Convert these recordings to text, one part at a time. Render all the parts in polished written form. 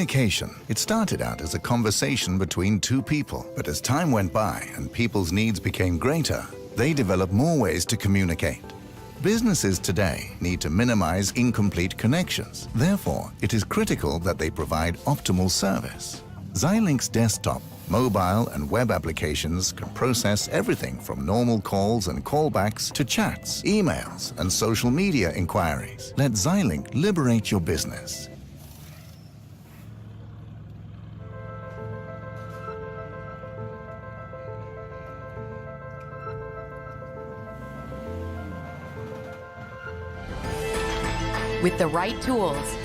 Communication. It started out as a conversation between two people, but as time went by and people's needs became greater, they developed more ways to communicate. Businesses today need to minimize incomplete connections. Therefore, it is critical that they provide optimal service. Xilinx desktop, mobile and web applications can process everything from normal calls and callbacks to chats, emails, and social media inquiries. Let Xilinx liberate your business. With the right tools,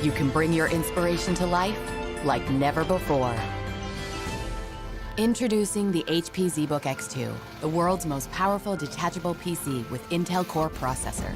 you can bring your inspiration to life like never before. Introducing the HP ZBook X2, the world's most powerful detachable PC with Intel Core processors.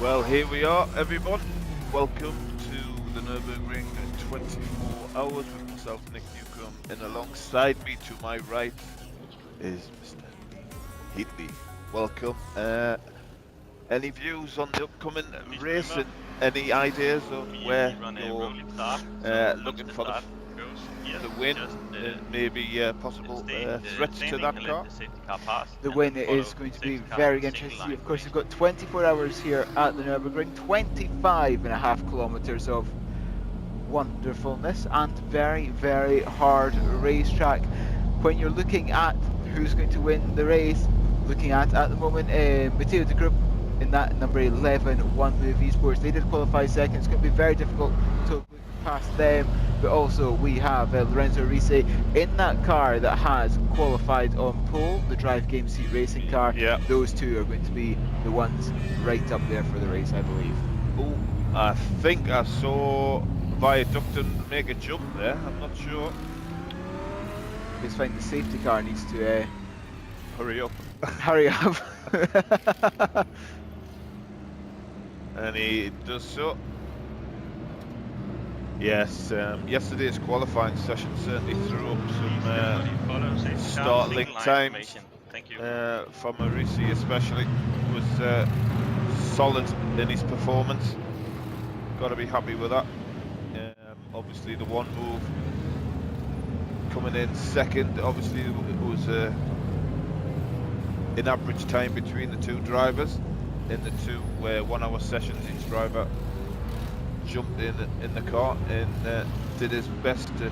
Well, here we are, everyone. Welcome to the Nürburgring 24 hours with myself, Nick Newcomb, and alongside me to my right is Mr. Heatley. Welcome. Any views on the upcoming race and any ideas on where you're looking for the win and maybe possible threats to that car? The win is going to be very interesting. Of course, you've got 24 hours here at the Nürburgring, 25.5 kilometers of wonderfulness and very, very hard racetrack. When you're looking at who's going to win the race, looking at the moment, Matteo de Group in that number 11 One Move Esports, they did qualify second. It's going to be very difficult to look past them. But also we have Lorenzo Risi in that car that has qualified on pole, the Drive Game Seat Racing car. Yeah. Those two are going to be the ones right up there for the race, I believe. Oh, I think I saw Viaducton make a jump there. I'm not sure. Just find the safety car needs to Hurry up. hurry up. And he does so. Yes, yesterday's qualifying session certainly threw up some startling times for Marisi, especially. Was solid in his performance. Got to be happy with that. Obviously the One Move coming in second. Obviously it was an average time between the two drivers in the 2 1 hour sessions. Each driver jumped in the car and did his best to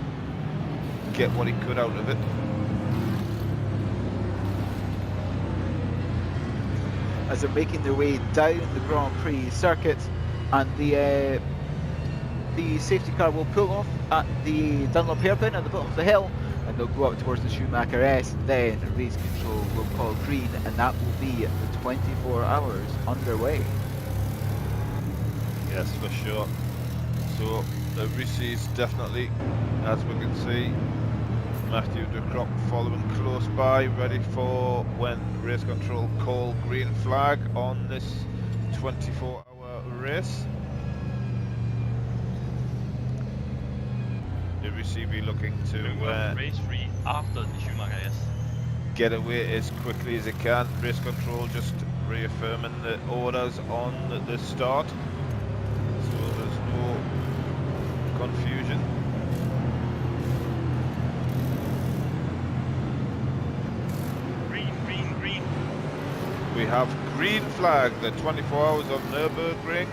get what he could out of it. As they're making their way down the Grand Prix circuit, and the the safety car will pull off at the Dunlop hairpin at the bottom of the hill, and they'll go up towards the Schumacher S. Then race control will call green, and that will be the 24 hours underway. Yes, for sure. So the Risi is definitely, as we can see, Matthew de Krop following close by, ready for when race control call green flag on this 24-hour race. The Risi be looking to race free after the Schumacher S. Get away as quickly as it can. Race control just reaffirming the orders on the start, so there's no confusion. Green. We have green flag. The 24 hours of Nürburgring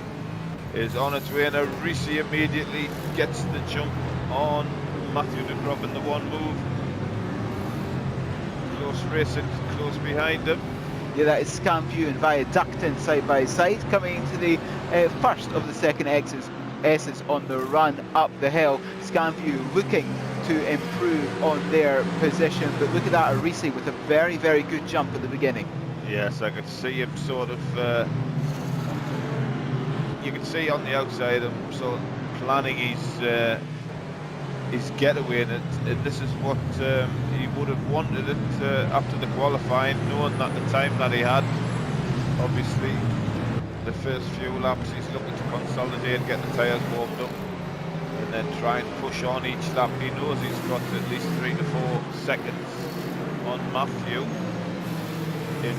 is on its way, and Risi immediately gets the jump on Matthew de Krop in the one move. Close racing, close behind him. Yeah, that is Scanview and Viaductin side by side, coming into the first of the second S's on the run up the hill. Scanview looking to improve on their position, but look at that, Risi with a very, very good jump at the beginning. Yes, I could see him sort of, you can see on the outside him sort of planning his getaway, and this is what he would have wanted it after the qualifying, knowing that the time that he had. Obviously, the first few laps he's looking to consolidate, get the tyres warmed up, and then try and push on each lap. He knows he's got at least 3 to 4 seconds on Matthew in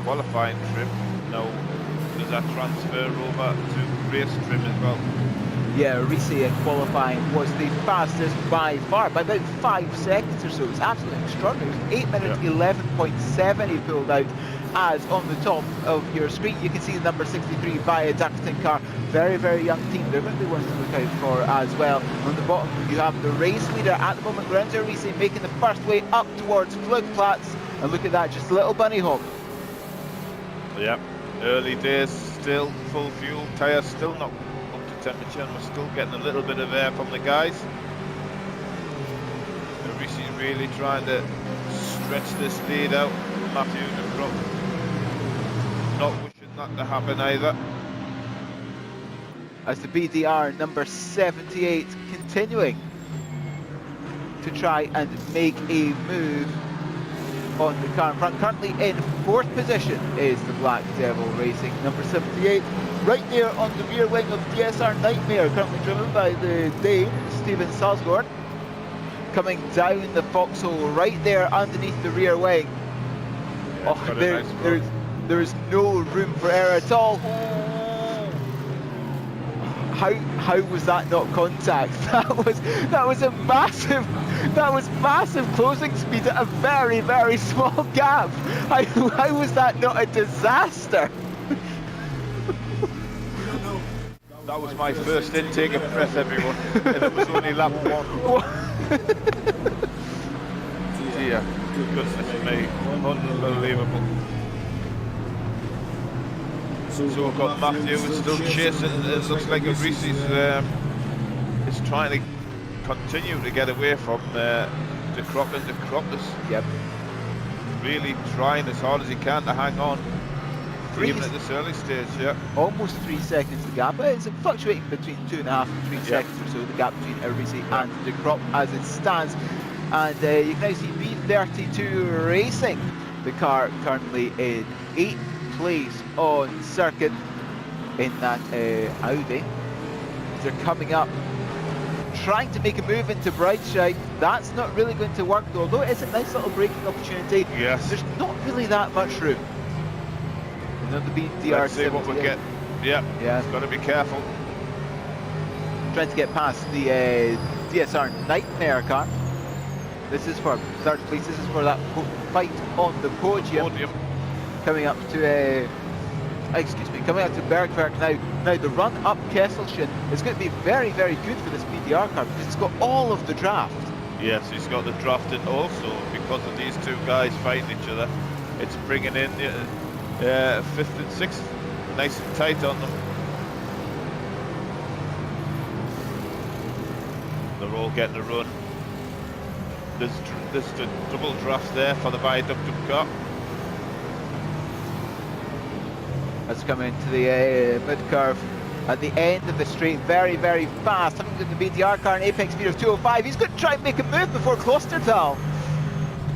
qualifying trim. Now, does that transfer over to race trim as well? Yeah, Risi in qualifying was the fastest by far, by about 5 seconds or so. It's absolutely extraordinary. It was 8 minutes 11.7 he pulled out, as on the top of your screen you can see the number 63 Viaductin car. Very, very young team. They're going to be ones to look out for as well. On the bottom you have the race leader at the moment, Lorenzo Risi, making the first way up towards Flugplatz, and look at that, just a little bunny hop. Yep, early days, still full fuel, tyres still not temperature, and we're still getting a little bit of air from the guys. Risi really trying to stretch this lead out. Matthew de Krop not wishing that to happen either. As the BDR number 78 continuing to try and make a move on the car in front. Currently in 4th position is the Black Devil Racing number 78, right there on the rear wing of DSR Nightmare, currently driven by the Dane Steven Salzgård, coming down the foxhole right there underneath the rear wing. Yeah, there's no room for error at all. How was that not contact? That was massive closing speed at a very, very small gap. How was that not a disaster? That was my first intake of breath, everyone, and it was only lap 1. Dear goodness me, unbelievable. So we've got Matthew who's still chasing. It looks like Risi's is trying to continue to get away from de Krop, and de Krop is really trying as hard as he can to hang on, even at this early stage. Almost 3 seconds the gap. It's fluctuating between 2.5 and 3 seconds or so, the gap between Risi and de Krop as it stands. And you can now see B32 Racing, the car currently in 8th place on circuit in that Audi. They're coming up, trying to make a move into Breitscheid. That's not really going to work though, although it's a nice little braking opportunity. Yes. There's not really that much room. Another BDR. Let's see what we get. Yeah. Got to be careful. Trying to get past the DSR Nightmare car. This is for 3rd place. This is for that fight on the podium. Coming up to coming up to Bergwerk now. Now the run up Kesselchen is going to be very, very good for this BDR car because it's got all of the draft. Yes, he's got the drafting also because of these two guys fighting each other. It's bringing in 5th and 6th, nice and tight on them. They're all getting a run. There's the double draft there for the viaduct car. Let's come into the mid-curve at the end of the straight, very, very fast. Having got the BDR car, an apex speed of 205. He's going to try and make a move before Klostertal.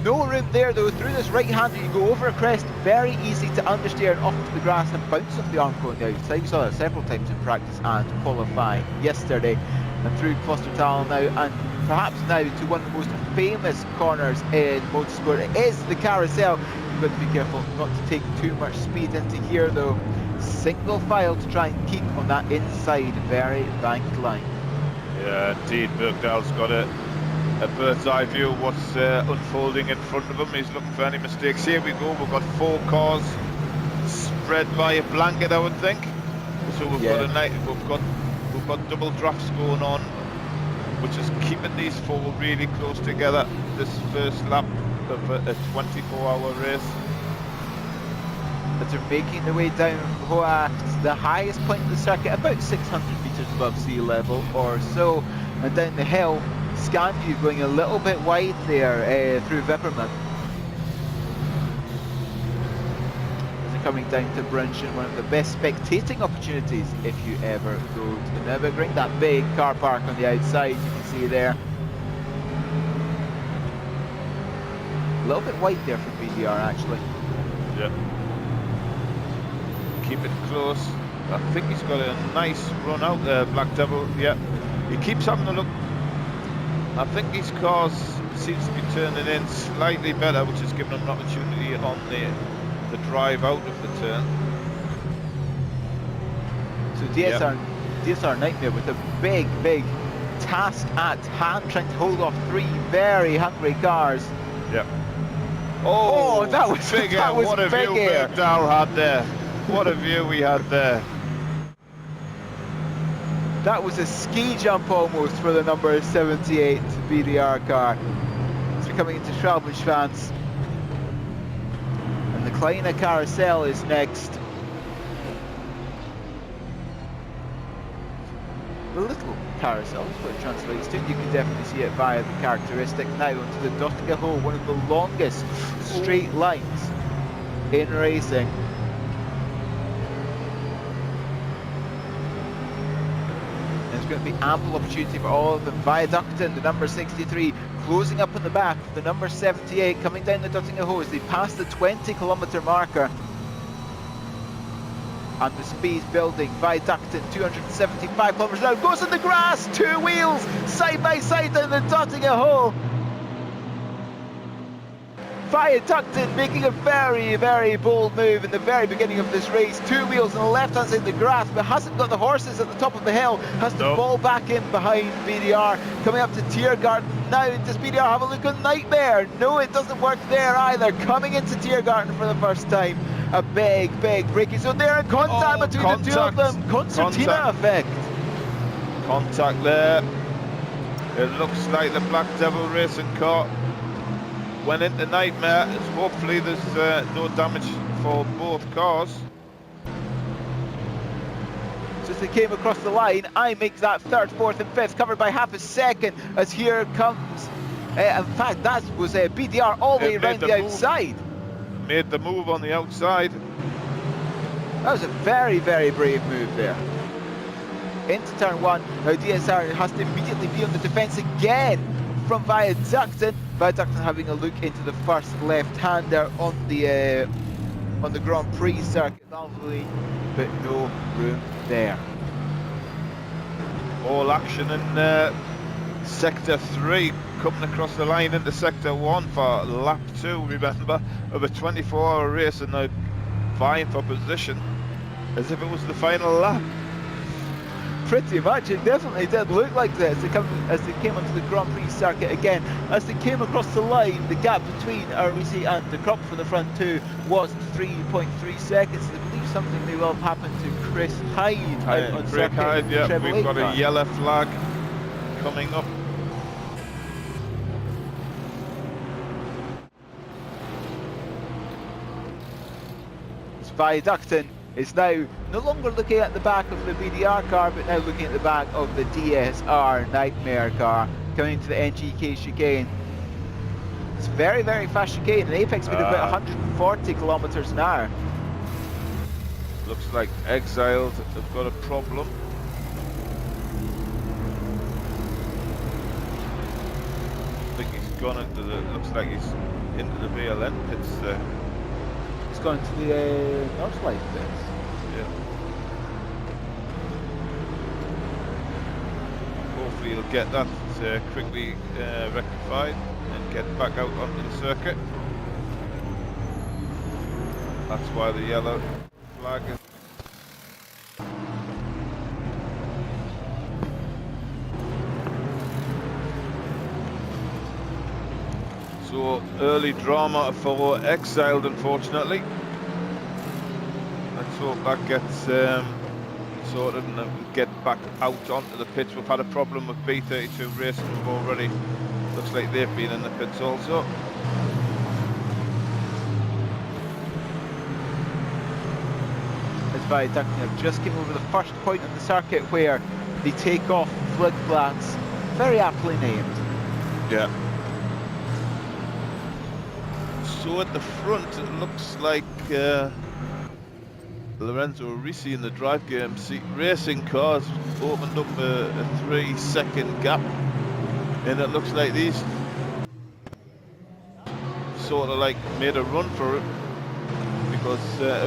No room there though. Through this right-hander, you go over a crest, very easy to understeer and off to the grass and bounce off the Armco on the outside. We saw that several times in practice and qualifying yesterday. And through Klostertal now, and perhaps now to one of the most famous corners in motorsport. It is the Carousel. You've got to be careful not to take too much speed into here though. Single file to try and keep on that inside very banked line. Yeah, indeed, Birkdale's got a bird's eye view of what's unfolding in front of him. He's looking for any mistakes. Here we go, we've got 4 cars spread by a blanket, I would think. So we've got a night, we've got double drafts going on, which is keeping these 4 really close together. This first lap of a 24-hour race. As they're making their way down the highest point of the circuit, about 600 metres above sea level or so, and down the hill, Scanview going a little bit wide there through Wipperman. As they're coming down to Brunchen, one of the best spectating opportunities if you ever go to the Nürburgring. That big car park on the outside, you can see there. A little bit wide there for BDR actually. Yeah. Keep it close. I think he's got a nice run out there, Black Devil. Yeah, he keeps having a look. I think his cars seems to be turning in slightly better, which has given him an opportunity on the drive out of the turn. So DSR Nightmare with a big task at hand, trying to hold off 3 very hungry cars. Yeah. Oh, that was big air. What a view Birkdale had there. What a view we had there. That was a ski jump almost for the number 78 BDR car. So we're coming into Schwalbenschwanz. And the Kleine Carousel is next. The little carousel is what it translates to. You can definitely see it via the characteristic. Now onto the Dottinger Hole, one of the longest straight lines in racing. Going to be ample opportunity for all of them. Viaducton, the number 63, closing up on the back of the number 78, coming down the Dottinger Hole as they pass the 20-kilometre marker. And the speed building. Viaducton, 275 kilometres now, goes in the grass, 2 wheels, side by side down the Dottinger Hole. Viaducton making a very bold move in the very beginning of this race. 2 wheels on the left hand side of the grass, but hasn't got the horses at the top of the hill. Has to fall back in behind BDR. Coming up to Tiergarten. Now does BDR have a look on Nightmare? No, it doesn't work there either. Coming into Tiergarten for the first time. A big braking zone there, and contact between the two of them. Concertina effect. Contact there. It looks like the Black Devil racing car went into Nightmare. Hopefully there's no damage for both cars. So as they came across the line, I make that 3rd, 4th and 5th, covered by half a second, as here comes, in fact that was BDR all the way around the outside. Made the move on the outside. That was a very brave move there. Into turn 1, now DSR has to immediately be on the defence again from Viaducton. Viaducton having a look into the first left-hander on the Grand Prix circuit, Valvoline, but no room there. All action in Sector 3, coming across the line into Sector 1 for lap 2, remember, of a 24-hour race, and now vying for position as if it was the final lap. Pretty much, it definitely did look like this as they came onto the Grand Prix circuit again. As they came across the line, the gap between RBC and the crop for the front 2 was 3.3 seconds. I believe something may well have happened to Chris Hyde out on circuit. Hyde, yeah, we've got a yellow flag coming up. It's Viaducton It's now no longer looking at the back of the BDR car, but now looking at the back of the DSR Nightmare car coming into the NGK chicane. It's very, very fast chicane, an apex speed of about 140 kilometers an hour. Looks like Exiled have got a problem. I think he's gone into the, looks like he's into the BLN pits there. It's gone to the Nordschleife pits. Yeah. Hopefully he'll get that quickly rectified and get back out onto the circuit. That's why the yellow flag is. So early drama for Exiled, unfortunately. Let's hope that gets sorted and then we get back out onto the pitch. We've had a problem with B32 Racing already. Looks like they've been in the pits also. As Viaducting have just came over the first point on the circuit where they take off Fligplats, very aptly named. Yeah. So at the front it looks like Lorenzo Risi in the drive game seat racing cars opened up a 3-second gap, and it looks like these sort of like made a run for it, because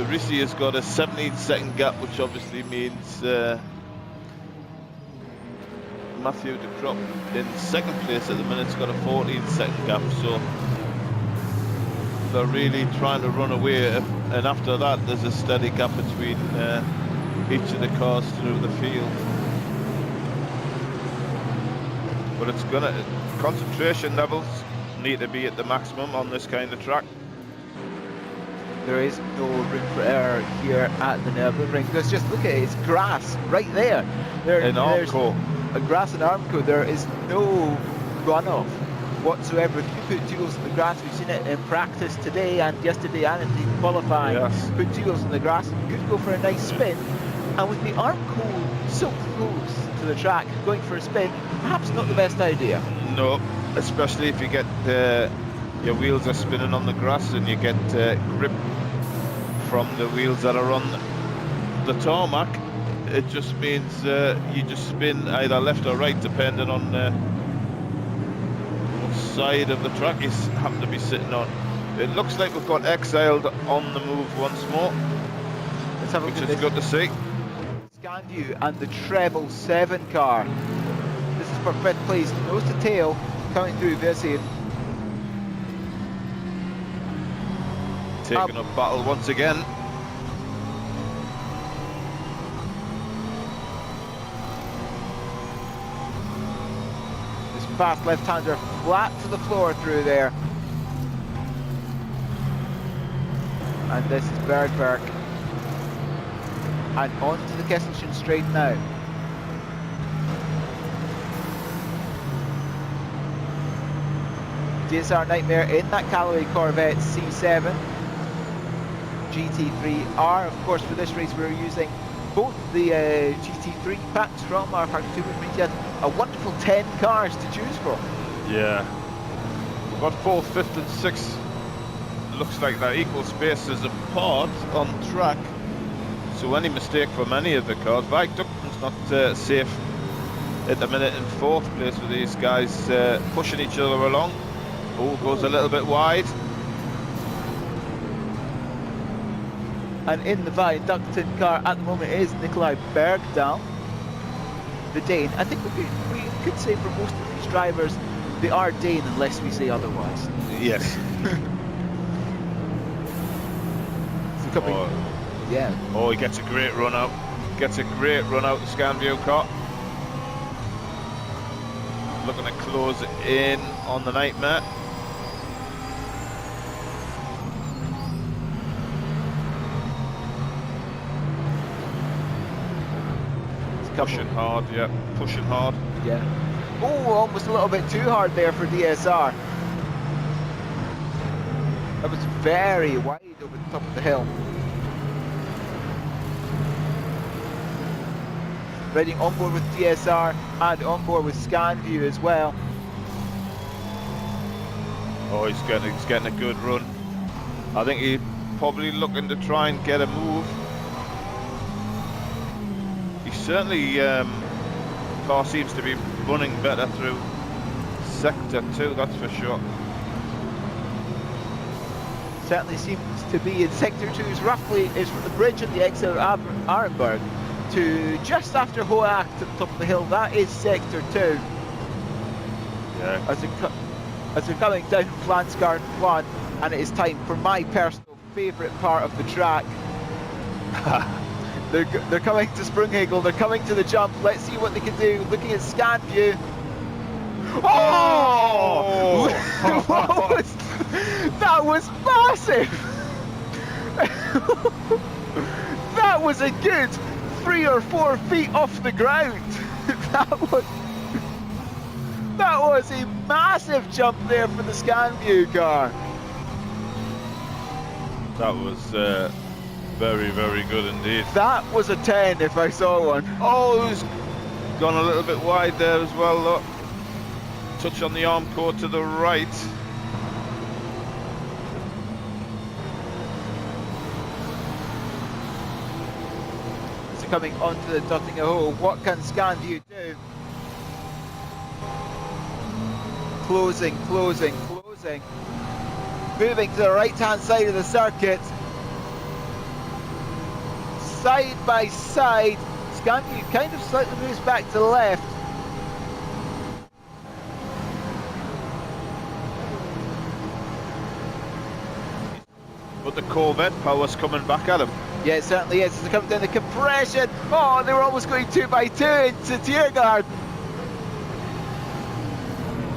Risi has got a 17-second gap, which obviously means Matthew de Crop in second place at the minute has got a 14-second gap, so they're really trying to run away, and after that there's a steady gap between each of the cars through the field. But it's gonna, concentration levels need to be at the maximum on this kind of track. There is no room for error here at the Nürburgring, because just look at it, it's grass right there. In Armco. A grass in Armco, there is no runoff whatsoever. If you put two wheels in the grass, we've seen it in practice today and yesterday and indeed qualifying. Yes. Put two wheels in the grass, you could go for a nice spin, and with the Armco so close to the track, going for a spin, perhaps not the best idea. No, especially if you get your wheels are spinning on the grass and you get grip from the wheels that are on the tarmac. It just means you just spin either left or right depending on what side of the track you happen to be sitting on. It looks like we've got Exiled on the move once more, Let's have a which look is at good to see. Scanview and the treble 7 car. This is for 5th place, nose to tail, coming through this here. Taking up battle once again. This fast left-hander flat to the floor through there. And this is Bergberg. And on to the Kesselchen straight now. DSR Nightmare in that Callaway Corvette C7. GT3R, of course, for this race we're using both the GT3 packs from our Factory 2, which means you had a wonderful 10 cars to choose from. Yeah. We've got 4th, 5th and 6th. Looks like they're equal spaces apart on track. So any mistake from any of the cars, Viaducting's not safe at the minute in 4th place with these guys pushing each other along. Oh, goes a little bit wide. And in the Viaducting car at the moment is Nikolai Bergdahl, the Dane. I think we could say for most of these drivers, they are Dane unless we say otherwise. Yes. Yeah. Oh, he gets a great run out. Gets a great run out, the Scanview car. Looking to close it in on the Nightmare. Pushing hard, yeah, pushing hard. Yeah. Oh, almost a little bit too hard there for DSR. That was very wide over the top of the hill. riding on board with DSR and on board with ScanView as well. Oh, he's getting a good run. I think he's probably looking to try and get a move. He certainly, car seems to be running better through sector 2, that's for sure. Certainly seems to be in sector 2 is roughly from the bridge on the exit of Arenberg to just after Hoacht at the top of the hill. That is sector 2. Yeah. As they're coming down Flansgard 1, and it is time for my personal favourite part of the track. They're coming to Sprunghagel, they're coming to the jump. Let's see what they can do. Looking at ScanView. Oh! That was massive! That was a good 3 or 4 feet off the ground. That was a massive jump there for the ScanView car. That was very, very good indeed. That was a 10 if I saw one. Oh, he's gone a little bit wide there as well, look. Touch on the arm core to the right. It's coming onto the dotting a hole. What can ScanView do? Closing, closing, closing. Moving to the right-hand side of the circuit. Side by side. ScanView kind of slightly moves back to the left. But the Corvette power's coming back at him. Yeah, it certainly is. As they're coming down the compression. Oh, they were almost going 2 by 2 into Tiergarten.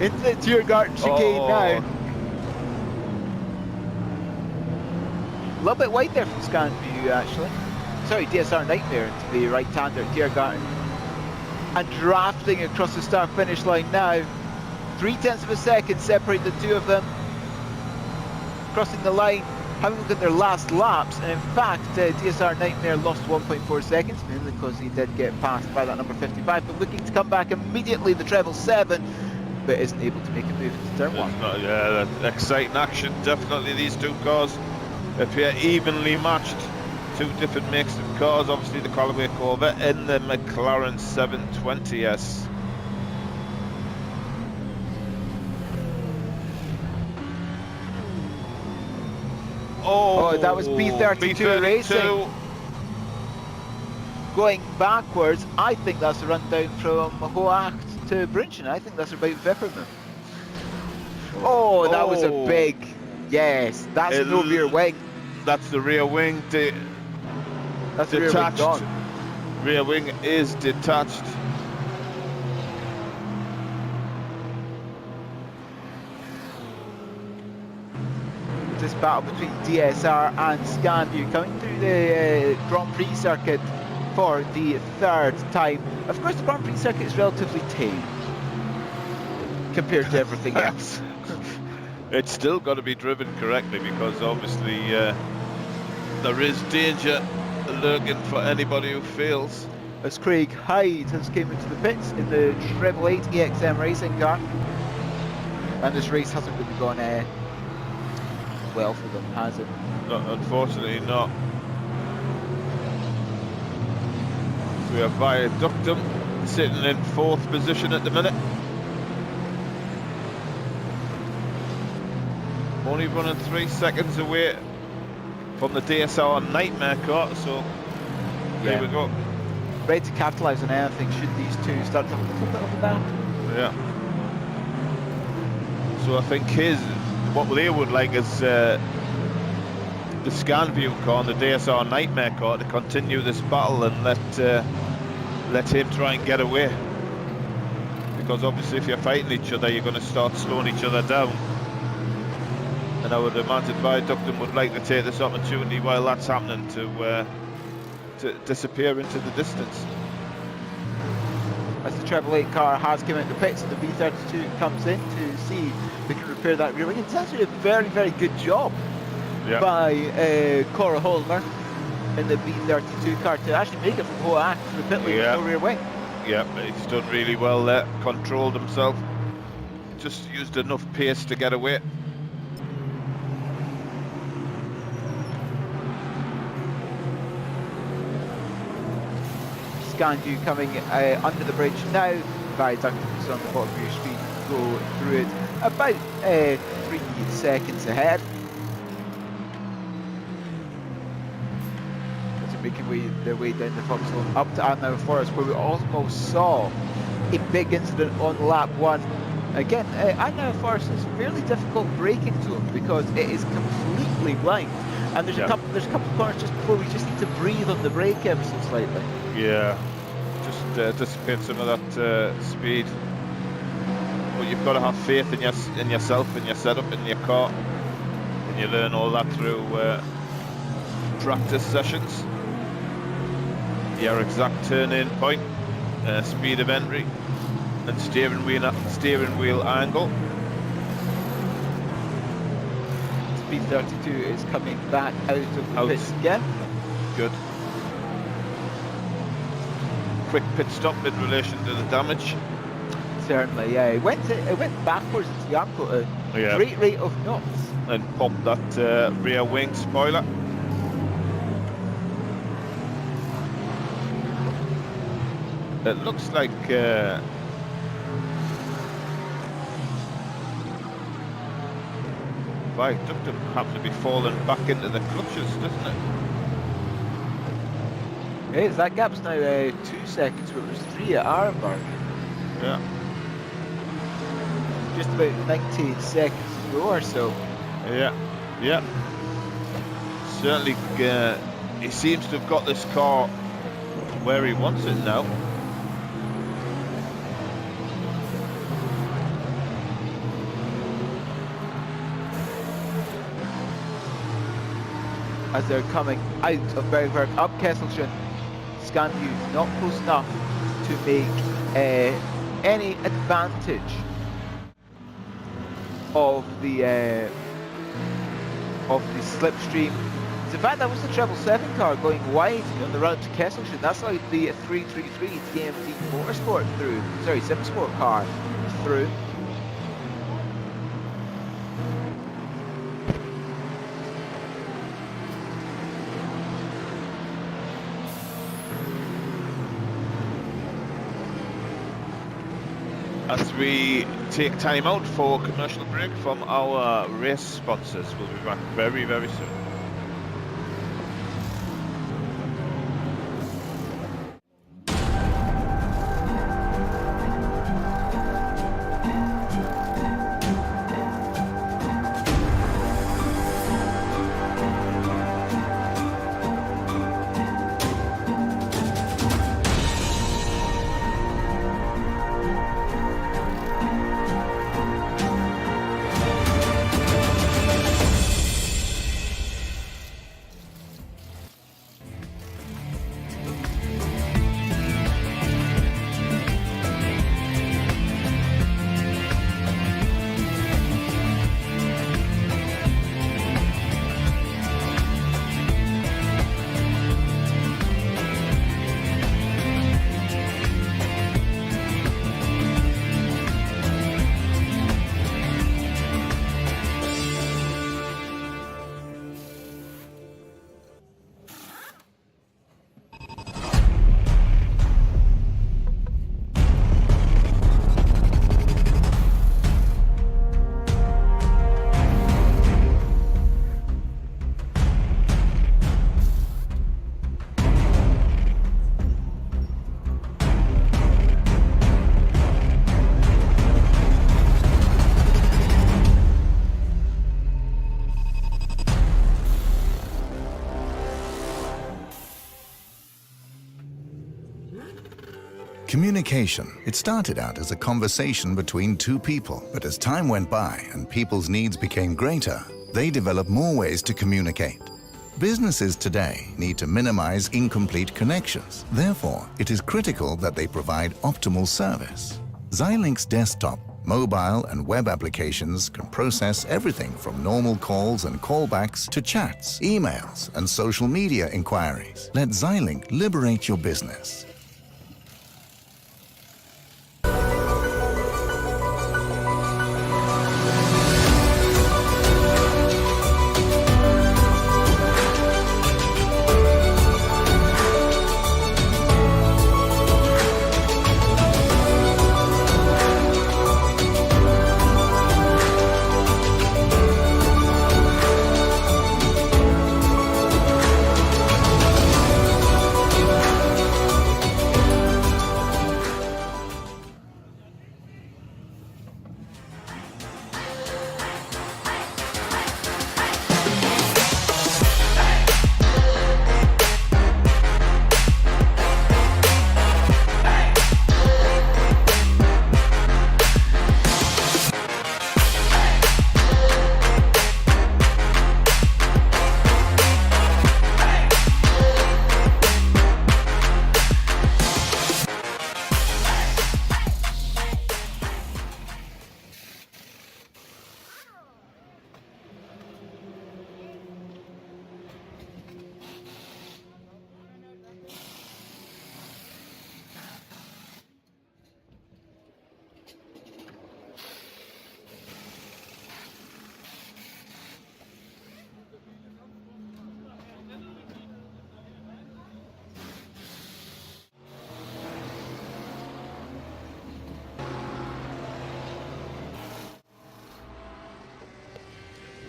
Into the Tiergarten chicane now. A little bit wide there from ScanView, actually. Sorry, DSR Nightmare into the right-hander at Tiergarten. And drafting across the start-finish line now. 0.3 of a second separate the two of them. Crossing the line, having a look at their last laps, and in fact, DSR Nightmare lost 1.4 seconds, mainly because he did get passed by that number 55, but looking to come back immediately, the treble 7, but isn't able to make a move into turn 1. Yeah, that's exciting action. Definitely these two cars appear evenly matched. Two different makes of cars, obviously the Callaway Corvette and the McLaren 720S. Oh, that was B32 Racing. Going backwards, I think that's a run down from Hoacht to Brunchen. I think that's about Vipperman. Oh, that was a big, yes, that's no rear wing. That's the rear wing. That's detached. The rear wing gone. Rear wing is detached. This battle between DSR and ScanView coming through the Grand Prix circuit for the 3rd time. Of course, the Grand Prix circuit is relatively tame compared to everything else. It's still got to be driven correctly because obviously there is danger lurking for anybody who fails. As Craig Hyde has came into the pits in the Treble 8 EXM racing car, and this race hasn't really gone well for them, has it? No, unfortunately not. So we have Viaductum sitting in 4th position at the minute. Only running 3 seconds away from the DSR Nightmare car, so there we go. Ready to capitalise on anything should these two start to have a little bit of a battle. Yeah. So I think what they would like is the ScanView car and the DSR Nightmare car to continue this battle and let him try and get away. Because obviously if you're fighting each other, you're going to start slowing each other down. And I would imagine Viaductum would like to take this opportunity while that's happening to disappear into the distance. As the Treble 8 car has come out the pits and the B32 comes in to see if they can repair that rear wing. It's actually a very, very good job by Cora Holmer. in the B32 car to actually make it from whole act to the pit lane with no rear wing. Yeah, he's done really well there. Controlled himself. Just used enough pace to get away. Scandu coming under the bridge now. Viaducts on the bottom of your screen go through it about 3 seconds ahead. As they're making their way down the Fox Zone up to Arnow Forest, where we almost saw a big incident on lap 1. Again, Arnow Forest is fairly difficult braking zone because it is completely blind, and there's a couple of corners just before we just need to breathe on the brake ever so slightly. Yeah, just dissipate some of that speed. But you've got to have faith in yourself, in your setup, in your car, and you learn all that through practice sessions. Your exact turn-in point, speed of entry, and steering wheel angle. Speed 32 is coming back out of the pits again. Good. Quick pit stop in relation to the damage. Certainly, yeah. It went backwards into the armco at a great rate of knots. And popped that rear wing spoiler. It looks like Viaduct happened to be falling back into the clutches, doesn't it? Yes, that gap's now 2 seconds, where it was 3 at Arenberg. Yeah. Just about 19 seconds to go or so. Yeah. Certainly, he seems to have got this car where he wants it now. As they're coming out of Bergberg up Kesselchen, Scandu not close enough to make any advantage of the slipstream. In fact, that was the 777 car going wide on the run to Kesselchen. That's like the 333 TMT Motorsport through. Sorry, Simsport car through. As we take time out for commercial break from our race sponsors, we'll be back very, very soon. Communication. It started out as a conversation between two people, but as time went by and people's needs became greater, they developed more ways to communicate. Businesses today need to minimize incomplete connections. Therefore, it is critical that they provide optimal service. Xilinx Desktop Mobile and web applications can process everything from normal calls and callbacks to chats, emails, and social media inquiries. Let Xilinx liberate your business.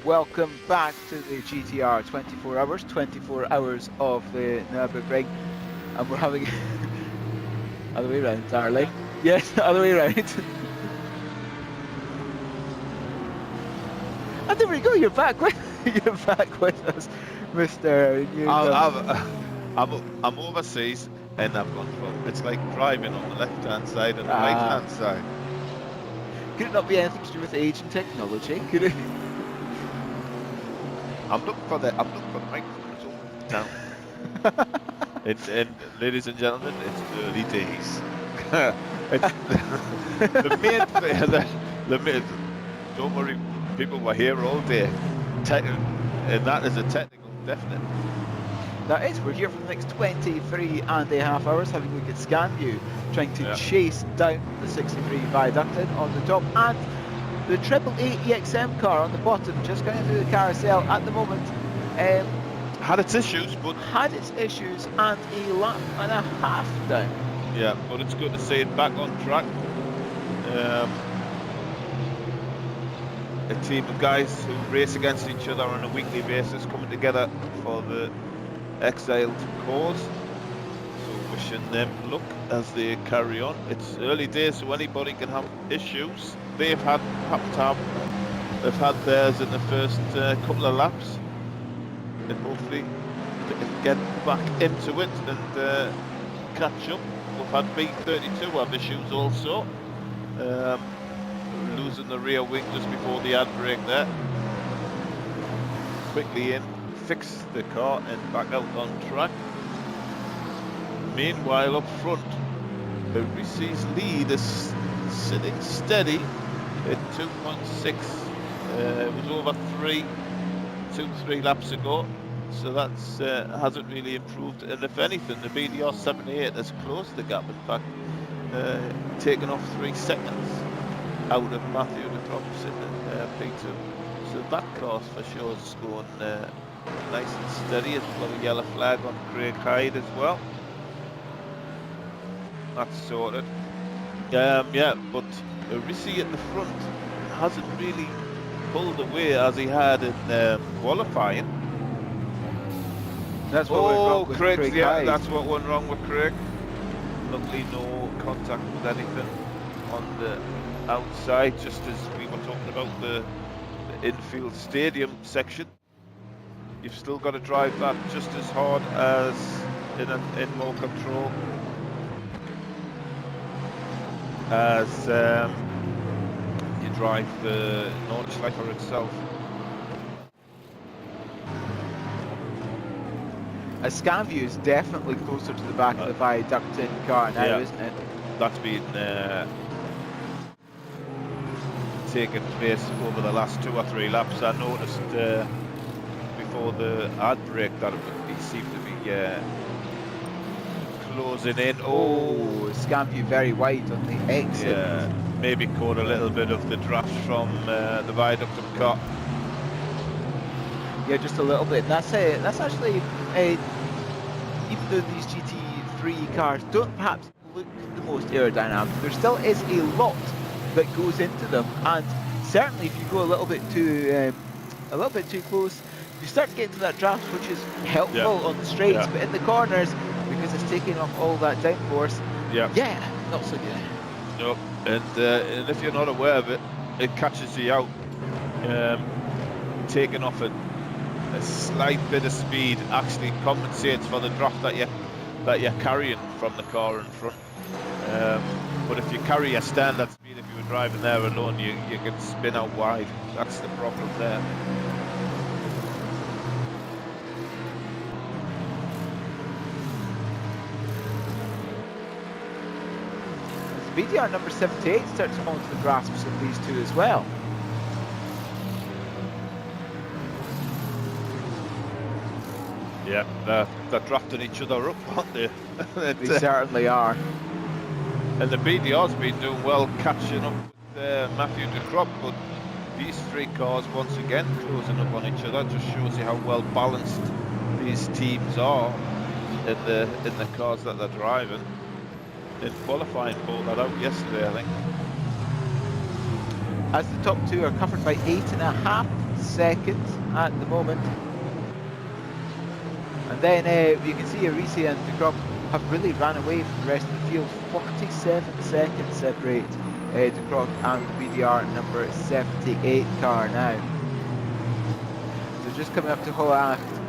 Welcome back to the GTR 24 hours, 24 hours of the Nürburgring, and we're having other way around, Darley. Yes, other way around. And there we go. You're back with us, Mr. I'm overseas, and I've gone from. It's like driving on the left-hand side and the right-hand side. Could it not be anything to do with age and technology? Could it? I'm looking for the microphone. It's all down. and ladies and gentlemen, it's early days. the main thing, don't worry, people were here all day, and that is a technical definite. That is, we're here for the next 23.5 hours, having a look at ScanView, trying to chase down the 63 viaduct on the top, and the 888 EXM car on the bottom, just going through the carousel at the moment. Had its issues, and a lap and a half down. Yeah, but it's good to see it back on track. A team of guys who race against each other on a weekly basis coming together for the exiled cause. So wishing them luck as they carry on. It's early days, so anybody can have issues. They've had theirs in the first couple of laps, and hopefully they can get back into it and catch up. We've had B32 have issues also, losing the rear wing just before the ad brake there. Quickly in, fix the car and back out on track. Meanwhile up front, Risi's lead is sitting steady at 2.6. It was over 2-3 laps ago, so that's hasn't really improved. And if anything, the BDR78 has closed the gap. In fact, taken off 3 seconds out of Matthew the top sitting at P2. So that car for sure is going nice and steady. It's got a yellow flag on Craig Hyde as well. That's sorted. Yeah, but Risi at the front hasn't really pulled away as he had in qualifying. That's what went wrong with Craig Hyde. That's what went wrong with Craig. Luckily, no contact with anything on the outside, just as we were talking about the infield stadium section. You've still got to drive that just as hard as in more control as you drive the Nordschleife itself. A ScanView is definitely closer to the back of the viaduct in car now, isn't it? That's been taken place over the last 2 or 3 laps. I noticed before the ad break that he seemed to be closing in. Oh, Scampi very wide on the exit. Yeah, maybe caught a little bit of the draft from the viaduct of cut. Yeah, just a little bit. That's actually, even though these GT3 cars don't perhaps look the most aerodynamic, there still is a lot that goes into them, and certainly if you go a little bit too close, you start to get into that draft, which is helpful on the straights, but in the corners, because it's taking off all that downforce, not so good. No, and if you're not aware of it, it catches you out. Taking off a slight bit of speed actually compensates for the draft that you're carrying from the car in front. But if you carry a standard speed, if you were driving there alone, you can spin out wide. That's the problem there. BDR number 78 starts to fall into the grasps of these two as well. Yeah, they're drafting each other up, aren't they? They certainly are. And the BDR's been doing well catching up with Matthew de Crop, but these 3 cars once again closing up on each other. Just shows you how well balanced these teams are in the cars that they're driving. In qualifying, pulled that out yesterday, I think. As the top 2 are covered by 8.5 seconds at the moment. And then you can see Arisi and de Crop have really ran away from the rest of the field. 47 seconds separate de Crop and the BDR number 78 car now. So just coming up to Hall Aft.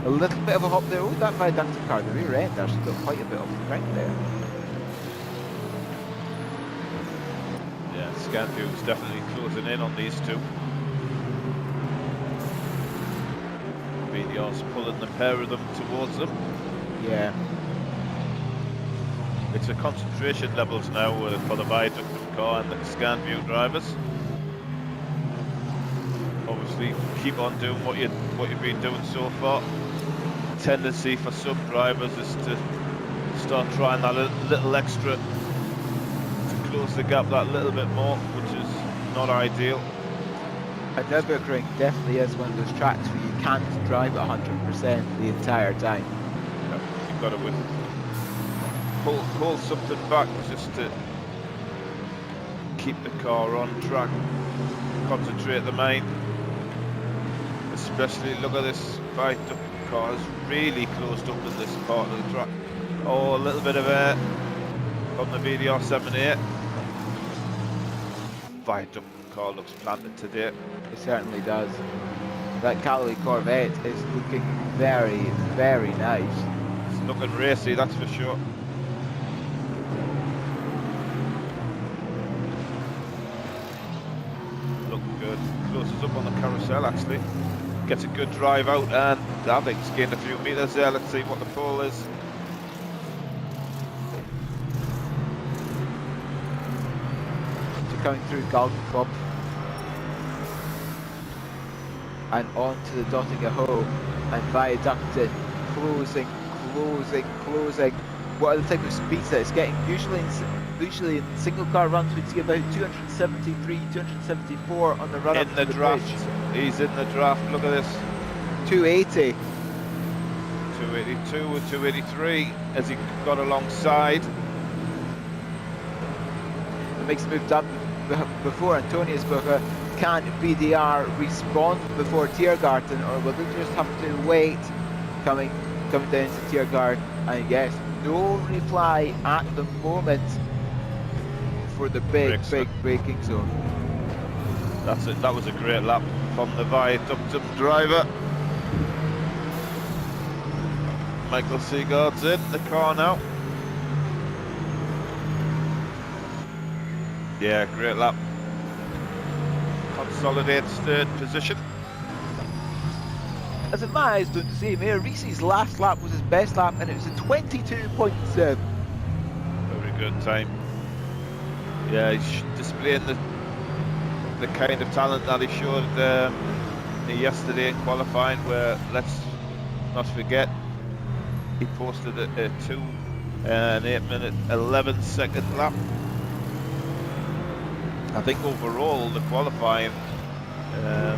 A little bit of a hop there. Oh, that viaductive car, the rear end actually got quite a bit off the ground there. Yeah, Scanfield's definitely closing in on these two. BDR's pulling the pair of them towards them. Yeah. It's a concentration levels now for the viaductive car and the Scanview drivers. Obviously, keep on doing what you've been doing so far. Tendency for some drivers is to start trying that little extra to close the gap that little bit more, which is not ideal. And Nürburgring definitely is one of those tracks where you can't drive at 100% the entire time. Yeah, you've got to pull something back just to keep the car on track, concentrate the mind. Especially, look at this viaduct car is really closed up in this part of the track. Oh, a little bit of air from the BDR78. Viaduct car looks planted today. It certainly does. That Cali Corvette is looking very, very nice. It's looking racy, that's for sure. Looking good. Closes up on the carousel actually. Gets a good drive out, and I think he's gained a few meters there. Let's see what the pole is. So coming through Golden Club and on to the Dottingham Hole and viaducted, closing. What are the type of speeds that it's getting? Usually in single car runs we'd see about 273, 274 on the run up in the draft. He's in the draft. Look at this. 280. 282 with 283 as he got alongside. It makes the move done before Antonius Booker. Can BDR respond before Tiergarten, or will they just have to wait? Coming down to Tiergarten, and yes, no reply at the moment for the big braking zone. That's it. That was a great lap from the viaductum driver. Michael Seagard's in the car now. Yeah, great lap. Consolidates third position. As it lies, don't deceive me, Reese's last lap was his best lap, and it was a 22.7. Very good time. Yeah, he's displaying the kind of talent that he showed yesterday in qualifying, where, let's not forget, he posted a 8-minute 11-second lap. I think overall the qualifying, the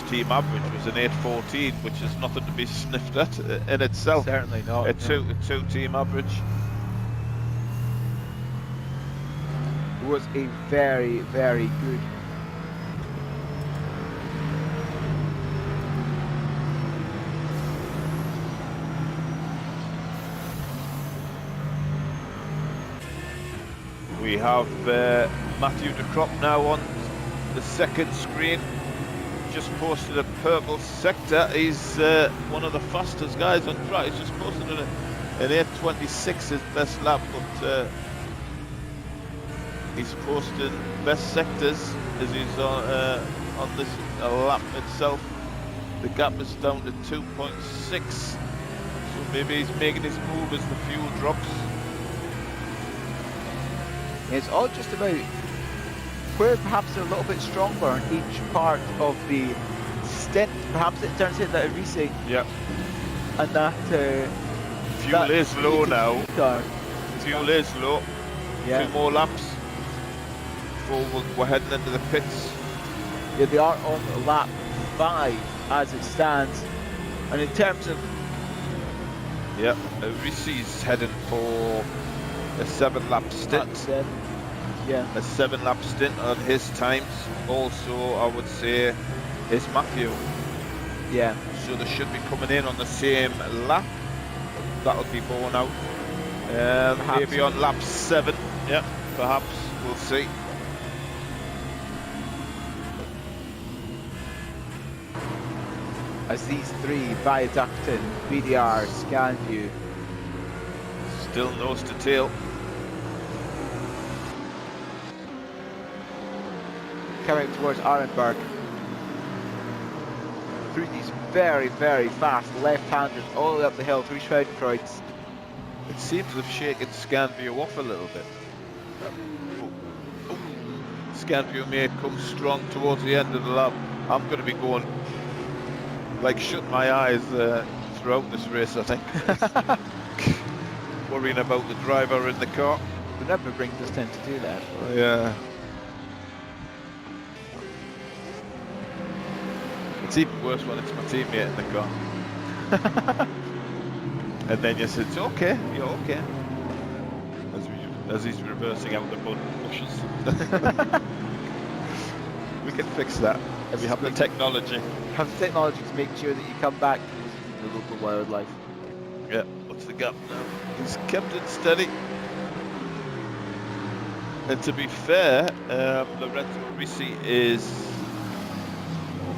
team average was an 8:14, which is nothing to be sniffed at in itself. Certainly not. A two team average. It was a very, very good. We have Matthew de Crop now on the second screen. Just posted a purple sector. He's one of the fastest guys on track. He's just posted an 8:26 his best lap, but he's posting best sectors as he's on this lap itself. The gap is down to 2.6, so maybe he's making his move as the fuel drops. It's all just about where perhaps they're a little bit stronger in each part of the stint. Perhaps it turns out that a reset. Yeah. And that fuel is low now. Fuel is low. Yeah. 2 more laps before we're heading into the pits. Yeah, they are on lap 5 as it stands. And in terms of... Yeah, Risi's heading for a 7-lap stint. Yeah. A 7-lap stint on his times. Also, I would say, is Matthew. Yeah. So they should be coming in on the same lap. That'll be borne out. Maybe on lap 7. Yeah, perhaps. We'll see. As these three, Viaductin, BDR, Scanview. Still nose to tail. Coming towards Arenberg. Through these very, very fast left-handers all the way up the hill through Schweidenkreuz. It seems to have shaken Scanview off a little bit. Scanview may come strong towards the end of the lap. I'm going to be going, like, shut my eyes throughout this race, I think. Worrying about the driver in the car. The Nürburgring does tend to do that. Yeah. It's even worse when it's my teammate in the car. And then you say, it's okay, you're okay. As he's reversing out the bushes. We can fix that. We have the technology. Have the technology to make sure that you come back to the local wildlife. Yeah, what's the gap now? He's kept it steady. And to be fair, Lorenzo Risi is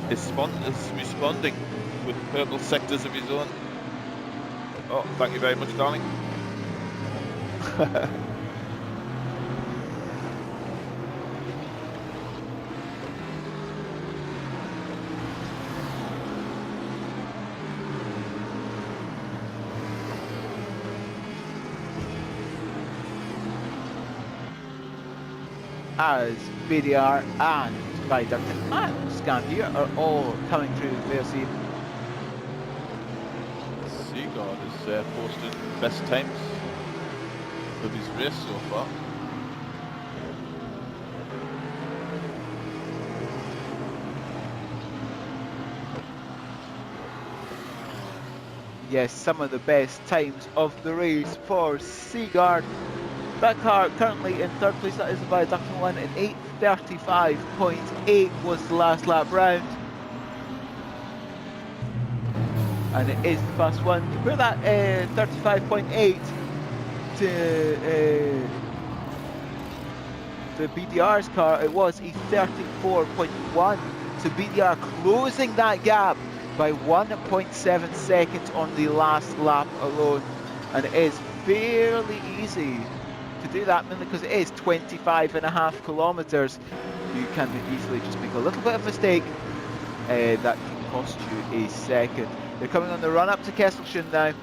responding with purple sectors of his own. Oh, thank you very much, darling. As BDR and Viaductin and Scanview are all coming through the VOC. Seagard has posted best times of his race so far. Yes, some of the best times of the race for Seagard. That car currently in third place, that is the Viaductin one, in 8:35.8 was the last lap round. And it is the fast one. Compare that 35.8 to the BDR's car, it was a 34.1. So BDR closing that gap by 1.7 seconds on the last lap alone. And it is fairly easy to do that, mainly because it is 25.5 kilometers. You can easily just make a little bit of mistake that can cost you a second. They're coming on the run up to Kesselchen now.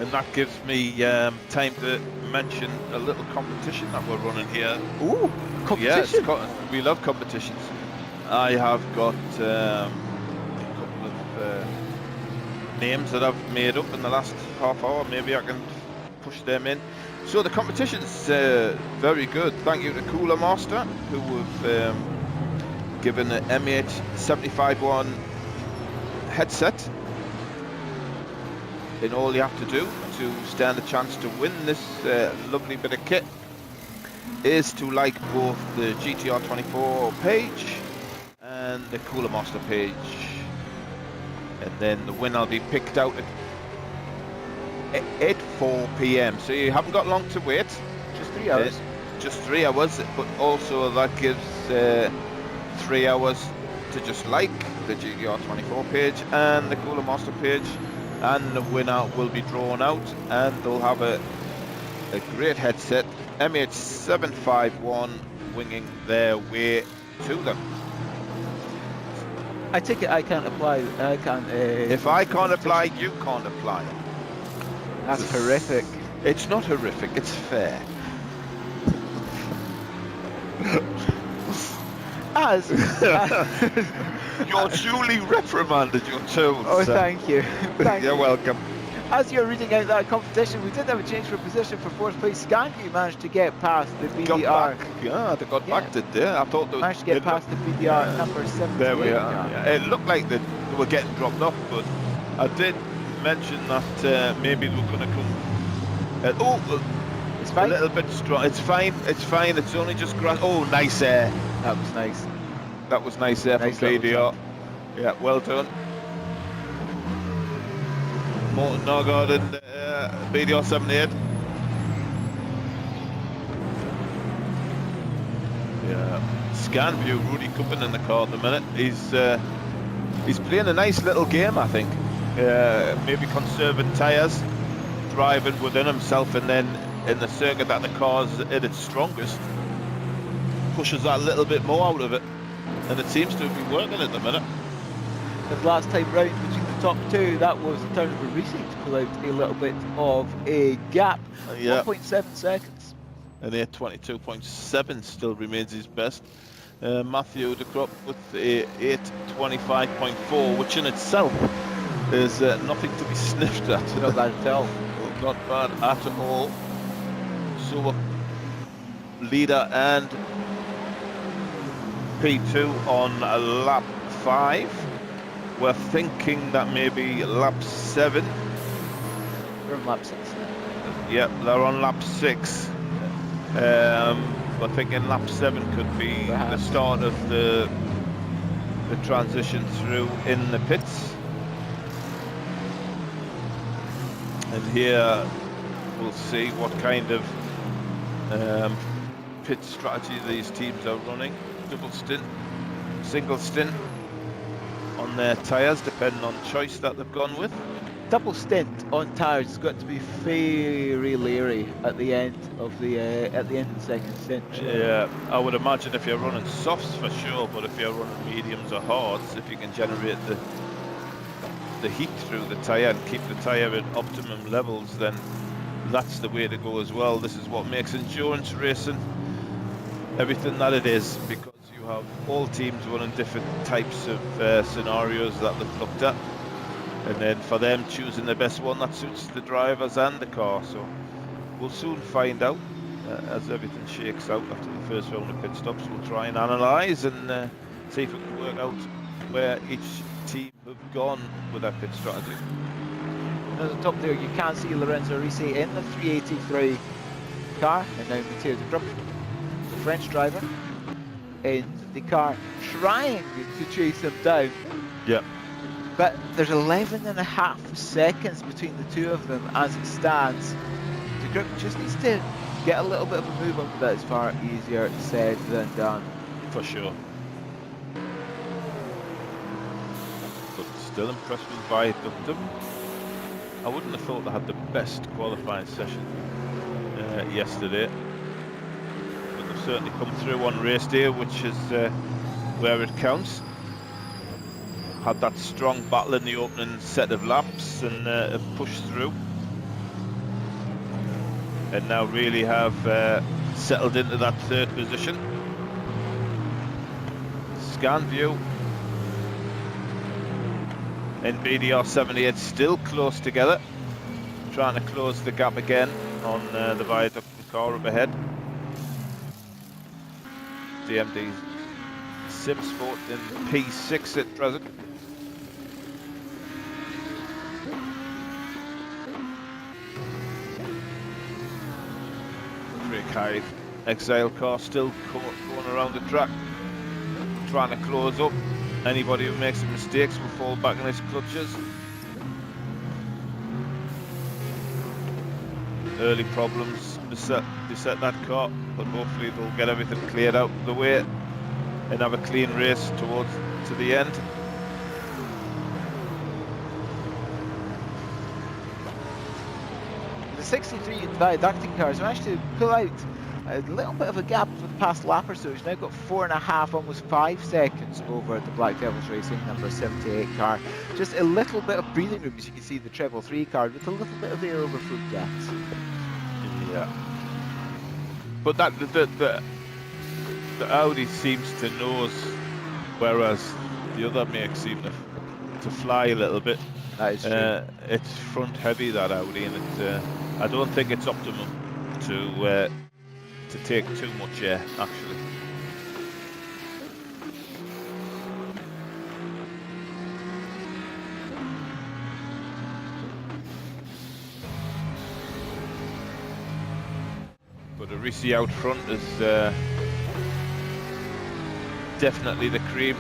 And that gives me time to mention a little competition that we're running here. Ooh, competition. Yes, we love competitions. I have got a couple of names that I've made up in the last half hour. Maybe I can push them in. So the competition's very good. Thank you to Cooler Master, who have given an MH75-1 headset. And all you have to do to stand a chance to win this lovely bit of kit is to like both the GTR24 page and the Cooler Master page, and then the winner will be picked out at 4 p.m. So you haven't got long to wait. Just 3 hours. Just 3 hours, but also that gives 3 hours to just like the GTR24 page and the Cooler Master page. And the winner will be drawn out, and they'll have a great headset, MH751, winging their way to them. I take it I can't apply. I can't. If I can't apply, you can't apply. That's horrific. It's not horrific, it's fair. As You're duly reprimanded, your tools. oh, thank you. Thank You're you. welcome. As you're reading out that competition, we did have a change for position for 4th place. Scanview managed to get past the BDR. Got back. Yeah, they got back, did they? I thought they Managed to get past the BDR number 7. There we are. Yeah. It looked like they were getting dropped off, but I did mention that maybe they were going to come. It's A fine. little bit strong. It's fine. It's fine. It's only just grass. Oh, nice air. That was nice. That was nice air Nice from little BDR. jump. Yeah, well done. Morton Norgard and BDR 78. Yeah, Scanview, Rudy Cuppen in the car at the minute. He's playing a nice little game, I think. Maybe conserving tyres, driving within himself, and then in the circuit that the car's at its strongest, pushes that little bit more out of it. And it seems to be working at the minute. The last time round between the top two, that was the turn of a racing to pull out a little bit of a gap. Yeah. 1.7 seconds. And 8:22.7 still remains his best. Matthew de Krop with a 8:25.4, which in itself is nothing to be sniffed at. Not bad at all. Not bad at all. So leader and P2 on lap 5. We're thinking that maybe lap 7. We're on lap 6. Yep, they're on lap 6. We're thinking lap 7 could be the start of the transition through in the pits. And here we'll see what kind of pit strategy these teams are running. Double stint, single stint on their tyres, depending on choice that they've gone with. Double stint on tyres has got to be very leery at the end of the second stint. Yeah, I would imagine if you're running softs for sure, but if you're running mediums or hards, if you can generate the heat through the tyre and keep the tyre at optimum levels, then that's the way to go as well. This is what makes endurance racing everything that it is, because you have all teams running different types of scenarios that they've looked at, and then for them choosing the best one that suits the drivers and the car. So we'll soon find out as everything shakes out after the first round of pit stops. We'll try and analyse and see if we can work out where each team have gone with their pit strategy. At the top there, you can see Lorenzo Risi in the 383 car, and now Matteo de Krump, the French driver, in the car, trying to chase him down. Yeah. But there's 11.5 seconds between the two of them as it stands. De Krump just needs to get a little bit of a move on, but it's far easier said than done. For sure. But still impressed with Viaductum. I wouldn't have thought they had the best qualifying session yesterday. But they've certainly come through on race day, which is where it counts. Had that strong battle in the opening set of laps and pushed through. and now really have settled into that third position. Scan view. And BDR78 still close together, trying to close the gap again on the viaduct car up ahead. DMD Simsport in P6 at present. Craig Hyde Exile car still going around the track, trying to close up. Anybody who makes mistakes will fall back in his clutches. Early problems beset that car, but hopefully they'll get everything cleared out of the way and have a clean race to the end. The 63 viaducting cars managed to pull out a little bit of a gap for the past lap or so. He's now got 4.5, almost 5 seconds over the Black Devils Racing number 78 car. Just a little bit of breathing room, as you can see the treble 3 car with a little bit of air over fruit gas. Yeah. But that the Audi seems to nose, whereas the other makes seem to fly a little bit. That is true. It's front heavy, that Audi, and I don't think it's optimum to take too much air, actually. But Arisi out front is definitely the cream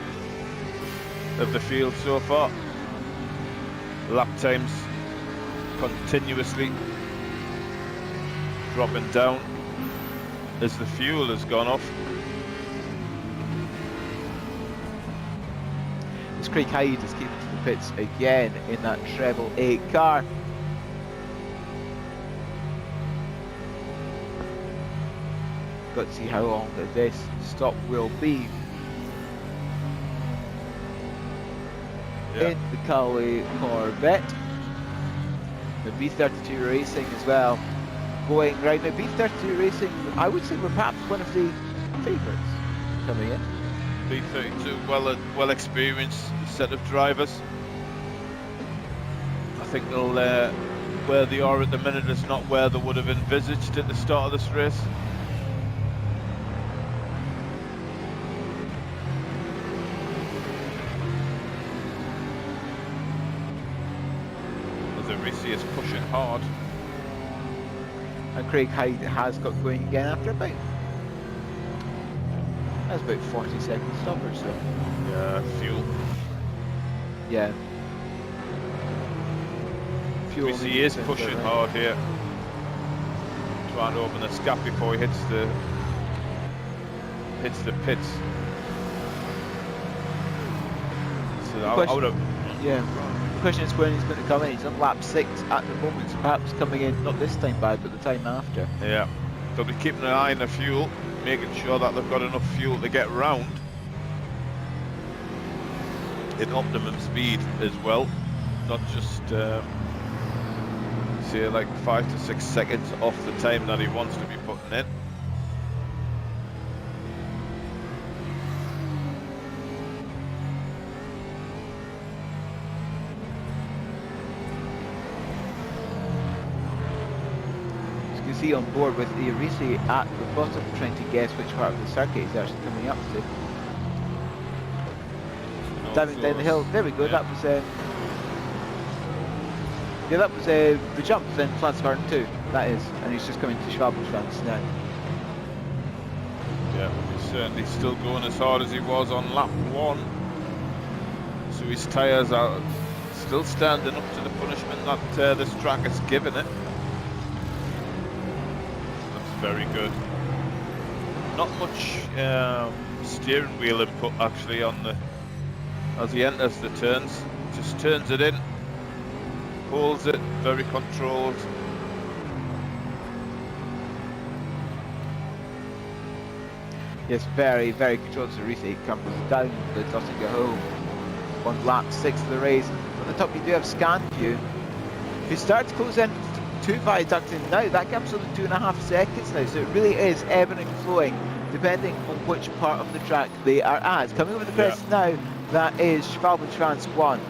of the field so far. Lap times continuously dropping down as the fuel has gone off. As Craig Hyde is keeping to the pits again in that treble 8 car. Got to see how long this stop will be. Yeah. In the Callaway Corvette. The B32 Racing as well. Going right now, B32 Racing, I would say we're perhaps one of the favourites coming in. B32, well experienced set of drivers. I think they'll where they are at the minute is not where they would have envisaged at the start of this race. Arisi is pushing hard. And Craig Hyde has got going again after about 40 seconds stop or so. Yeah, fuel. Yeah. Fuel. Arisi is pushing hard here, trying to open this gap before he hits the pits. So I would have. Yeah. The question is when he's going to come in. He's on lap 6 at the moment, so perhaps coming in not this time bad, but the time after. Yeah, they'll be keeping an eye on the fuel, making sure that they've got enough fuel to get round in optimum speed as well, not just say like 5 to 6 seconds off the time that he wants to be putting in. See on board with Arisi at the bottom, trying to guess which part of the circuit he's actually coming up to. Diving down the hill. There we go. Yeah. That was the jump. Then Platzgarten 2. That is, and he's just coming to Schwabelschwanz now. Yeah, he's certainly still going as hard as he was on lap 1. So his tyres are still standing up to the punishment that this track has given it. Very good. Not much steering wheel input actually on the as he enters the turns. Just turns it in, holds it, very controlled. Yes, very, very controlled. So Arisi comes down the Dottinger home on lap 6 of the race. On the top you do have Scanview, who starts to close in 2 viaduct in now. That comes on 2.5 seconds now, so it really is ebbing and flowing depending on which part of the track they are at. Coming over the crest now, that is Schwalbenschwanz 1.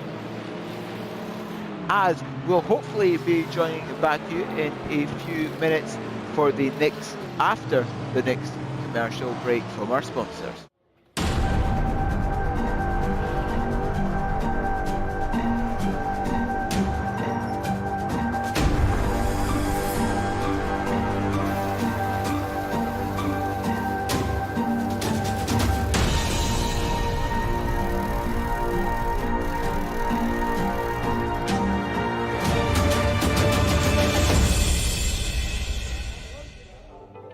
As we'll hopefully be joining Baku in a few minutes for the next, after the next commercial break from our sponsors.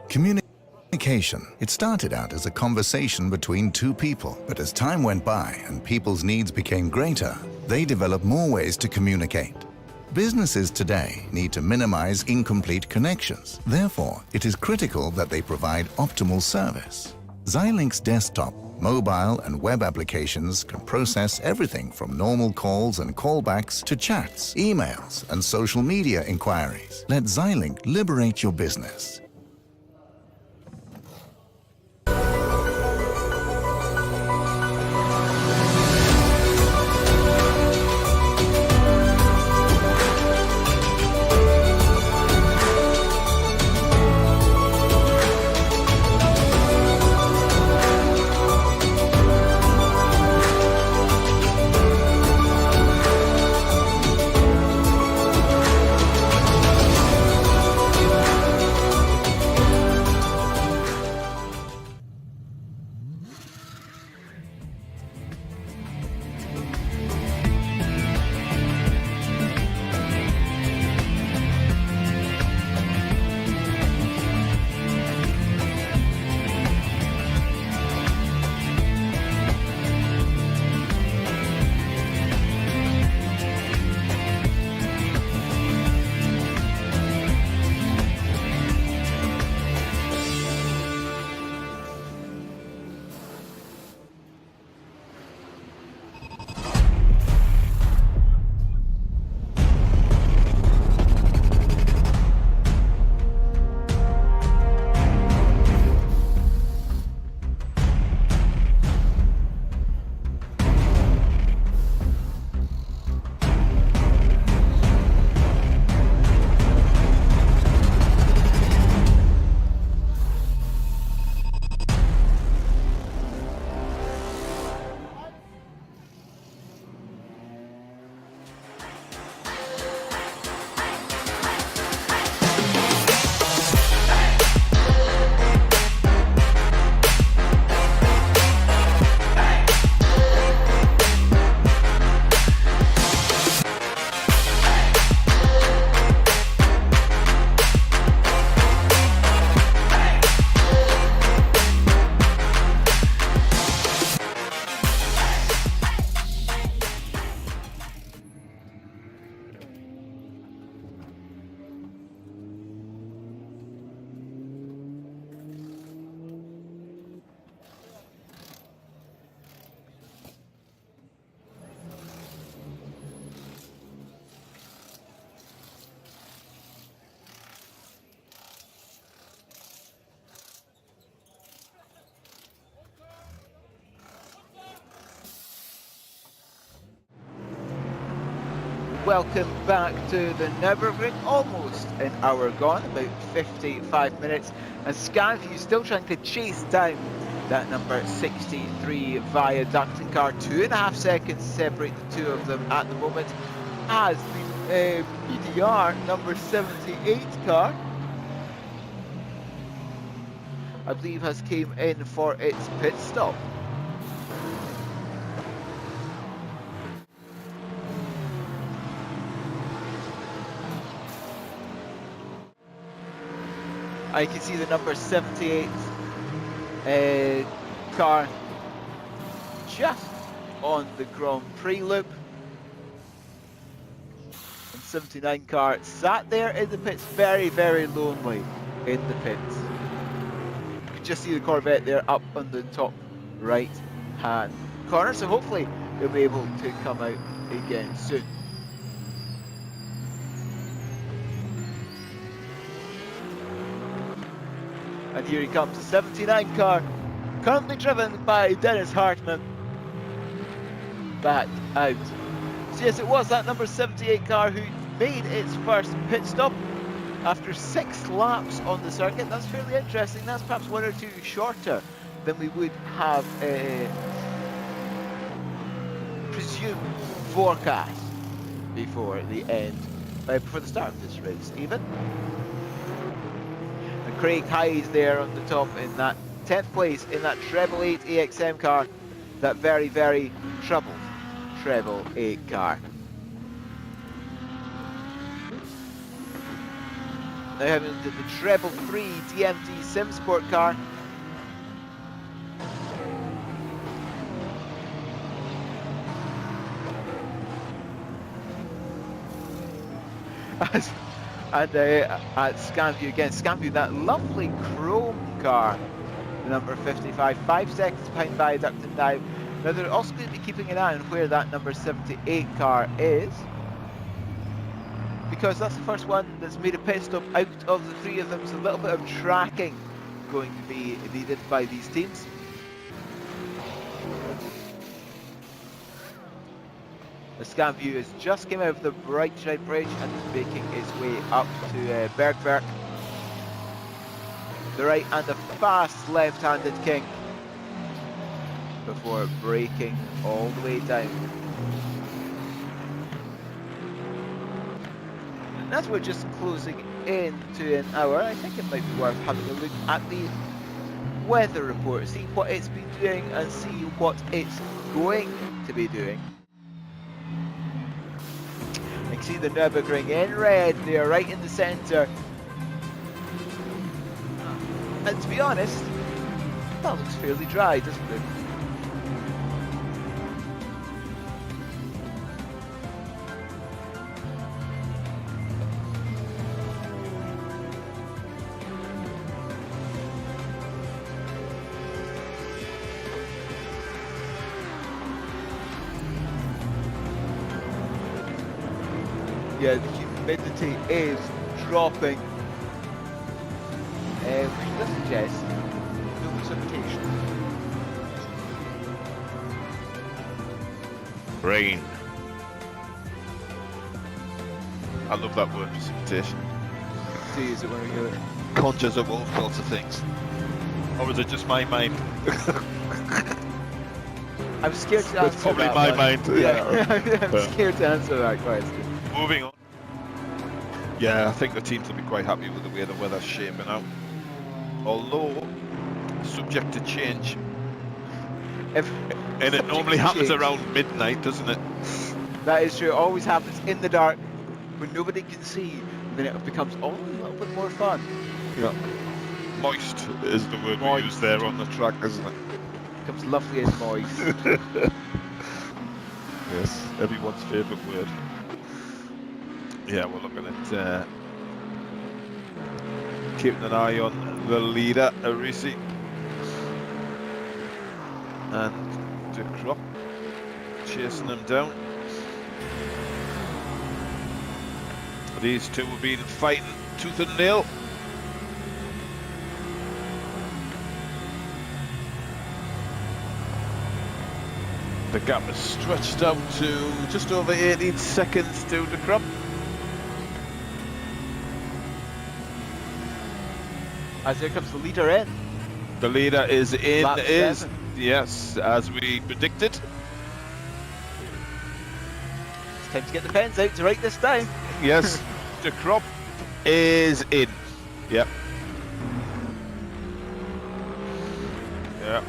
Communication. It started out as a conversation between two people, but as time went by and people's needs became greater, they developed more ways to communicate. Businesses today need to minimize incomplete connections. Therefore, it is critical that they provide optimal service. Xilinx desktop, mobile and web applications can process everything from normal calls and callbacks to chats, emails, and social media inquiries. Let Xilinx liberate your business. Welcome back to the Nürburgring, almost an hour gone, about 55 minutes, and Scanview still trying to chase down that number 63 viaducting car. 2.5 seconds separate the two of them at the moment, as the PDR number 78 car, I believe, has came in for its pit stop. I can see the number 78 car just on the Grand Prix loop. And 79 car sat there in the pits, very, very lonely in the pits. You can just see the Corvette there up on the top right hand corner, so hopefully they'll be able to come out again soon. And here he comes, the 79 car, currently driven by Dennis Hartmann. Back out. So yes, it was that number 78 car who made its first pit stop after 6 laps on the circuit. That's fairly interesting. That's perhaps 1 or 2 shorter than we would have presumed forecast before the end, before the start of this race even. And Craig Hyde there on the top in that 10th place in that treble 8 AXM car, that very, very troubled treble 8 car. Now having the treble 3 DMT Sim Sport car. And at Scanview again, Scanview, that lovely chrome car, the number 55, 5 seconds behind Viaduct and Dive. Now they're also going to be keeping an eye on where that number 78 car is, because that's the first one that's made a pit stop out of the 3 of them, so a little bit of tracking going to be needed by these teams. The Scanview has just came out of the Breitscheid Bridge and is making its way up to Bergwerk. The right and a fast left-handed King before braking all the way down. And as we're just closing in to an hour, I think it might be worth having a look at the weather report, see what it's been doing and see what it's going to be doing. You can see the Nürburgring in red there, right in the centre. And to be honest, that looks fairly dry, doesn't it? Yeah, the humidity is dropping, which does suggest no precipitation. Rain. I love that word, precipitation. Do you use it when we hear it? Conjures up all sorts of things. Or is it just my mind? I'm scared to answer That's probably that my one. mind. Yeah, I'm scared to answer that question. Moving on. Yeah, I think the teams will be quite happy with the way the weather's shaping out. Although, subject to change. And it normally happens around midnight, doesn't it? That is true. It always happens in the dark when nobody can see. Then it becomes all a little bit more fun. Yeah. Moist is the word we use there on the track, isn't it? It becomes lovely and moist. Yes, everyone's favourite word. Yeah, we're looking at keeping an eye on the leader, Arisi, and De Krop chasing them down. These two have been fighting tooth and nail. The gap is stretched out to just over 18 seconds to De Krop. As here comes the leader in. The leader is in, Lap 7. Yes, as we predicted. It's time to get the pens out to write this down. Yes, De Krop is in. Yep. Yeah.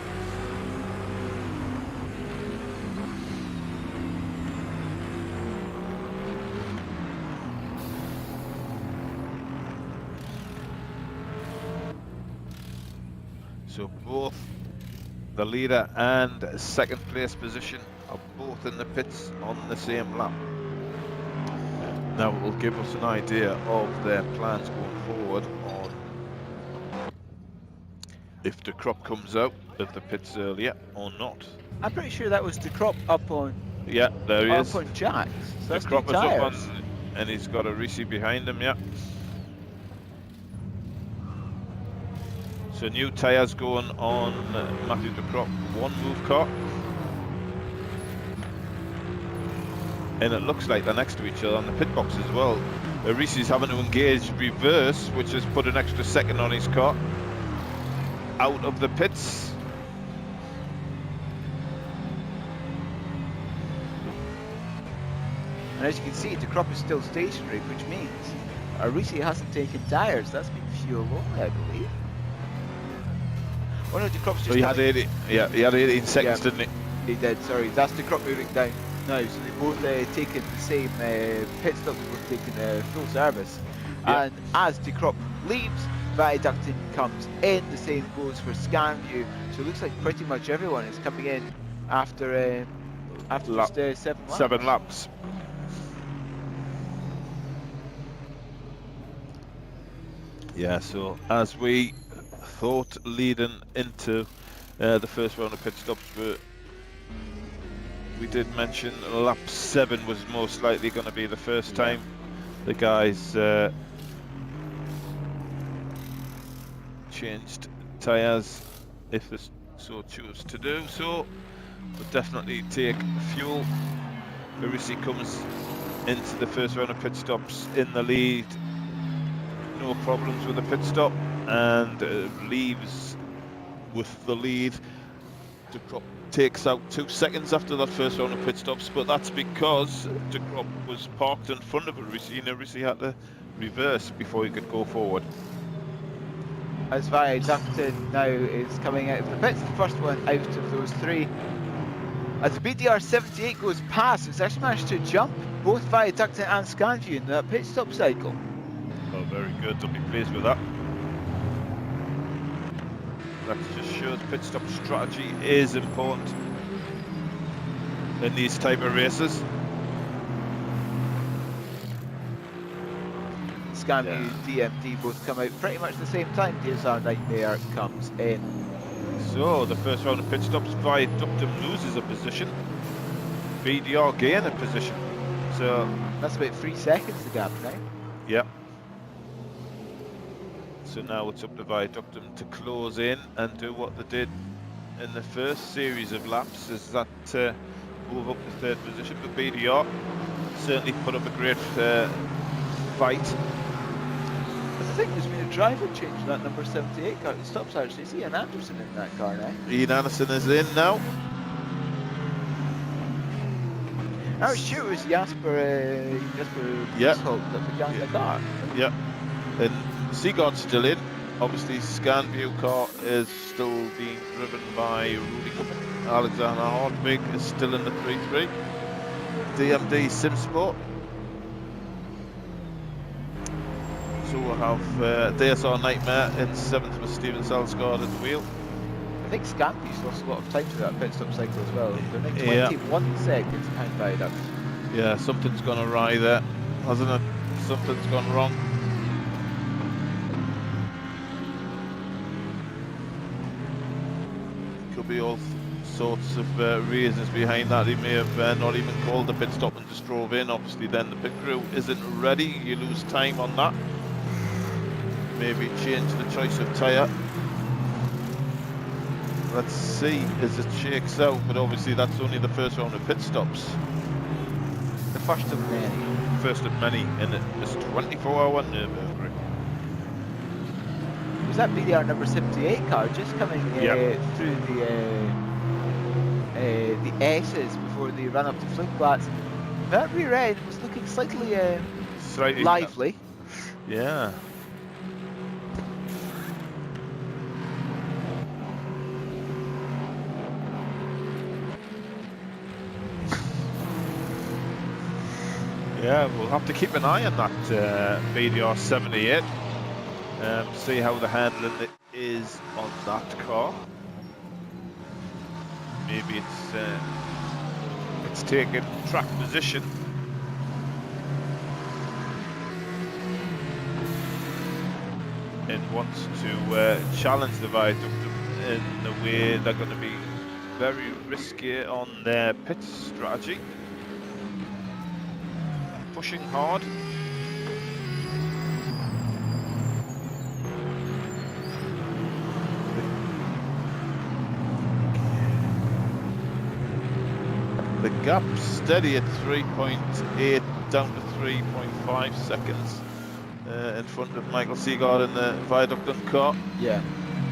So both the leader and second place position are both in the pits on the same lap. Now it will give us an idea of their plans going forward on if De Krop comes out of the pits earlier or not. I'm pretty sure that was De Krop up on. Yeah, there he is. Up on Jax. So De that's Krop new is up tyres. on, and he's got a Risi behind him. Yeah. So new tyres going on Matthew de Crop, one move car. And it looks like they're next to each other on the pit box as well. Reese's having to engage reverse, which has put an extra second on his car. Out of the pits. And as you can see, the crop is still stationary, which means Risi hasn't taken tyres. That's been fuel only, I believe. Oh no, the crop's just. So he had 80. Yeah, he had 18 seconds, Yeah. didn't he? He did. Sorry, that's the crop moving down now. So they both taken the same pit stop. They both taken full service. Yeah. And as the crop leaves, Viaducting comes in. The same goes for Scanview. So it looks like pretty much everyone is coming in after just 7 laps. 7 laps. Yeah, so as we thought leading into the first round of pit stops, we did mention lap 7 was most likely going to be the first time the guys changed tyres, if they so choose to do so. But definitely take fuel. Barisi comes into the first round of pit stops in the lead. No problems with the pit stop, and leaves with the lead. De Crop takes out 2 seconds after that first round of pit stops, but that's because De Crop was parked in front of Arisi, and Arisi had to reverse before he could go forward. As Viaducting now is coming out of the pits, the first one out of those 3. As the BDR78 goes past, it's actually managed to jump both Viaducting and Scanview in that pit stop cycle. Oh, very good. I'll be pleased with that. That just shows pit stop strategy is important in these type of races. Scanview, DMD both come out pretty much the same time. DSR Nightmare comes in. So the first round of pit stops, Viaductum loses a position, BDR gain a position. So that's about 3 seconds the gap now. Yeah. So now it's up to Viaductum to close in and do what they did in the first series of laps, is that move up to 3rd position. But BDR certainly put up a great fight. I think there's been a driver change in that number 78 car. It stops actually. Is Ian Anderson in that car now? Ian Anderson is in now. I was sure it was Jasper Holt that began the car. Yeah. And Seagard's still in. Obviously, Scanview car is still being driven by Rudy Cumming. Alexander Hartwig is still in the 3-3. DMD Simsport. So we'll have DSR Nightmare in 7th with Steven Salsgaard at the wheel. I think Scanview's lost a lot of time through that pit stop cycle as well. They're like 21 seconds behind Viaduct. Yeah, something's gone awry there, hasn't it? Something's gone wrong. Could be all sorts of reasons behind that. He may have not even called the pit stop and just drove in. Obviously then the pit crew isn't ready. You lose time on that. Maybe change the choice of tyre. Let's see as it shakes out, but obviously that's only the first round of pit stops. The first of many. First of many in this 24-hour Nürburgring. Was that BDR number 78 car just coming through the S's before they ran up to Flugplatz? That rear end was looking slightly lively. Yeah. Yeah, we'll have to keep an eye on that BDR 78. See how the handling is on that car. Maybe it's taken track position. And wants to challenge the Viaductum in the way they're going to be very risky on their pit strategy. Pushing hard. the gap steady at 3.8 down to 3.5 seconds in front of Michael Seagard in the viaduct and car. Yeah.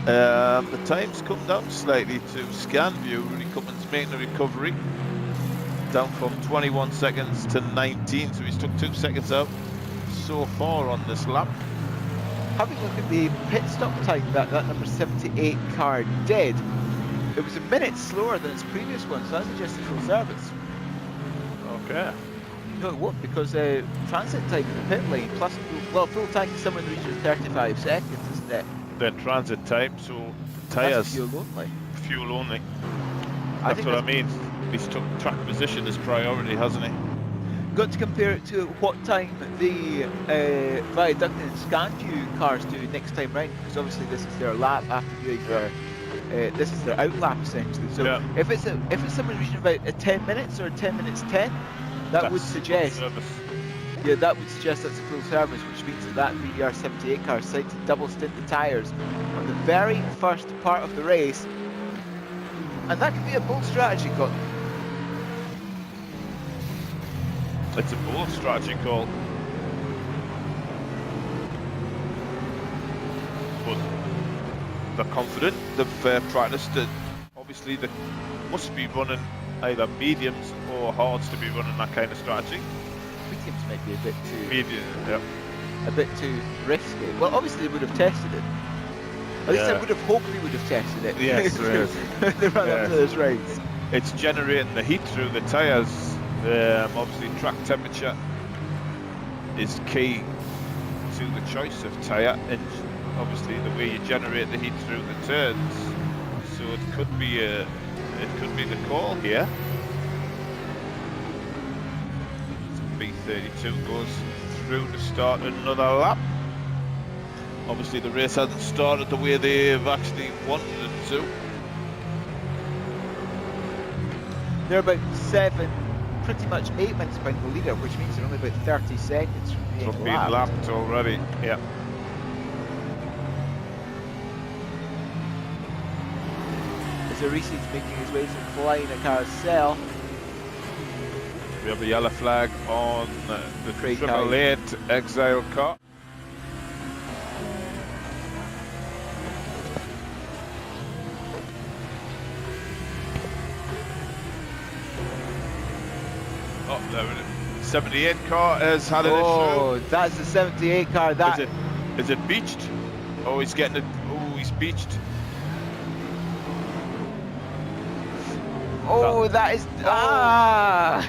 The time's come down slightly to Scanview. Rudy Cummins making a recovery, down from 21 seconds to 19, so he's took 2 seconds out so far on this lap. Having a look at the pit stop time that number 78 car did, it was a minute slower than its previous one, so that suggested full service. Okay. No, it won't, because transit time in the pit lane plus full tank is somewhere in the region of 35 seconds, isn't it? Then transit time, so That's tyres fuel only. fuel only. I That's think what I mean. He's took track position as priority, hasn't he? Got to compare it to what time the viaduct and Scanview cars do next time round, because obviously this is their lap after doing their this is their out lap essentially. So Yeah. if it's somewhere in the region of about 10 minutes or 10 minutes 10, that would That's suggest full service. yeah, that would suggest that's a full service, which means that VDR78 car decided to double stint the tyres on the very first part of the race, and that could be a bold strategy, Colin. It's a bold strategy call. But they're confident, they've practiced it. Obviously they must be running either mediums or hards to be running that kind of strategy. Mediums might be a bit too Medium, yeah. a bit too risky. Well, obviously they would have tested it. At least I Yeah. would have hoped they would have tested it. Yes, yes. They ran up Yes. to this race. It's generating the heat through the tyres. Obviously track temperature is key to the choice of tyre, and obviously the way you generate the heat through the turns. So it could be the call here. B32 goes through to start another lap. Obviously the race hasn't started the way they've actually wanted it to. They're about 7, pretty much 8 minutes behind the leader, which means they're only about 30 seconds from From being being lapped. lapped already, yeah. As Aristi's making his way to flying a carousel. We have a yellow flag on the Craig 888 Exile car. Oh, there it is. 78 car has had an Oh, issue. that's the 78 car. That Is it beached? Oh, he's getting it. Oh, he's beached. Oh, that is ah.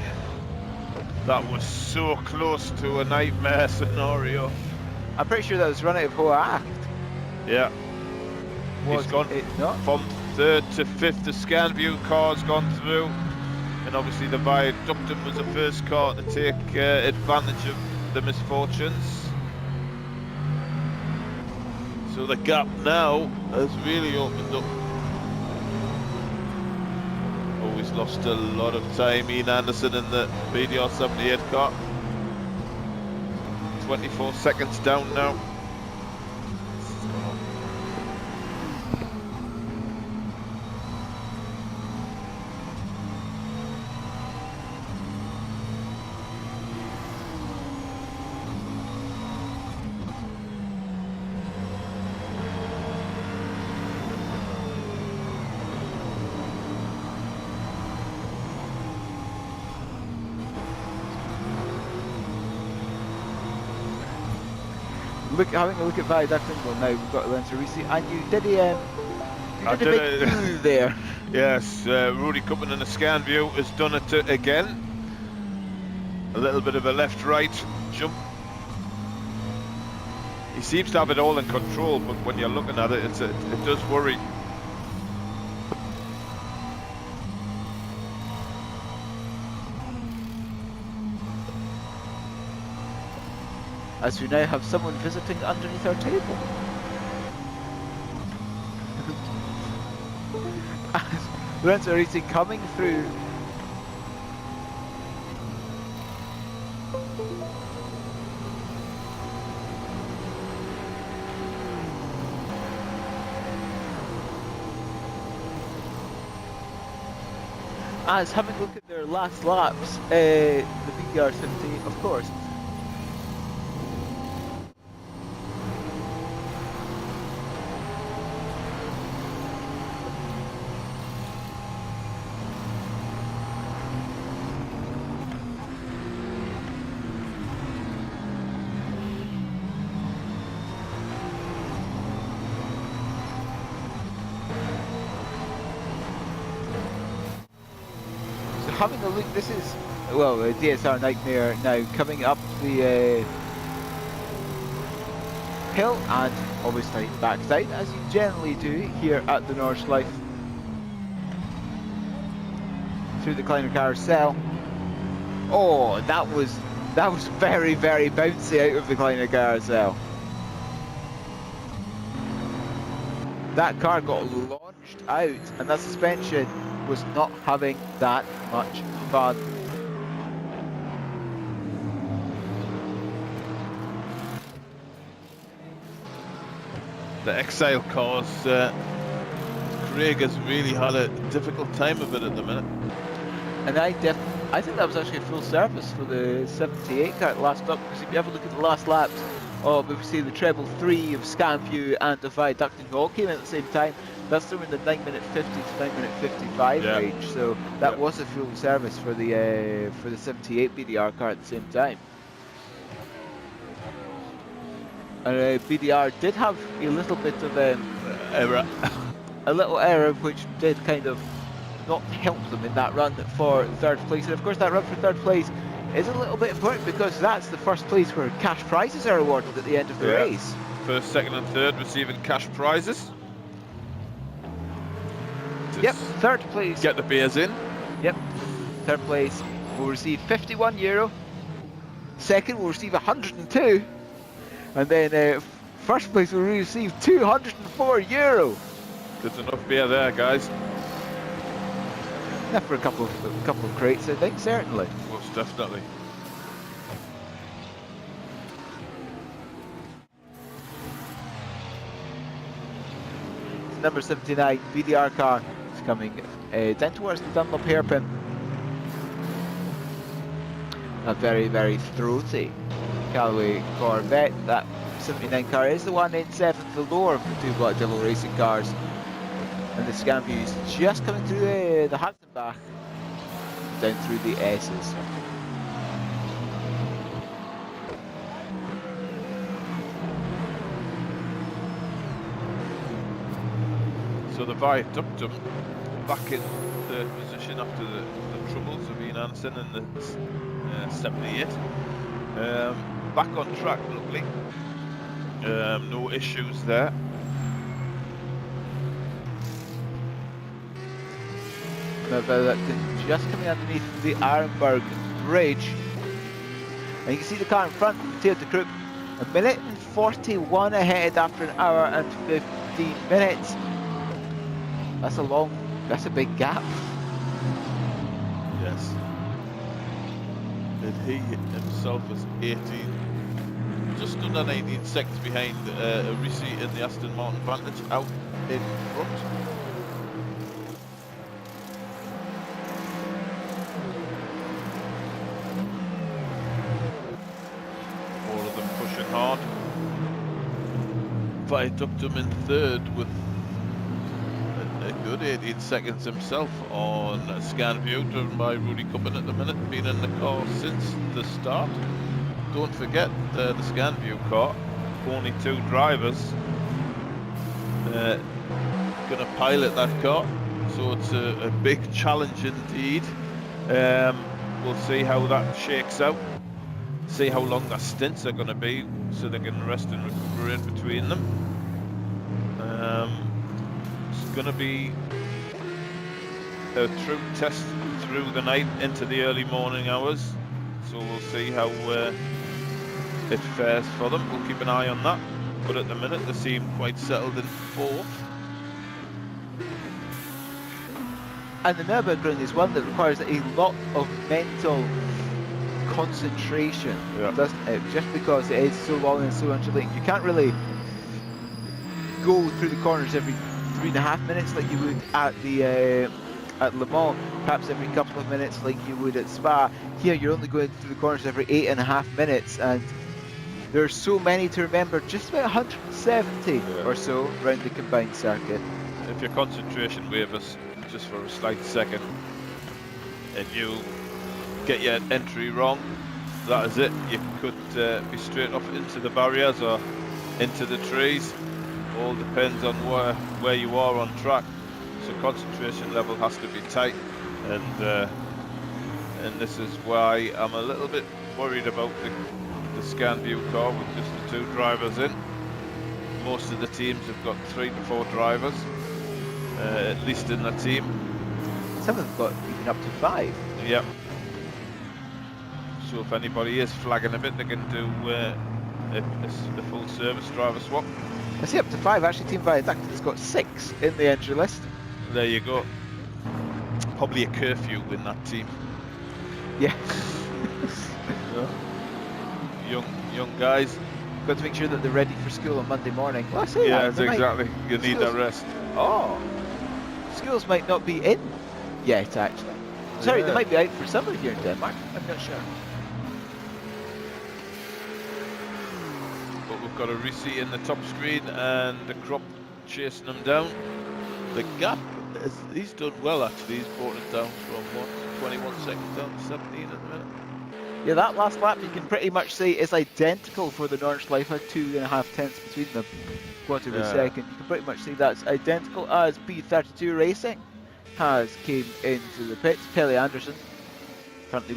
That was so close to a nightmare scenario. I'm pretty sure that was run out of Hoa. Yeah. Was He's gone it not? from 3rd to 5th. The Scanview car's gone through, and obviously the Viaductum was the first car to take advantage of the misfortunes. So the gap now has really opened up. Oh, he's lost a lot of time. Ian Anderson in the BDR78 car. 24 seconds down now. Having a look at Viaductum, well now we've got Lorenzo Risi, and you did I a did big a- poo there. Yes, Rudy Cummins in the Scanview has done it again. A little bit of a left-right jump. He seems to have it all in control, but when you're looking at it, it does worry. As we now have someone visiting underneath our table. As Lorenzo Risi coming through. as having a look at their last laps, the BDR78, of course. Having a look, this is, well, a DSR Nightmare now coming up the hill and obviously backside, as you generally do here at the Nordschleife. Through the Kleiner Carousel. Oh, that was very, very bouncy out of the Kleiner Carousel. That car got launched out and that suspension was not having that much fun. The Exile cars, Craig has really had a difficult time of it at the minute. And I think that was actually a full service for the 78 car at the last stop, because if you have a look at the last laps, we see the treble 3 of Scanview and the Viaducting all came in at the same time. That's still in the 9:50 to 9:55 range, so that was a full service for the 78 BDR car at the same time. And BDR did have a little bit of error, a little error, which did kind of not help them in that run for third place. And of course, that run for third place is a little bit important because that's the first place where cash prizes are awarded at the end of the race. First, second, and third receiving cash prizes. Yep, third place. Get the beers in. Yep, third place will receive €51. Second will receive 102, and then first place will receive €204. There's enough beer there, guys. Enough for a couple of crates, I think, certainly. Most definitely. Number 79 BDR car is coming down towards the Dunlop hairpin. A very, very throaty Callaway Corvette. That 79 car is the one in 7th, the lower of the two Black Devil racing cars. And the Scanview is just coming through the Hagenbach, down through the S's. So the Viaductum back in third position after the troubles of Ian Hansen in the 78. Back on track, lovely. No issues there. Just coming underneath the Arenberg Bridge. And you can see the car in front of the Toyota Group. 1:41 ahead after an hour and 15 minutes. That's a big gap. Yes. And he himself was 18, just under 19 seconds behind Risi in the Aston Martin Vantage out in front. All of them pushing hard. Viaductum in third with a good 18 seconds himself on Scanview, driven by Rudy Cuppen at the minute, been in the car since the start. Don't forget the Scanview car, only 2 drivers going to pilot that car, so it's a big challenge indeed. We'll see how that shakes out, see how long their stints are going to be, so they can rest and recuperate between them. It's going to be a true test through the night into the early morning hours, so we'll see how it fares for them. We'll keep an eye on that, but at the minute they seem quite settled in fourth. And the Nürburgring is one that requires a lot of mental concentration, doesn't it? Just because it is so long and so undulating. You can't really go through the corners every 3.5 minutes like you would at the at Le Mans, perhaps every couple of minutes like you would at Spa. Here you're only going through the corners every 8.5 minutes, and there's so many to remember, just about 170 or so around the combined circuit. If your concentration wavers just for a slight second and you get your entry wrong, that is it. You could be straight off into the barriers or into the trees. All depends on where you are on track. So concentration level has to be tight, and this is why I'm a little bit worried about the Scanview car with just the 2 drivers in. Most of the teams have got 3 to 4 drivers, at least in the team. Some of them got even up to 5. Yep. So if anybody is flagging a bit, they can do a full service driver swap. I see up to 5. Actually, Team Viaduct has got 6 in the entry list. There you go. Probably a curfew in that team. Yeah. Young guys. Got to make sure that they're ready for school on Monday morning. Well, I say Yeah, that. exactly. You need that rest. Oh, schools might not be in yet, actually. Sorry, they might be out for summer here in Denmark. I'm not sure. But we've got a Risi in the top screen and the Crop chasing them down. The gap, he's done well actually. He's brought it down from what, 21 seconds down to 17 at the minute. Yeah, that last lap you can pretty much say is identical for the Nordschleife, 2.5 tenths between them, quarter of a second. You can pretty much say that's identical as B32 Racing has came into the pits. Pelle Anderson currently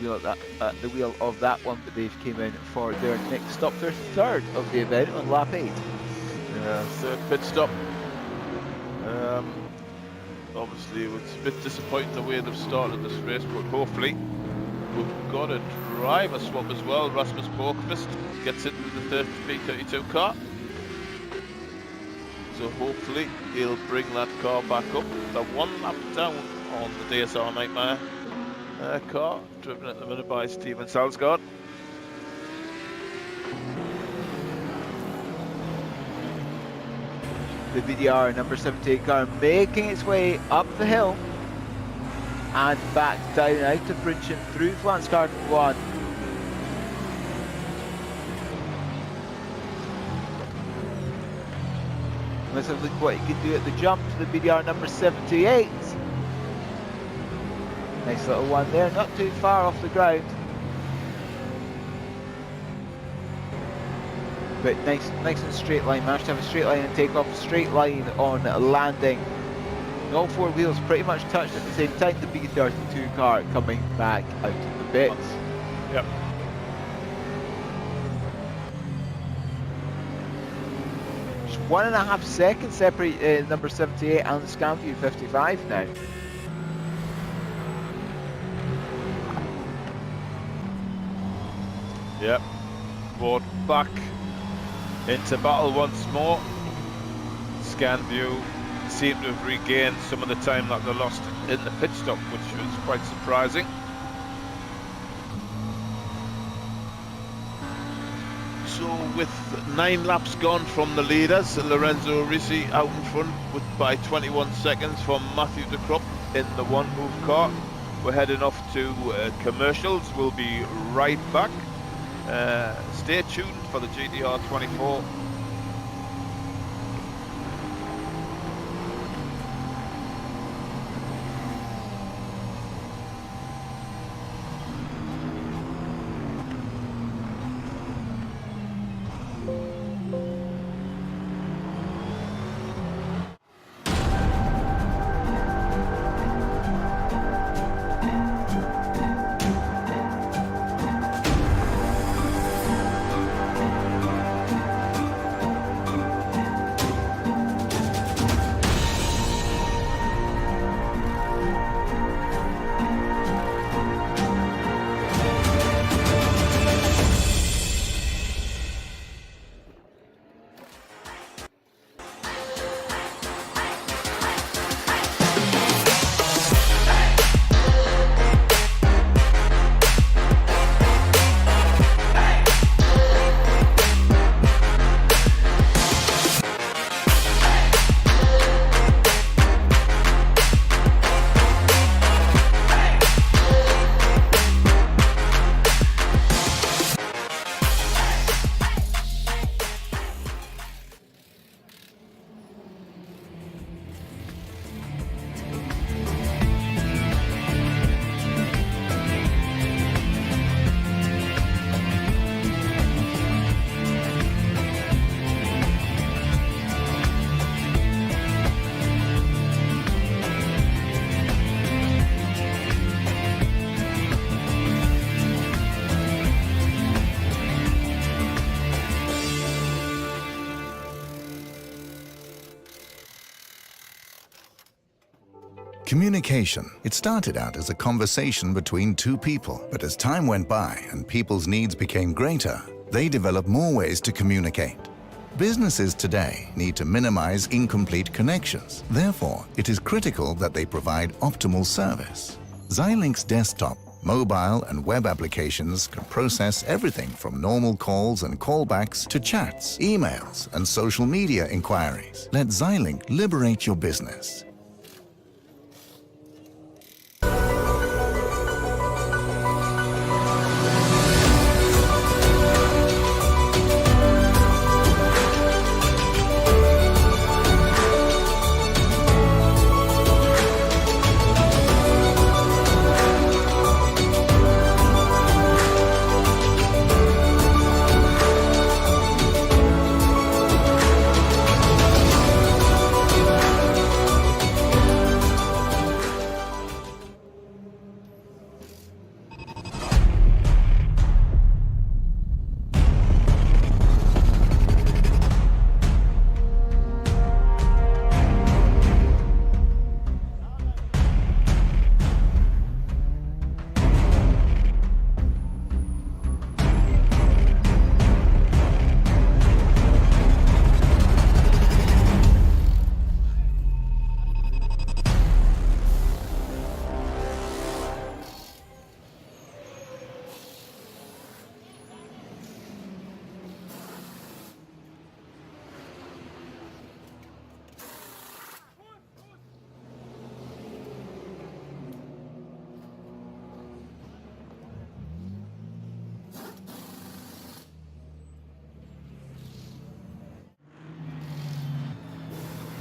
at the wheel of that one, but they've came in for their next stop, their 3rd of the event on lap 8. Yeah, 3rd pit stop. Obviously it was a bit disappointing the way they've started this race, but hopefully we've got a driver swap as well. Rasmus Borkvist gets into the B32 car. So hopefully he'll bring that car back up. They're 1 lap down on the DSR Nightmare car, driven at the minute by Steven Salsgaard. The VDR number 78 car making its way up the hill and back down out of Brinchen through Flansgarden 1. Let's have a look what he can do at the jump to the BDR number 78. Nice little one there, not too far off the ground. But nice and straight line, managed to have a straight line and take off, straight line on landing. And all 4 wheels pretty much touched at the same time, the B32 car coming back out of the pits. Yep. Just 1.5 seconds separate number 78 and the Scanview 55 now. Yep. Brought back into battle once more. Scanview seemed to have regained some of the time that they lost in the pit stop, which was quite surprising. So with 9 laps gone from the leaders, Lorenzo Risi out in front by 21 seconds from Matthew de Krop in the 1-move car. We're heading off to commercials. We'll be right back. Stay tuned for the GTR24. Communication. It started out as a conversation between two people, but as time went by and people's needs became greater, they developed more ways to communicate. Businesses today need to minimize incomplete connections. Therefore, it is critical that they provide optimal service. Xilinx desktop, mobile and web applications can process everything from normal calls and callbacks to chats, emails, and social media inquiries. Let Xilinx liberate your business.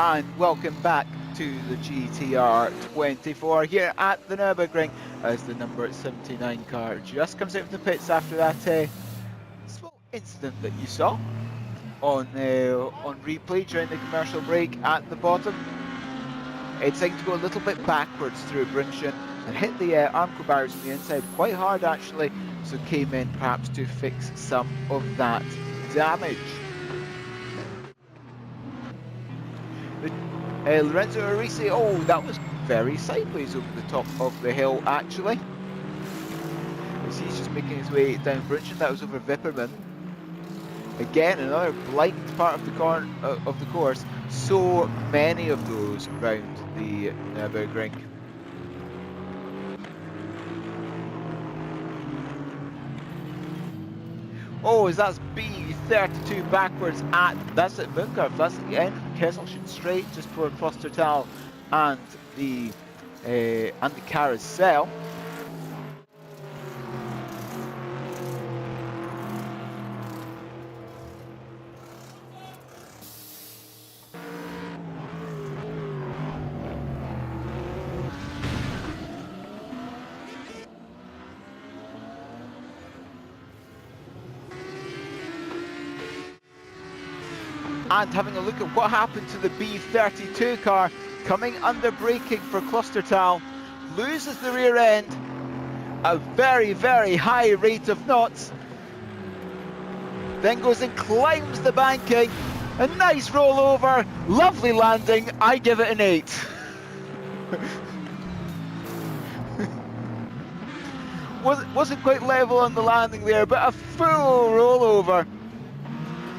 And welcome back to the GTR24 here at the Nürburgring as the number 79 car just comes out of the pits after that small incident that you saw on replay during the commercial break at the bottom. It decided to go a little bit backwards through Brinchen and hit the armco barriers on the inside quite hard actually, so came in perhaps to fix some of that damage. Lorenzo Arisi, oh, that was very sideways over the top of the hill actually. As he's just making his way down Brinchen, that was over Vipperman. Again, another blind part of the course. So many of those around the Nürburgring. Oh, as that's B32 backwards that's at Bunker. That's at the end of Kesselchen straight just for Klostertal and the carousel. And having a look at what happened to the B32 car, coming under braking for Klostertal, loses the rear end, a very, very high rate of knots, then goes and climbs the banking, a nice rollover, lovely landing, I give it an 8. Wasn't quite level on the landing there, but a full rollover.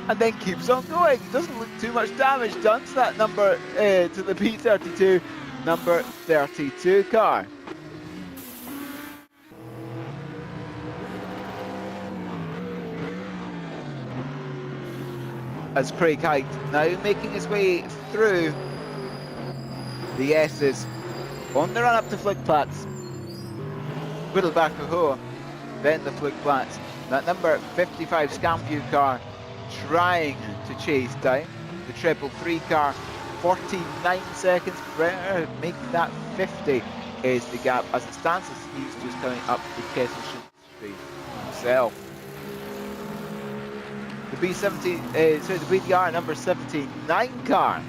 And then keeps on going. Doesn't look too much damage done to that number, to the P32, number 32 car. As Craig Height now making his way through the S's on the run up to Flugplatz. Whittelbacher, then the Flugplatz. That number 55 Scamview car trying to chase down the 333 car. 49 seconds, make that 50 is the gap as it stands, as he's just coming up the Kesselchen Street himself. The the BDR number 79 car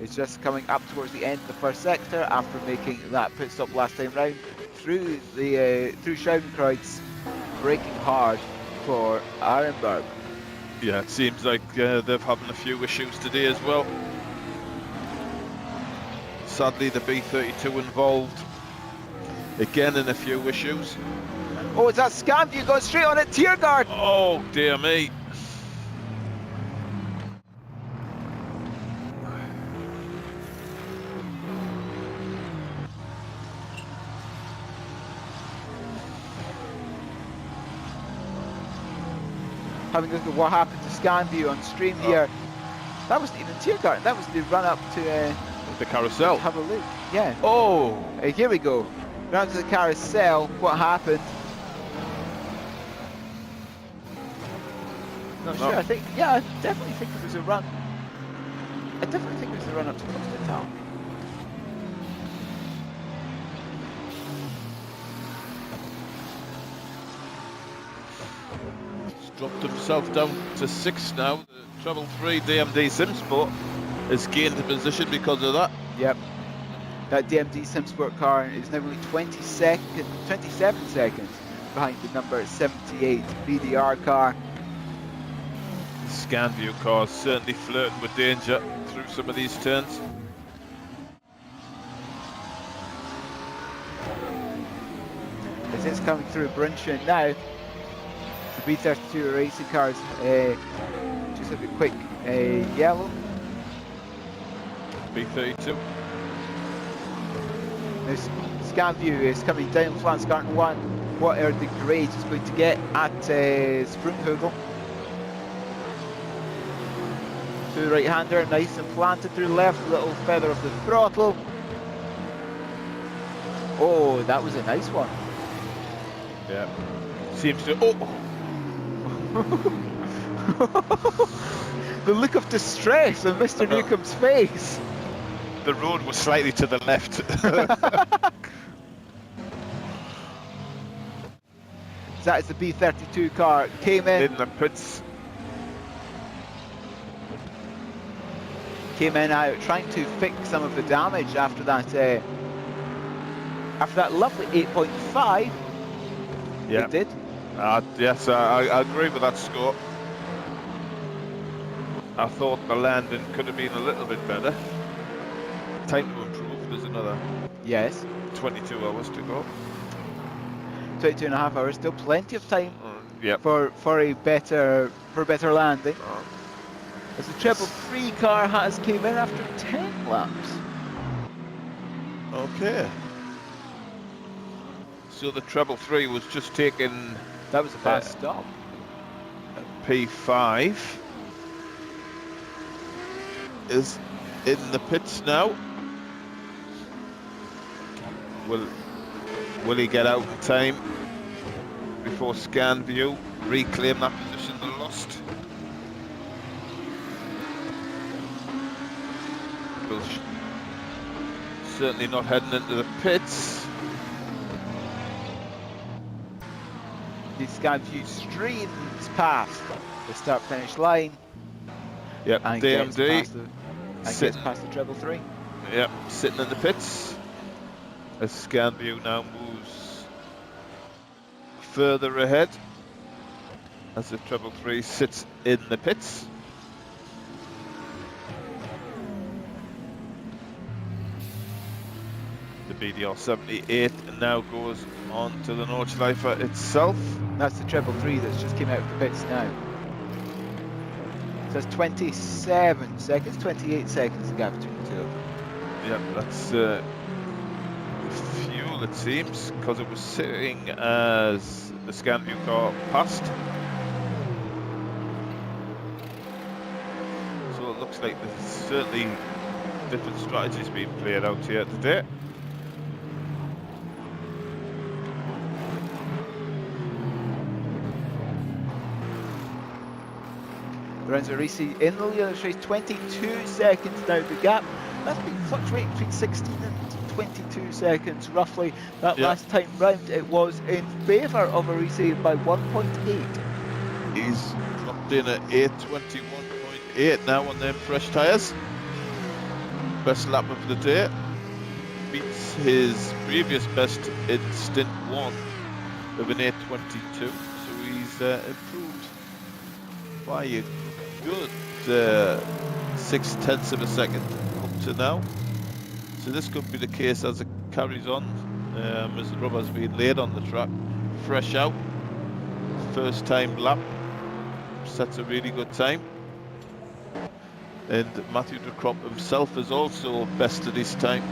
is just coming up towards the end of the first sector after making that pit stop last time round through the through Schaudenkreuz, braking hard for Arenberg. Yeah, it seems like they're having a few issues today as well. Sadly, the B32 involved again in a few issues. Oh, it's that scam view going straight on it, Tiergaard. Oh, dear me. Having a look at what happened to Scanview on stream here. That wasn't even Tiergarten, that was the run up to The carousel. have a look. Yeah. Oh, Here we go. Run up to the carousel. What happened? Not No. sure. I think, yeah, I definitely think it was a run. I definitely think it was a run up to Costa Town. he's dropped himself down to 6th now. The Treble 3 DMD Simsport has gained a position because of that. Yep. That DMD Simsport car is now only 27 seconds behind the number 78 BDR car. The Scanview car is certainly flirting with danger through some of these turns. As it's coming through Brunchen now, the B32 racing cars just a bit quick yellow. B32. This Scanview is coming down Flansgarten 1. What are the grades it's going to get at Sprunghugel? To the right hander, nice and planted through the left, little feather of the throttle. Oh, that was a nice one. Yeah. Seems to. Oh! The look of distress on Mr. Newcomb's face. The road was slightly to the left. That is the B32 car. Came in the pits. out trying to fix some of the damage after that lovely 8.5. Yeah. It did. Yes, I agree with that score. I thought the landing could have been a little bit better. Time to improve. There's another Yes. 22 hours to go. 22 and a half hours. Still plenty of time Yep. for a better landing. As the Treble 3 car has came in after 10 laps. Okay. So the Treble 3 was just taking That was a fast stop. P5. Is in the pits now. Will he get out in time before Scanview reclaim that position they lost? Will certainly not heading into the pits. The Scanview streams past the start-finish line. Yep, And DMD gets past the Treble 3. Yep, sitting in the pits. As Scanview now moves further ahead. As the Treble 3 sits in the pits. The BDR 78 now goes on to the Nordschleife itself. That's the Treble 3 that's just came out of the pits now. So that's 27 seconds, 28 seconds the gap between the two of them. Yep, that's fuel it seems, because it was sitting as the Scanview car passed. So it looks like there's certainly different strategies being played out here today. Lorenzo Risi in the lead of the race, 22 seconds now the gap. That's been fluctuating between 16 and 22 seconds roughly. That last time round it was in favour of Risi by 1.8. He's dropped in at 8:21.8 now on them fresh tyres. Best lap of the day. Beats his previous best in stint 1 of an 8:22. So he's improved by a good 0.6 of a second up to now. So this could be the case as it carries on, as the rubber's being laid on the track. Fresh out, first time lap, sets a really good time. And Matthew de Krop himself has also bested his time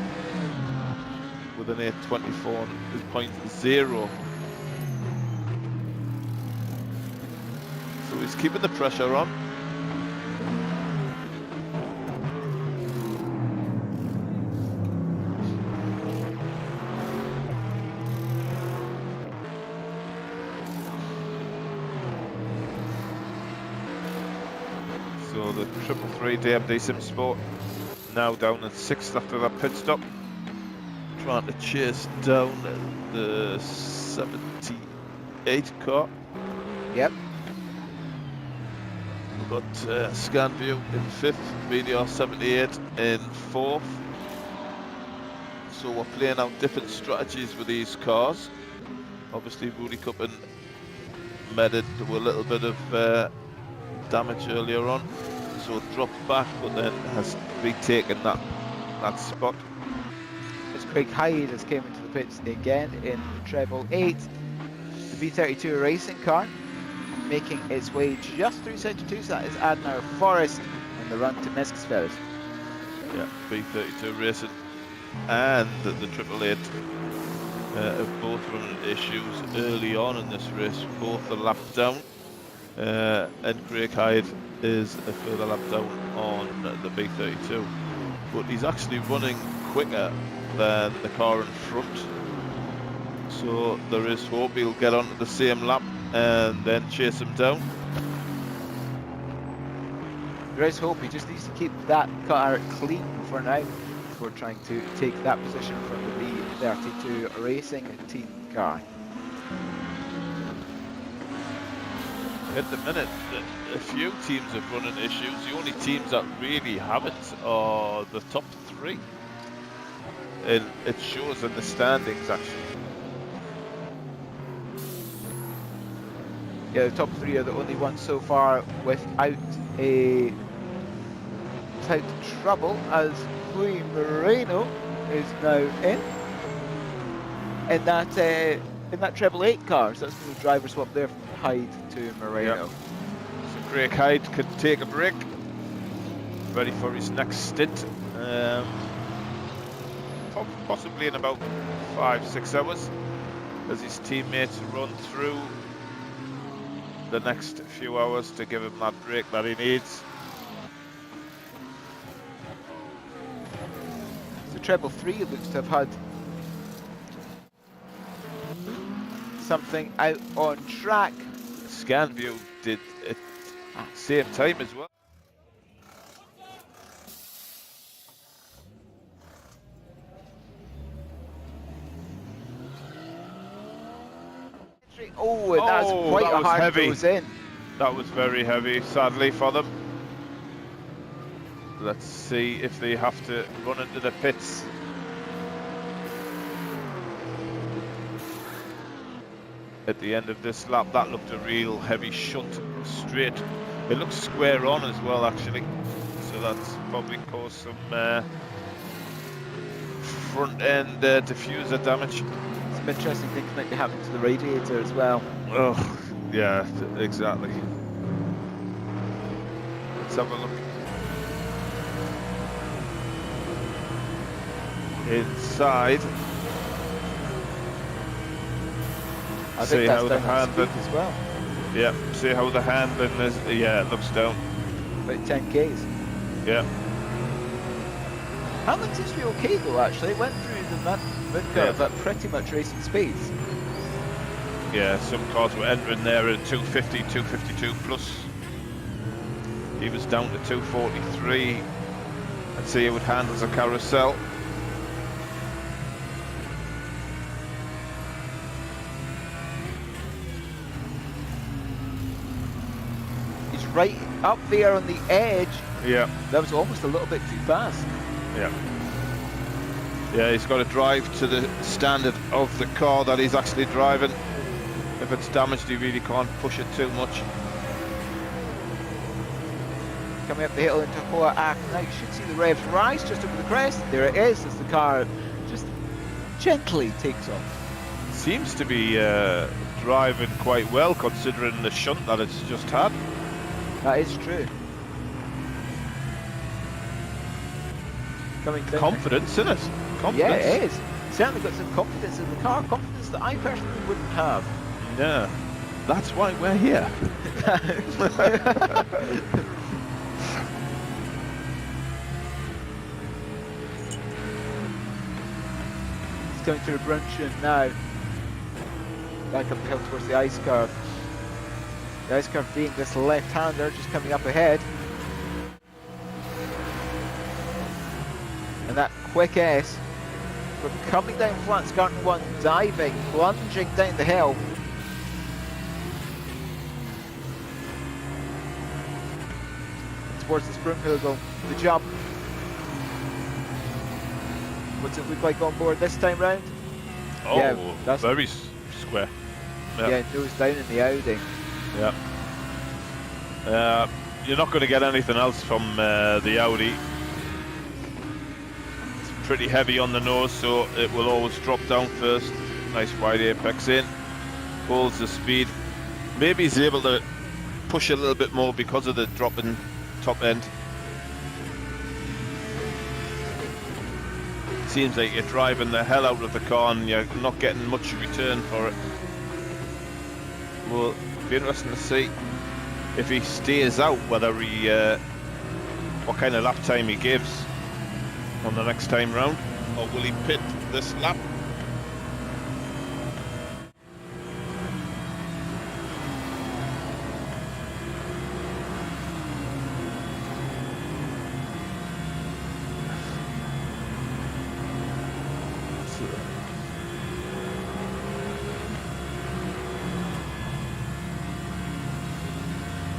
with an 8:24.0. So he's keeping the pressure on. So the 333 DMD Sim Sport now down at 6th after that pit stop. Trying to chase down the 78 car. Yep. We've got Scanview in 5th, VDR 78 in 4th. So we're playing out different strategies with these cars. Obviously Rudy Cup and Medded were a little bit of damage earlier on, so it dropped back, but then has retaken that spot. As Craig Hyde has came into the pits again in the treble 8, the B32 racing car, making its way just through sector 2, so that is Admire Forest on the run to Meskisfeld. Yeah, B32 racing and the 888 have both run into issues early on in this race, both a lap down. And Craig Hyde is a further lap down on the B32, but he's actually running quicker than the car in front, so there is hope he'll get onto the same lap and then chase him down. There is hope, he just needs to keep that car clean for now before trying to take that position from the B32 racing team car. At the minute, a few teams have run into issues. The only teams that really haven't are the top 3. And it shows in the standings, actually. Yeah, the top 3 are the only ones so far without trouble, as Louis Moreno is now in that treble 8 car. So that's the driver swap there from Hyde to Moreno. Yep. So Craig Hyde could take a break, ready for his next stint, possibly in about 5-6 hours, as his teammates run through the next few hours to give him that break that he needs. The treble 3 looks to have had something out on track. Scanview did at the same time as well. Oh, and that's quite that a was hard heavy. nose in. That was very heavy, sadly for them. Let's see if they have to run into the pits. At the end of this lap, that looked a real heavy shunt straight. It looks square on as well, actually. So that's probably caused some front end diffuser damage. Some interesting things might be happening to the radiator as well. Oh, yeah, exactly. Let's have a look. Inside. I See think that's how the down at handling speed as well. Yeah, see how the handling is. Yeah, it looks down. About 10 Ks. Yeah. Handling seems to be okay though, actually. It went through the mid curve at pretty much racing speeds. Yeah, some cars were entering there at 250, 252 plus. He was down to 243. Let's see how it handles a carousel. He's right up there on the edge. Yeah. That was almost a little bit too fast. Yeah. Yeah, he's got to drive to the standard of the car that he's actually driving. If it's damaged, he really can't push it too much. coming up the hill into Hoa Ac. Now you should see the revs rise just over the crest. There it is, as the car just gently takes off. Seems to be driving quite well considering the shunt that it's just had. That is true. Coming down. Confidence in it. Confidence. Yeah, it is. Certainly got some confidence in the car. Confidence that I personally wouldn't have. Yeah. That's why we're here. He's going through Brunchen now. Back up the hill towards the ice curve. The ice curve being this left-hander just coming up ahead. And that quick S from coming down flat, starting one, diving, plunging down the hill. Towards the Sprunghugel, the jump. What's it look like on board this time round? Oh, yeah, that's very square. Yep. Yeah, nose down in the Audi. Yeah. You're not going to get anything else from the Audi. It's pretty heavy on the nose, so it will always drop down first. Nice wide apex in. Holds the speed. Maybe he's able to push a little bit more because of the dropping top end. Seems like you're driving the hell out of the car and you're not getting much return for it. Well, it'll be interesting to see if he stays out, whether he what kind of lap time he gives on the next time round, or will he pit this lap?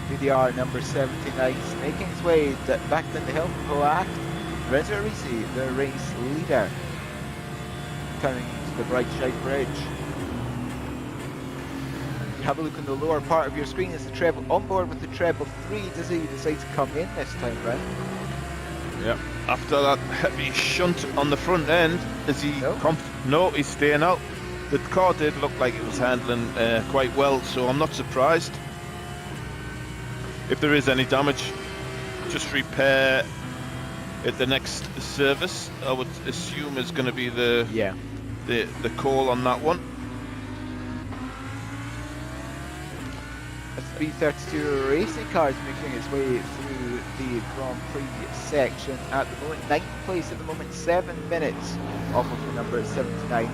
VDR number 79 making his way back down the hill from Hoa Ac. Reza Arisi, the race leader, coming to the Bright Shite Bridge. You have a look on the lower part of your screen as the treble on board with the treble 3. Does he decide to come in this time round? Yeah. After that heavy shunt on the front end, is he? No, he's staying out. The car did look like it was handling quite well, so I'm not surprised. If there is any damage, just repair at the next service. I would assume is going to be the call on that one. A 332 racing car is making its way through the Grand Prix section at the moment. 9th place at the moment, 7 minutes off of the number 79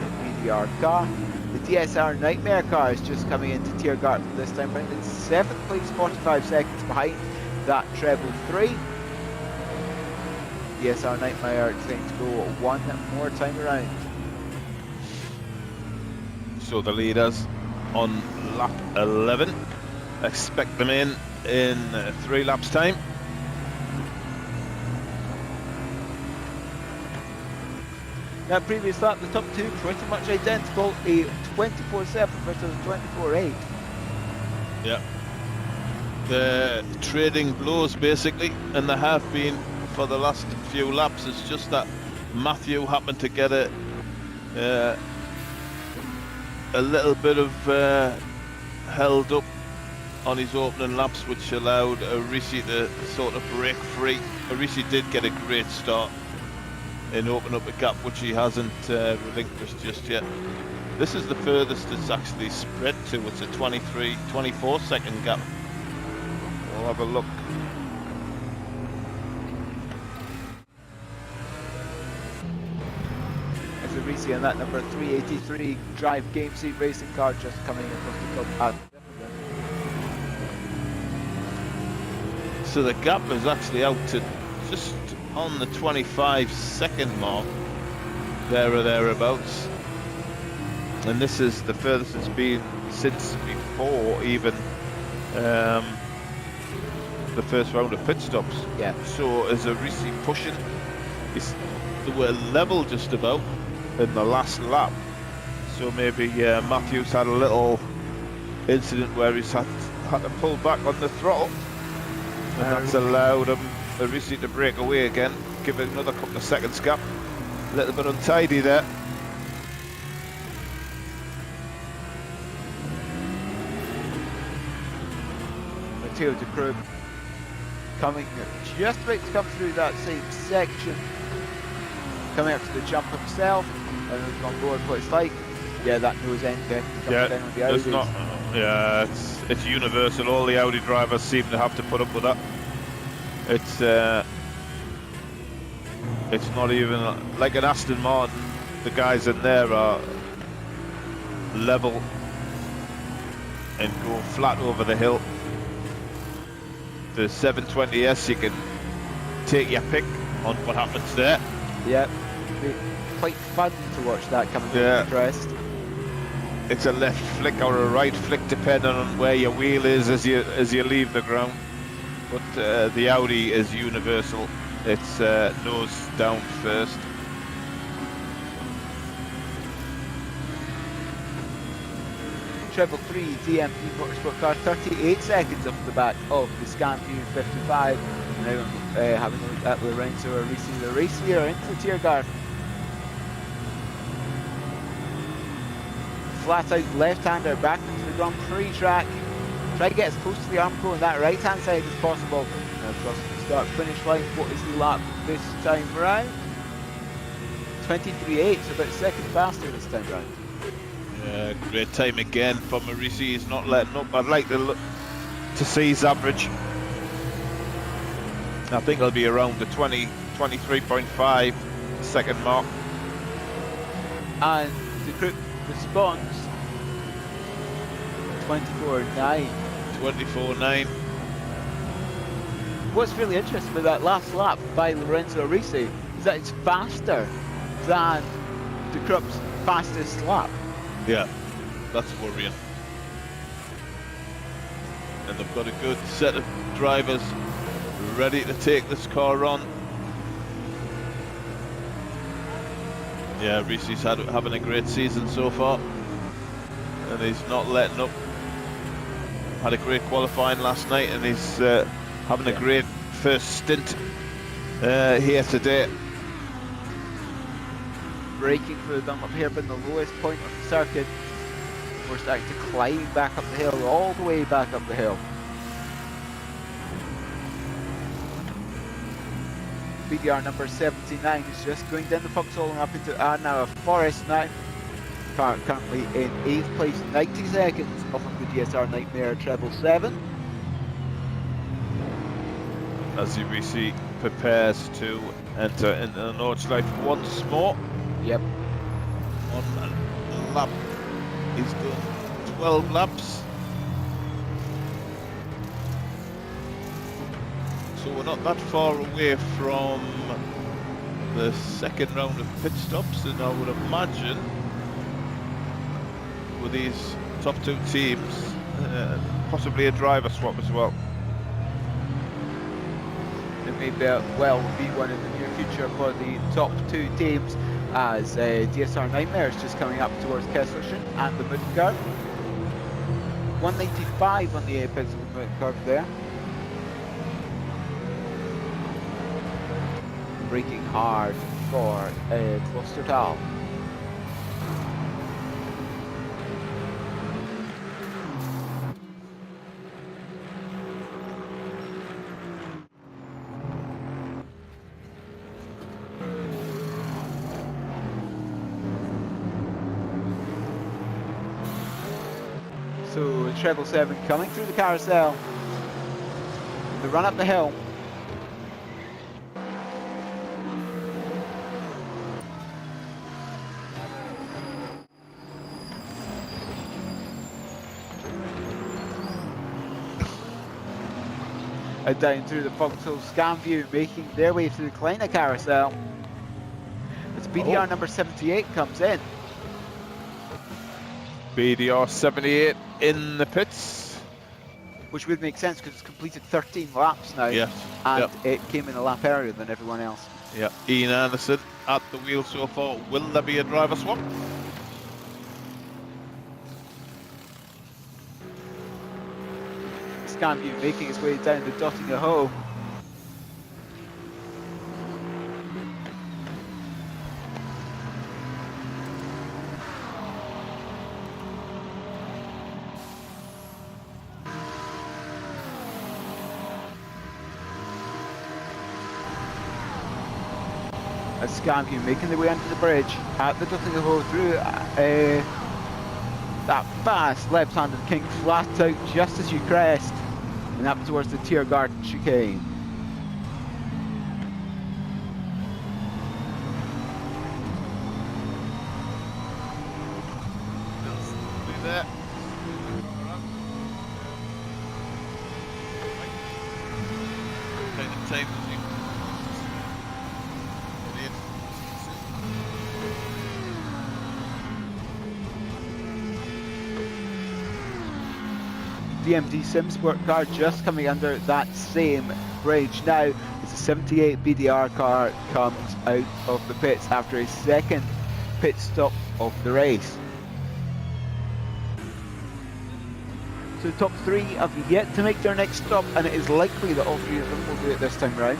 VDR car. The DSR Nightmare car is just coming into Tiergarten this time round in 7th place, 45 seconds behind that treble 3. DSR Nightmare trying to go one more time around. So the leaders on lap 11. Expect them in 3 laps time. Now previous lap, the top two pretty much identical, a 24.7 versus a 24.8. Yeah. The trading blows basically, and there have been for the last few laps. It's just that Matthew happened to get a little bit of held up on his opening laps, which allowed Arisi to sort of break free. Arisi did get a great start and open up a gap which he hasn't relinquished just yet. This is the furthest it's actually spread to. It's a 24 second gap. We'll have a look. As Arisi and that number 383 Drive Game Seat racing car just coming in from the club. So the gap is actually out to just on the 25 second mark, there or thereabouts. And this is the furthest it's been since before even the first round of pit stops. Yeah. So as Arisi pushing, they were level just about in the last lap. So maybe Matthews had a little incident where he's had to pull back on the throttle. And that's allowed Risi to break away again, give it another couple of seconds gap. A little bit untidy there. Matteo De Krug coming just about to come through that same section. Coming up to the jump himself, and we've gone board what it's like. Yeah, that nose end coming down on the Audis. It's not. Yeah, it's universal. All the Audi drivers seem to have to put up with that. It's not even like an Aston Martin. The guys in there are level and go flat over the hill. The 720S, you can take your pick on what happens there. Yeah, quite fun to watch that coming over the crest. It's a left flick or a right flick depending on where your wheel is as you leave the ground. But the Audi is universal. It's nose down first. Treble 3 DMP Motorsport car, 38 seconds off the back of the Scanview 55. Now having a look at Lorenzo Risi, the race here into the Tiergarten. Flat out left-hander back into the Grand Prix track. Try to get as close to the Armco on that right-hand side as possible. Now across the start-finish line, what is the lap this time round? 23.8, so about a second faster this time round. Yeah, great time again for Marisi. He's not letting up. I'd like to see his average. I think it'll be around the 23.5 second mark. And the group response 24.9. 24.9. What's really interesting about that last lap by Lorenzo Risi is that it's faster than the Krupp's fastest lap. Yeah, that's worrying. And they've got a good set of drivers ready to take this car on. Yeah, Risi's having a great season so far, and he's not letting up. Had a great qualifying last night, and he's having a great first stint here today. Braking for the Dunlop hairpin, the lowest point of the circuit. We're starting to climb back up the hill, all the way back up the hill. BDR number 79 is just going down the foxhole and up into Arnauer Forest now. Car currently in 8th place, 90 seconds off of the GSR Nightmare Treble 7. As Risi prepares to enter into the Nordschleife once more. Yep. One lap. He's done 12 laps. So we're not that far away from the second round of pit stops, and I would imagine with these top two teams, possibly a driver swap as well. It may well be one in the near future for the top two teams, as DSR Nightmare is just coming up towards Kesselchen and the Mountain Curve. 195 on the apex of the Mountain Curve there. Braking hard for Klostertal. So Treble 7 coming through the carousel. The run up the hill. And down through the foxhole Scanview, making their way through the Kleiner carousel. As BDR number 78 comes in. BDR 78 in the pits. Which would make sense because it's completed 13 laps now. Yes. And it came in a lap earlier than everyone else. Yeah. Ian Anderson at the wheel so far. Will there be a driver swap? Scambiew making its way down the Dottingham Hoe. As Scambiew making their way under the bridge at the Dottingham Hoe through that fast left-handed kink flat out just as you crest, and up towards the Tiergarten chicane. There. Take the tape with you. DMD Sim Sport car just coming under that same bridge now as the 78 BDR car comes out of the pits after a second pit stop of the race. So the top three have yet to make their next stop, and it is likely that all three of them will do it this time round.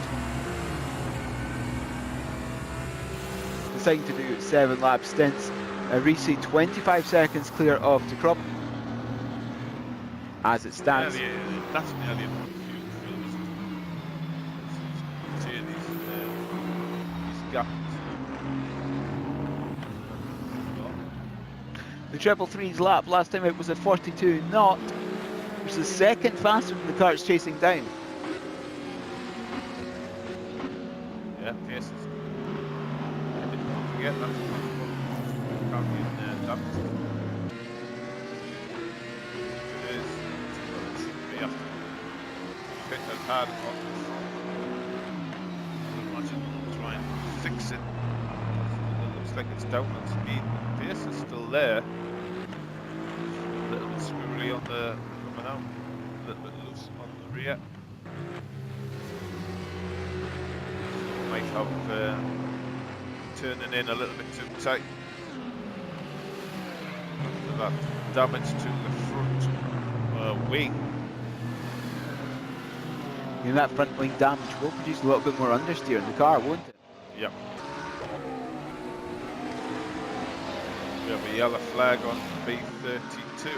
Deciding to do 7 lap stints. Reese 25 seconds clear of De Krop as it stands. That's nearly a fuel, isn't it? See these gaps. The Triple Three's lap last time it was a 42 knot, which is the second faster than the car it's chasing down. Yeah, yes. Don't forget that's probably in that. It is. We have to hit as hard as possible. Imagine try and fix it. It looks like it's down on speed. The pace is still there. A little bit squirrely on the coming out. A little bit loose on the rear. Might have turning in a little bit too tight. So that damage to the front wing. And that front wing damage will produce a little bit more understeer in the car, won't it? Yep. We have a yellow flag on B32.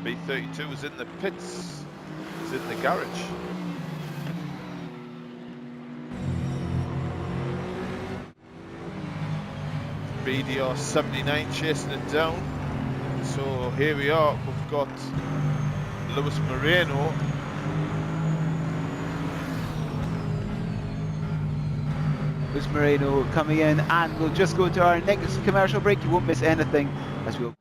B32 is in the pits, is in the garage. BDR79 chasing it down. So here we are, we've got Lewis Moreno. Lewis Moreno coming in, and we'll just go to our next commercial break. You won't miss anything as we'll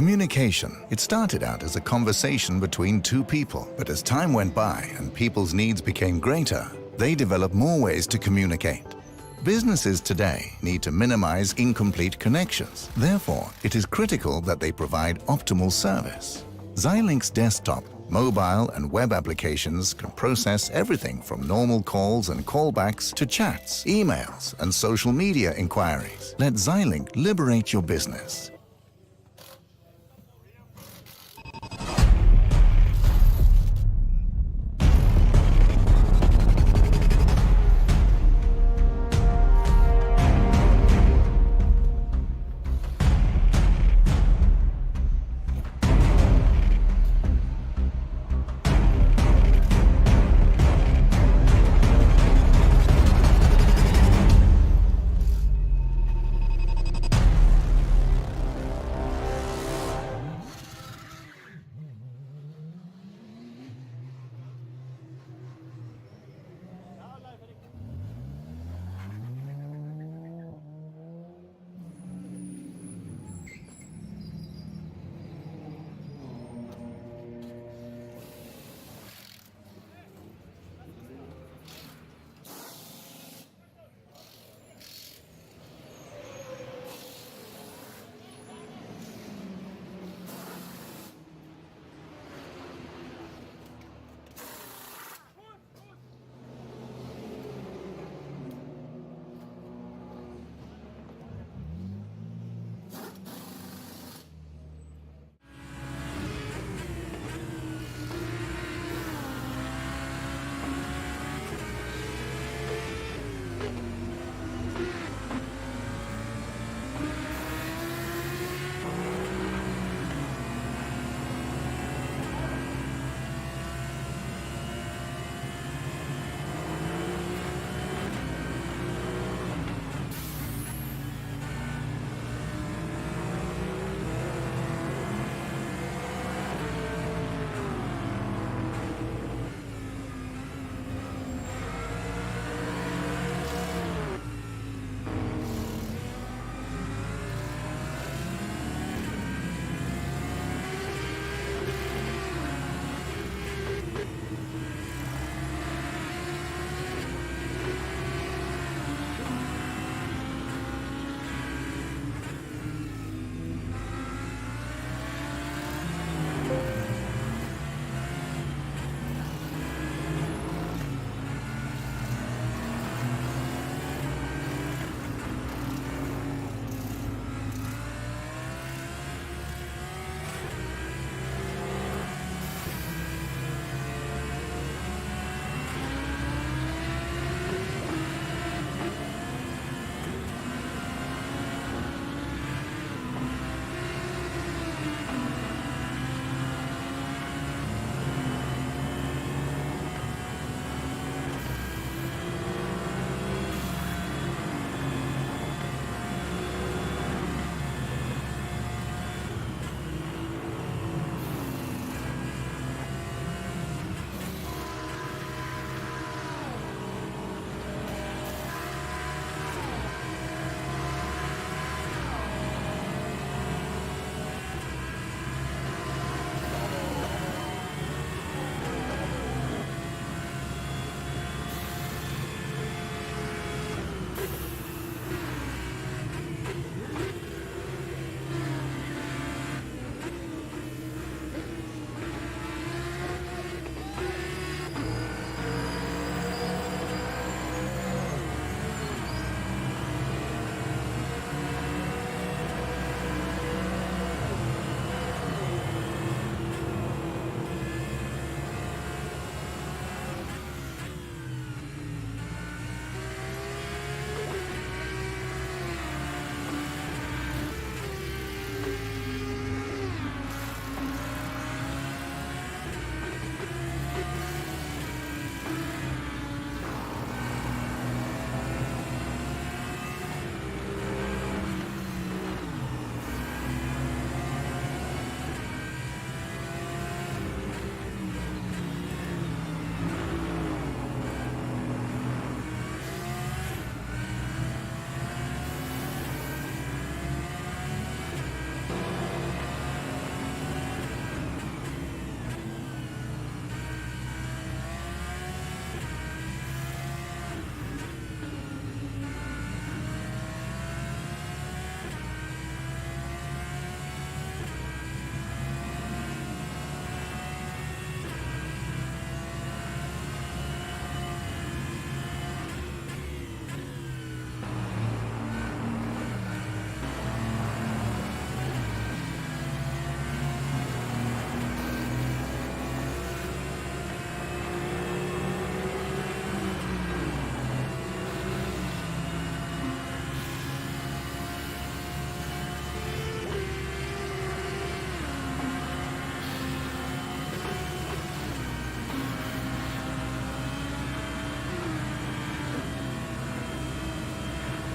Communication. It started out as a conversation between two people, but as time went by and people's needs became greater, they developed more ways to communicate. Businesses today need to minimize incomplete connections. Therefore, it is critical that they provide optimal service. Xilinx desktop, mobile and web applications can process everything from normal calls and callbacks to chats, emails, and social media inquiries. Let Xilinx liberate your business.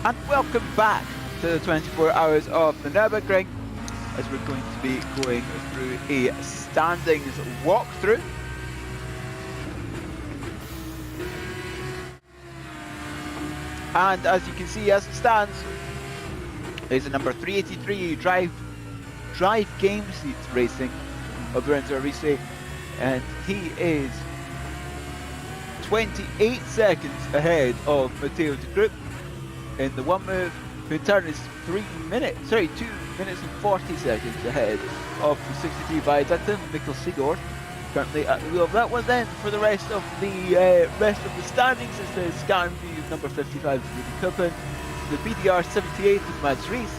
And welcome back to the 24 hours of the Nürburgring, as we're going to be going through a standings walkthrough. And as you can see, as it stands, is the number 383 Drive Game Seats Racing of Lorenzo Risi, and he is 28 seconds ahead of Matteo De Groot in the one move, who in turn is 2 minutes and 40 seconds ahead of the 63 by Dutton, Mikkel Sigurd, currently at the wheel of that one. Then for the rest of the standings is the Scandinavia number 55 of Rudy Kuppen, the BDR78 of Mads Rees,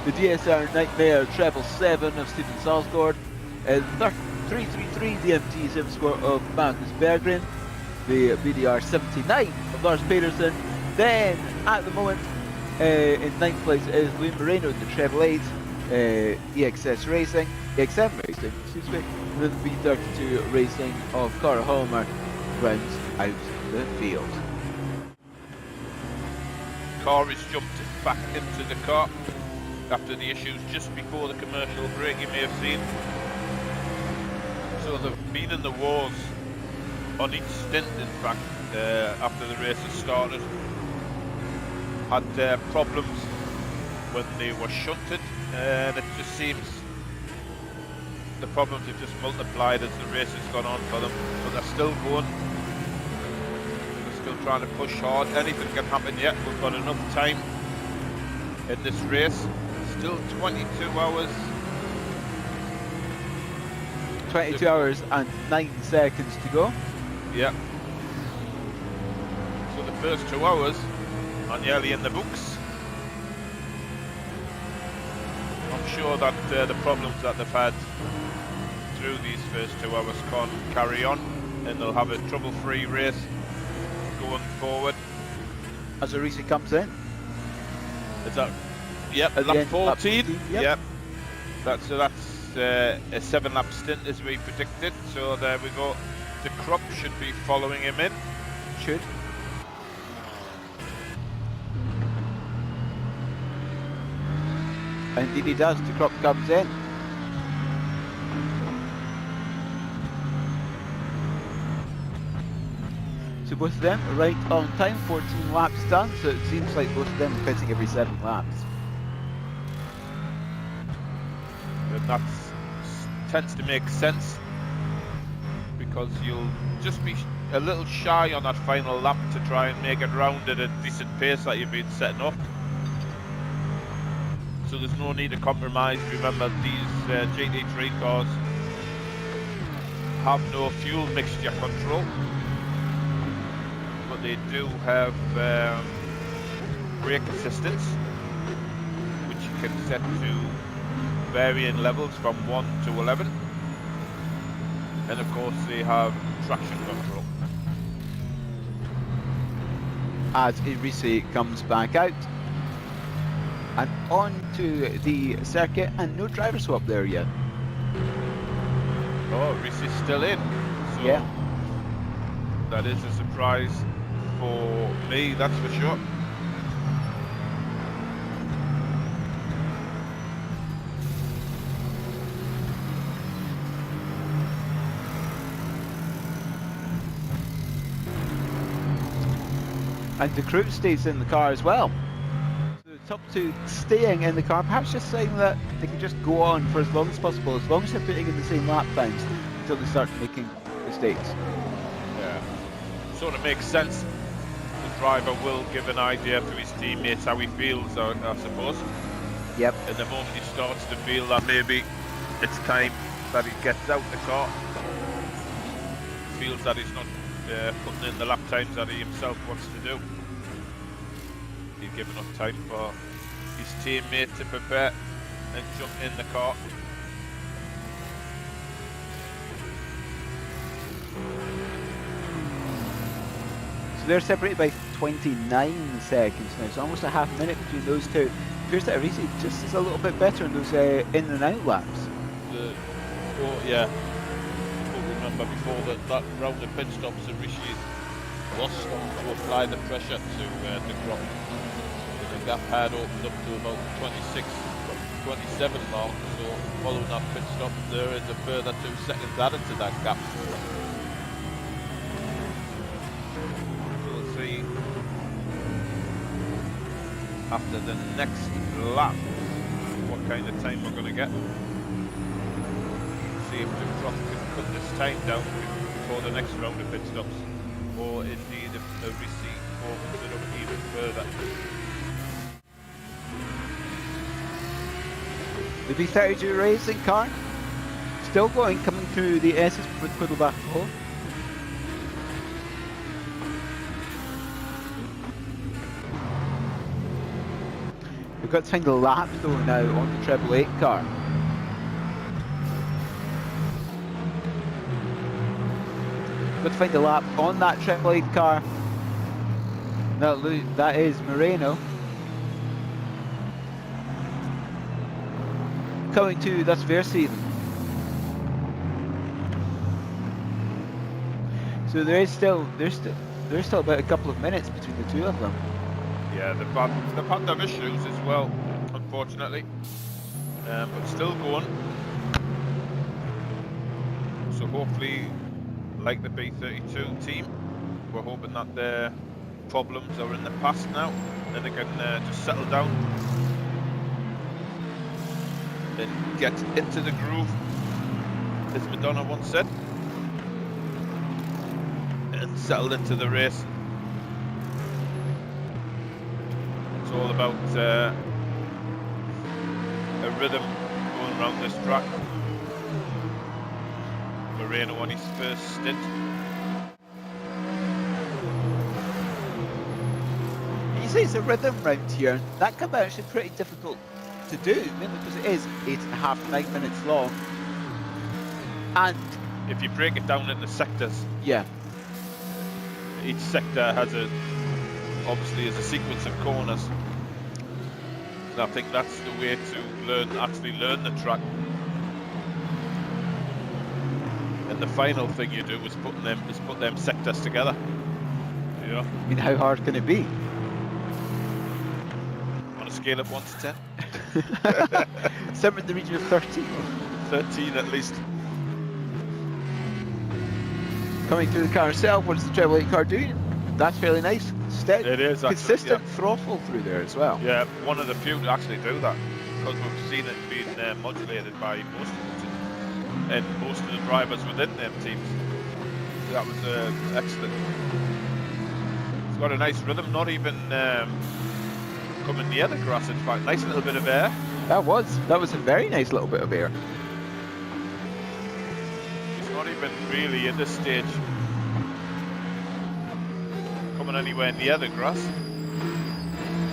the DSR Nightmare Treble 7 of Stephen Salsgaard, the 333 DMT sim score of Magnus Berggren, the BDR79 of Lars Pedersen. Then at the moment in 9th place is Louis Moreno in the Treble 8, EXM Racing, excuse me. The B32 Racing of Cora Holmer rounds out the field. Car is jumped back into the car after the issues just before the commercial break, you may have seen. So they've been in the wars on each stint, in fact, after the race has started. Had problems when they were shunted, and it just seems the problems have just multiplied as the race has gone on for them. But they're still going. They're still trying to push hard. Anything can happen yet. We've got enough time in this race. Still 22 hours. 22 hours and 9 seconds to go. Yeah. So the first 2 hours are nearly in the books. I'm sure that the problems that they've had through these first 2 hours can't carry on, and they'll have a trouble-free race going forward. As Arisi comes in. Is that? Yep, At lap 14. Yep. That's a 7-lap stint as we predicted. So there we go. The Crop should be following him in. Should. Indeed he does. The Crop comes in. So both of them are right on time, 14 laps done, so it seems like both of them are pitting every 7 laps. And that tends to make sense, because you'll just be a little shy on that final lap to try and make it round at a decent pace that you've been setting up. So there's no need to compromise. Remember, these GT3 cars have no fuel mixture control, but they do have brake assistance, which you can set to varying levels from 1 to 11, and of course they have traction control. As Irisi comes back out and on to the circuit, and no driver swap there yet. Oh, Reese is still in, so yeah, that is a surprise for me, that's for sure. and the crew stays in the car as well. So the top two staying in the car, perhaps just saying that they can just go on for as long as possible, as long as they're putting in the same lap times until they start making mistakes. Yeah, sort of makes sense. The driver will give an idea to his teammates how he feels, I suppose. Yep. And the moment he starts to feel that maybe it's time that he gets out the car, feels that he's not putting in the lap times that he himself wants to do, he'll give enough time for his teammate to prepare and jump in the car. So they're separated by 29 seconds now, so almost a half minute between those two. Appears that Arisi just is a little bit better in those in and out laps. Yeah. Remember before that round of pit stops, Rishi was starting to apply the pressure to the Crop. gap had opened up to about 26, 27 mark. So following that pit stop, there is a further 2 seconds added to that gap. So we'll see after the next lap what kind of time we're going to get. See if the Croft can cut this time down before the next round of pit stops, or indeed if RC opens it up even further. The B32 racing car still going, coming through the S's with Quiddleback hole. We've got to find a lap though now on the 888 car. Got to find a lap on that 888 car. That is Moreno. Coming to, that's Versi. So there's still about a couple of minutes between the two of them. Yeah, they've had their issues as well, unfortunately, but still going. So hopefully, like the B32 team, we're hoping that their problems are in the past now, and they can just settle down and get into the groove, as Madonna once said, and settle into the race. It's all about a rhythm going around this track. Moreno on his first stint. You say it's a rhythm round here. That can be actually pretty difficult to do, mainly because it is 8.5 to 9 minutes long. And if you break it down into sectors, yeah, each sector has obviously a sequence of corners. And I think that's the way to actually learn the track. And the final thing you do is put them sectors together. Yeah. I mean, how hard can it be? On a scale of 1 to 10? Somewhere in the region of 13. 13 at least. Coming through the car itself, what does the 888 car do? That's fairly nice. Steady. It is actually, consistent yeah. throttle through there as well. Yeah, one of the few to actually do that, because we've seen it being modulated by most of the drivers within them teams. So that was excellent. It's got a nice rhythm, not even coming near the grass. In fact, nice little bit of air. That was a very nice little bit of air. It's not even really at this stage coming anywhere near the grass.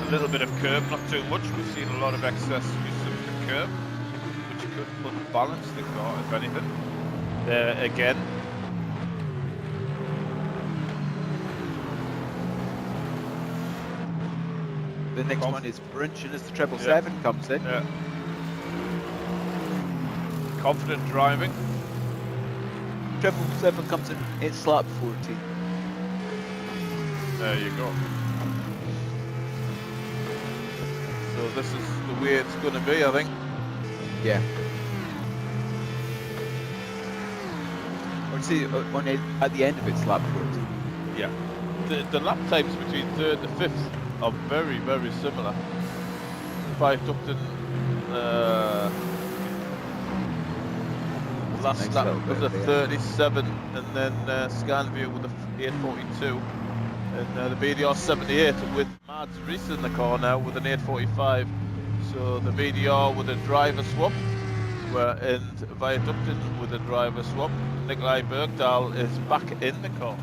A little bit of curb, not too much. We've seen a lot of excess use of the curb, which could unbalance the car, if anything. There again. The next one is Brunchen as the 777 comes in. Yeah. Confident driving. 777 comes in, it's lap 14. There you go. So this is the way it's going to be, I think. Yeah. Or see, at the end of it's lap 14. Yeah. The lap times between 3rd and 5th are very, very similar. Viaducton, last nice lap little was a bit there. 37, and then Scanview with the 842, and the BDR 78 with Mads Reese in the car now with an 845. So the BDR with a driver swap, and Viaducton with a driver swap. Nikolai Bergdahl is back in the car.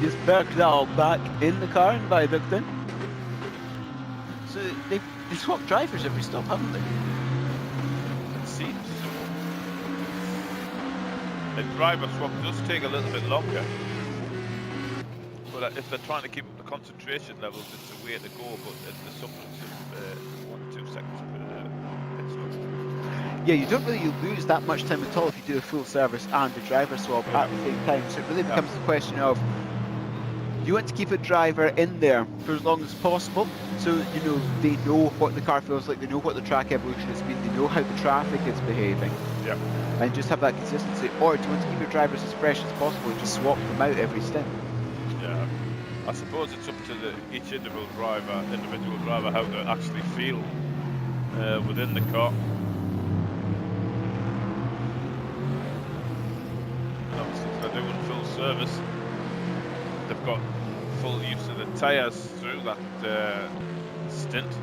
Is Bergdahl back in the car in Viaducton? So they swapped drivers every stop, haven't they? It seems so. The driver swap does take a little bit longer, but if they're trying to keep up the concentration levels, it's a way to go. But the supplements of 1 2 seconds per pit stop. Yeah, you don't really lose that much time at all if you do a full service and a driver swap at the same time. So it really becomes the question of You want to keep a driver in there for as long as possible, so you know they know what the car feels like, they know what the track evolution has been, they know how the traffic is behaving. Yeah. And just have that consistency. Or do you want to keep your drivers as fresh as possible and just swap them out every stint? Yeah. I suppose it's up to each individual driver how to actually feel within the car. And obviously, if they're doing full service, they've got full use of the tyres through that stint.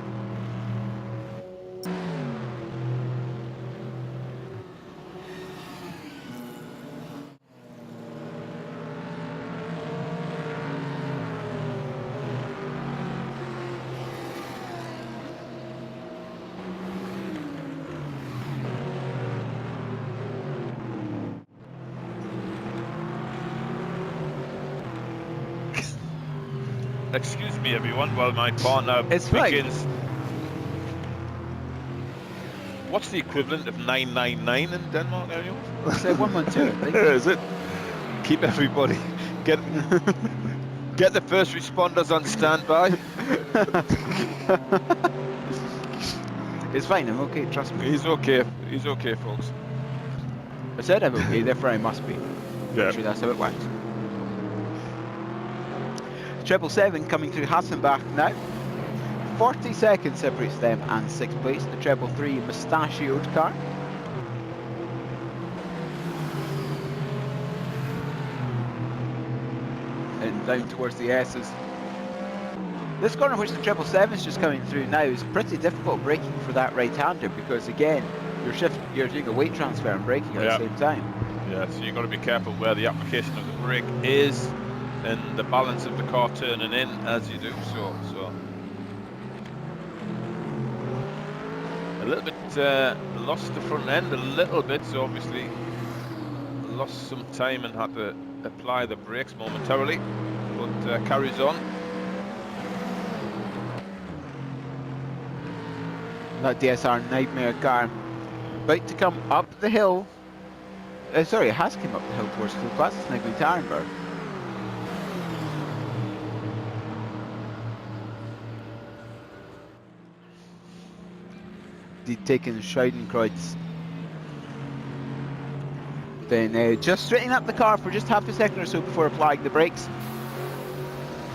Excuse me, everyone, while my partner It's begins. What's the equivalent of 999 in Denmark, anyone? Say 112, I think. Is it? Keep everybody. Get the first responders on standby. It's fine, I'm okay, trust me. He's okay. He's okay, folks. I said I'm okay, therefore I must be. Yeah. Sure, that's how it works. 777 coming through Hassenbach now. 40 seconds separates them and 6th place. The 333 mustachioed car. And down towards the S's. This corner which the 777 is just coming through now is pretty difficult braking for that right-hander because again, you're doing a weight transfer and braking at the same time. Yeah, so you've got to be careful where the application of the brake is and the balance of the car turning in as you do so. A little bit lost the front end a little bit, so obviously lost some time and had to apply the brakes momentarily, but carries on. That DSR nightmare car about to come up the hill. Sorry, it has come up the hill towards full class. It's now going to Arenberg. Taking Scheidenkreuz. Then just straightening up the car for just half a second or so before applying the brakes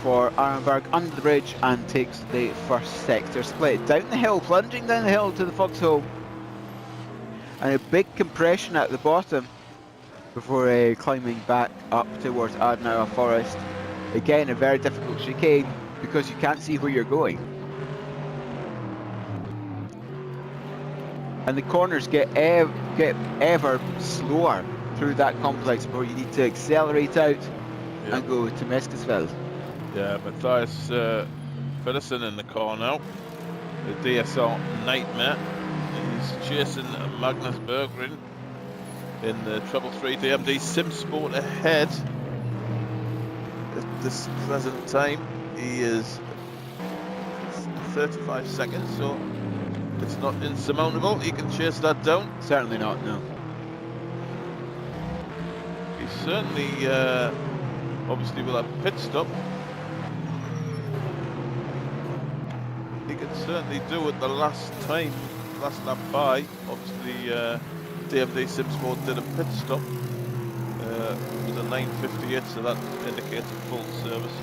for Arenberg under the bridge and takes the first sector split. Down the hill, plunging down the hill to the foxhole. And a big compression at the bottom before climbing back up towards Adenauer Forest. Again, a very difficult chicane because you can't see where you're going. And the corners get ever slower through that complex before you need to accelerate out and go to Meskisfeld. Yeah, Matthias Pedersen in the car now. The DSR Nightmare. He's chasing Magnus Berggren in the 333 DMD SimSport ahead. At this present time, he is 35 seconds, so it's not insurmountable. He can chase that down. Certainly not, no. He certainly, obviously, will have a pit stop. He can certainly do it the last lap by. Obviously, DMD SimSport did a pit stop. It was a 9:58, so that indicates a full service.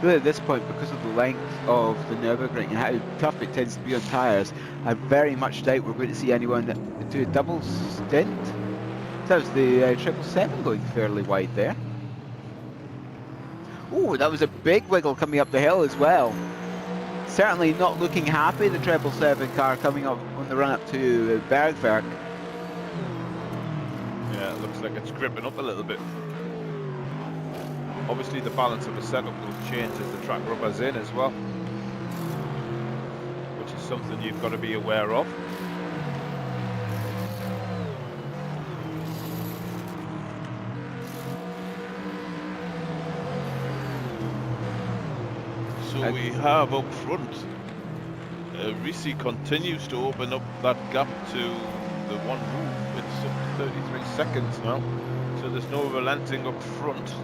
Really at this point, because of the length of the Nürburgring and how tough it tends to be on tyres, I very much doubt we're going to see anyone do a double stint. That was the 777 going fairly wide there. Oh, that was a big wiggle coming up the hill as well. Certainly not looking happy, the 777 car coming up on the run up to Bergwerk. Yeah, it looks like it's gripping up a little bit. Obviously the balance of the setup will change as the track rubbers in as well, which is something you've got to be aware of. So we have up front, Risi continues to open up that gap to the one move. It's up to 33 seconds now. So there's no relenting up front.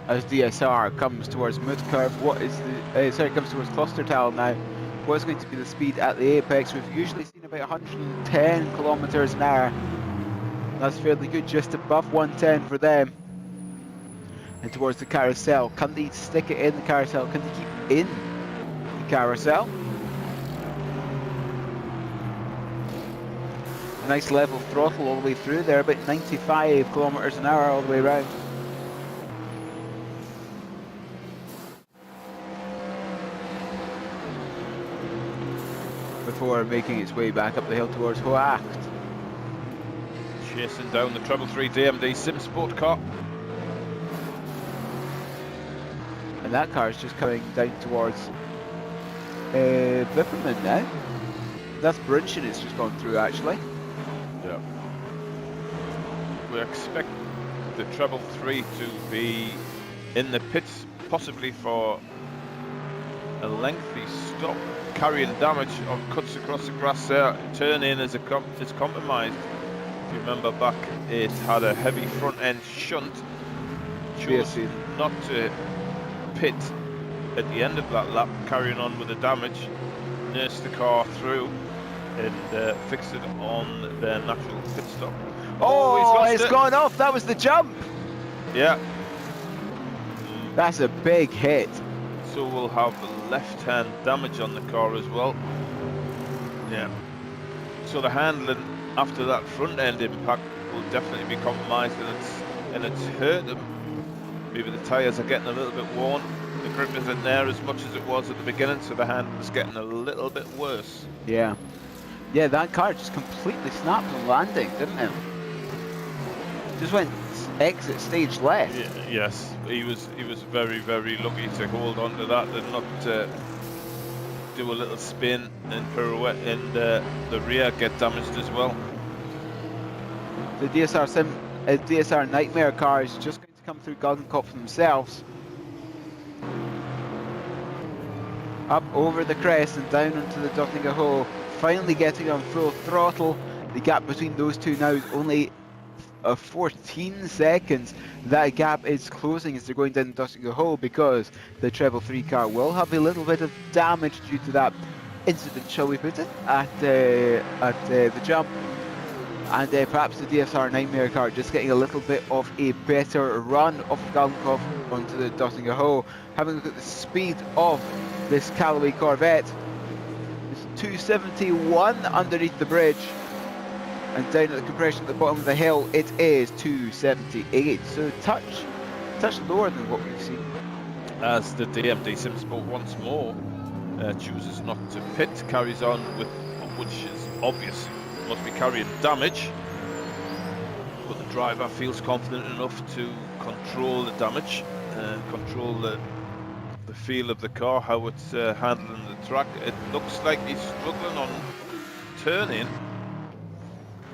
As DSR comes towards mid curve, what is the comes towards cluster tile now? What's going to be the speed at the apex? We've usually seen about 110 kilometers an hour. That's fairly good, just above 110 for them. And towards the carousel, can they stick it in the carousel? Can they keep in the carousel? A nice level throttle all the way through there, about 95 kilometers an hour all the way around. Before making its way back up the hill towards Hoacht. Chasing down the Treble 3 DMD Sim Sport car. And that car is just coming down towards Wipperman now. That's Brunchen it's just gone through actually. Yeah. We expect the Treble 3 to be in the pits possibly for a lengthy stop, carrying damage on cuts across the grass there. Turn in is compromised. If you remember back, it had a heavy front end shunt. Chose not to pit at the end of that lap, carrying on with the damage, nursed the car through and fixed it on their natural pit stop. Oh, it's gone off. That was the jump. Yeah. That's a big hit. So we'll have left-hand damage on the car as well. Yeah. So the handling after that front-end impact will definitely be compromised, and it's hurt them. Maybe the tyres are getting a little bit worn. The grip isn't there as much as it was at the beginning, so the handling's getting a little bit worse. Yeah. Yeah, that car just completely snapped on landing, didn't it? Just went exit stage left. Yeah, yes, he was very, very lucky to hold on to that and not do a little spin and pirouette and the rear get damaged as well. The DSR Nightmare car is just going to come through Galgenkopf themselves. Up over the crest and down onto the Dottinger Hole, finally getting on full throttle. The gap between those two now is only 14 seconds. That gap is closing as they're going down the Dottinger Hole, because the Treble 3 car will have a little bit of damage due to that incident, shall we put it, at the jump. And perhaps the DSR Nightmare car just getting a little bit of a better run off Galgenkopf onto the Dottinger Hole. Having a look at the speed of this Callaway Corvette, it's 271 underneath the bridge, and down at the compression at the bottom of the hill it is 278, so touch lower than what we've seen. As the DMD Simsport once more chooses not to pit, carries on with, which is obvious, must be carrying damage, but the driver feels confident enough to control the damage and control the feel of the car, how it's handling the track. It looks like he's struggling on turning,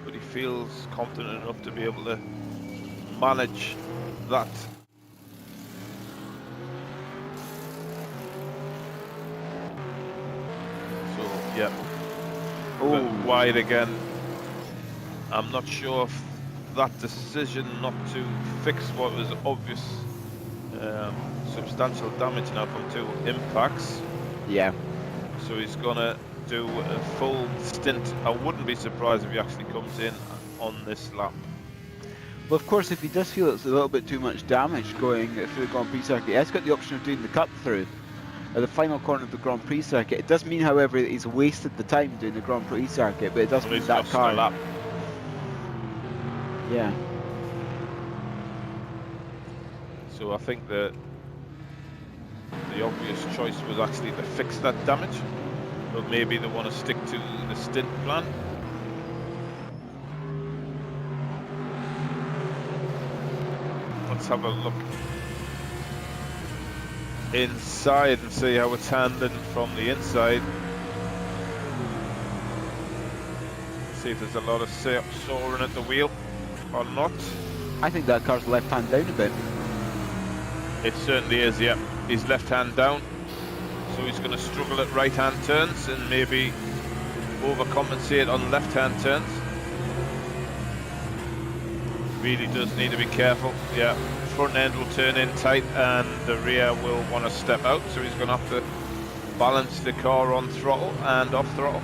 but he feels confident enough to be able to manage that. So yeah, wide again. I'm not sure if that decision not to fix what was obvious substantial damage now from two impacts. Yeah. So he's gonna do a full stint. I wouldn't be surprised if he actually comes in on this lap. Well, of course, if he does feel it's a little bit too much damage going through the Grand Prix circuit, he has got the option of doing the cut through at the final corner of the Grand Prix circuit. It does mean, however, that he's wasted the time doing the Grand Prix circuit, but it does mean that car. Lap. Yeah. So I think that the obvious choice was actually to fix that damage, but maybe they want to stick to the stint plan. Let's have a look inside and see how it's handling from the inside. See if there's a lot of soaring at the wheel or not. I think that car's left hand down a bit. It certainly is, yeah. He's left hand down, So he's going to struggle at right-hand turns and maybe overcompensate on left-hand turns. Really does need to be careful. Yeah, front end will turn in tight and the rear will want to step out, so he's going to have to balance the car on throttle and off throttle.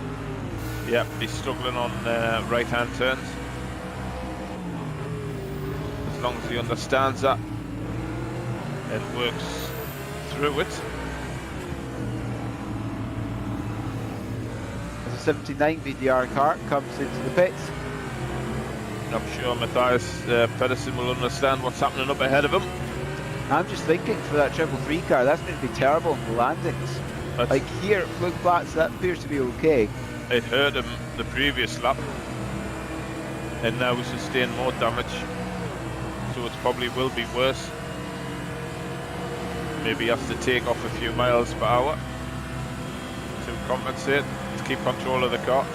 Yeah, he's struggling on right-hand turns. As long as he understands that and works through it. As a 79 VDR car comes into the pits. I'm sure Matthias Pedersen will understand what's happening up ahead of him. I'm just thinking for that 333 car, that's going to be terrible in the landings. Like here, look back, so that appears to be okay. It hurt him the previous lap, and now we sustained more damage, so it probably will be worse. Maybe has to take off a few miles per hour to compensate, to keep control of the car.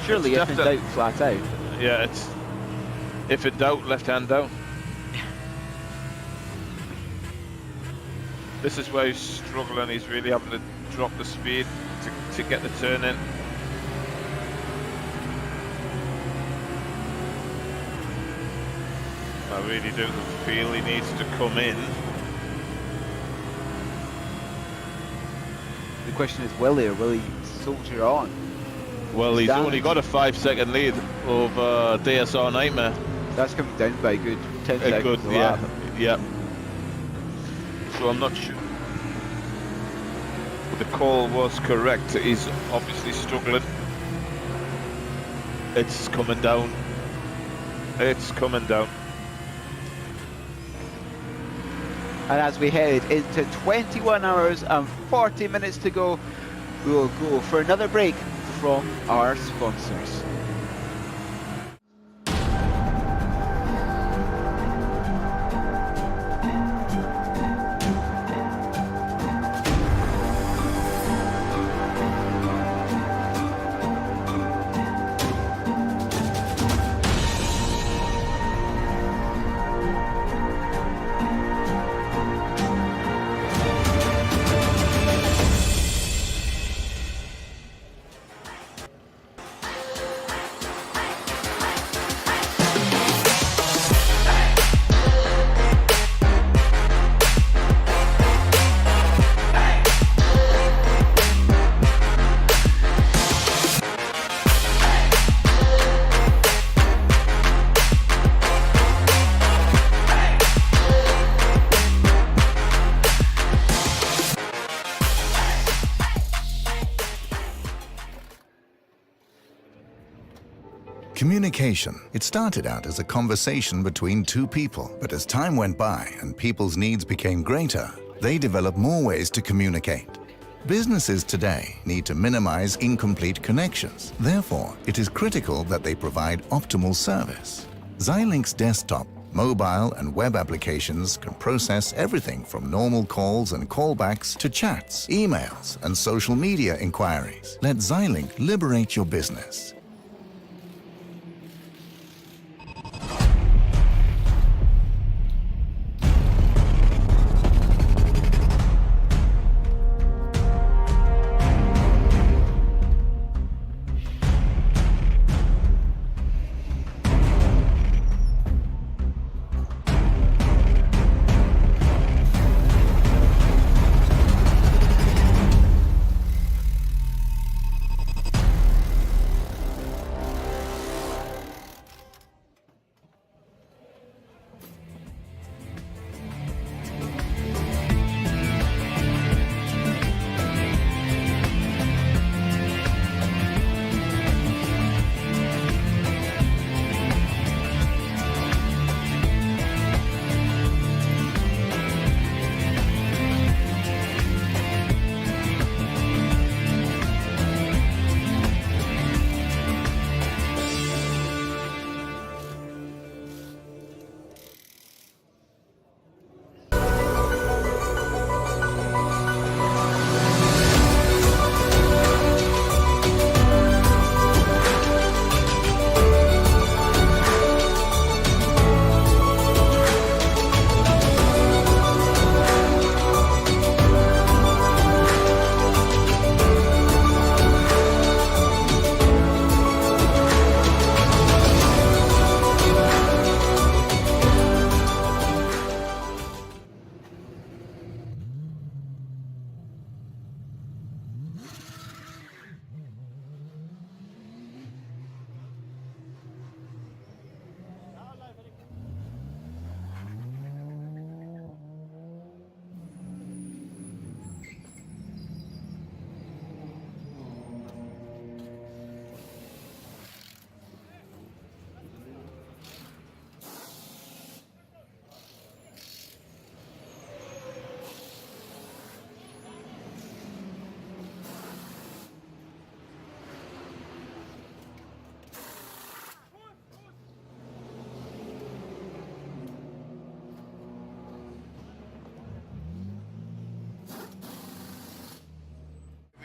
Surely if in doubt, flat out. Yeah, it's if in doubt, left hand down. This is where he's struggling, he's really having to drop the speed to get the turn in. I really do feel he needs to come in. The question is, will he, or will he soldier on? Well, he's only got a 5-second lead over DSR Nightmare. That's coming down by a good 10 seconds Good, a lap. yeah. So I'm not sure. But the call was correct. He's obviously struggling. It's coming down. It's coming down. And as we head into 21 hours and 40 minutes to go, we will go for another break from our sponsors. Communication. It started out as a conversation between two people, but as time went by and people's needs became greater, they developed more ways to communicate. Businesses today need to minimize incomplete connections. Therefore, it is critical that they provide optimal service. Xilinx desktop, mobile and web applications can process everything from normal calls and callbacks to chats, emails, and social media inquiries. Let Xilinx liberate your business.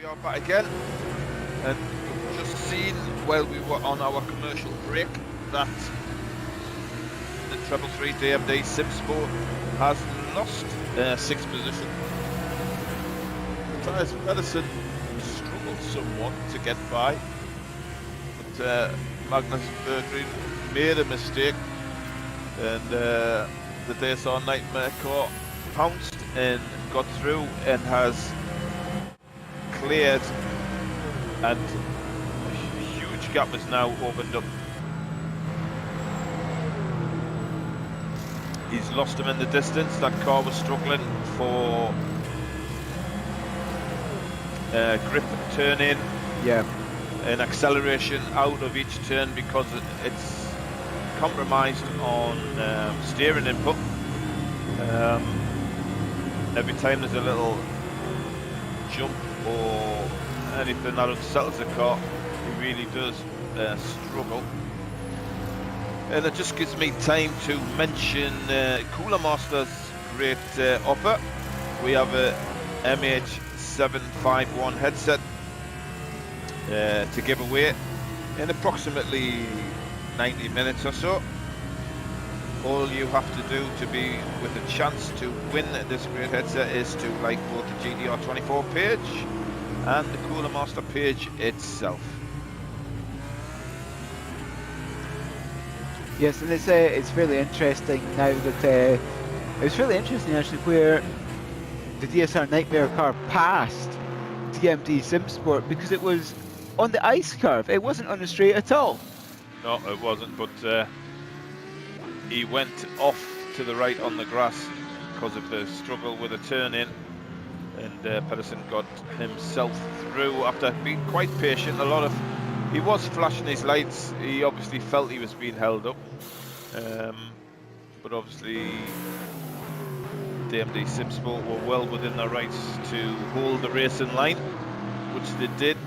are back again, and we've just seen while we were on our commercial break that the 333 DMD Simsport has lost 6th position. Matthias Pedersen struggled somewhat to get by, but Magnus Berggren made a mistake, and the DSR Nightmare car pounced and got through and has cleared, and a huge gap has now opened up. He's lost him in the distance. That car was struggling for grip turn in, and acceleration out of each turn because it's compromised on steering input. Every time there's a little jump or anything that unsettles the car, he really does struggle. And it just gives me time to mention Cooler Master's great offer. We have a MH751 headset to give away in approximately 90 minutes or so. All you have to do to be with a chance to win this great headset is to like both the GTR24 page and the Cooler Master page itself. Yes, and it's really interesting now that it was really interesting actually where the DSR Nightmare car passed DMD Simsport because it was on the ice curve. It wasn't on the straight at all. No, it wasn't, but he went off to the right on the grass because of the struggle with a turn in, and Pedersen got himself through after being quite patient. He was flashing his lights. He obviously felt he was being held up, but obviously DMD Simsport were well within their rights to hold the race in line, which they did.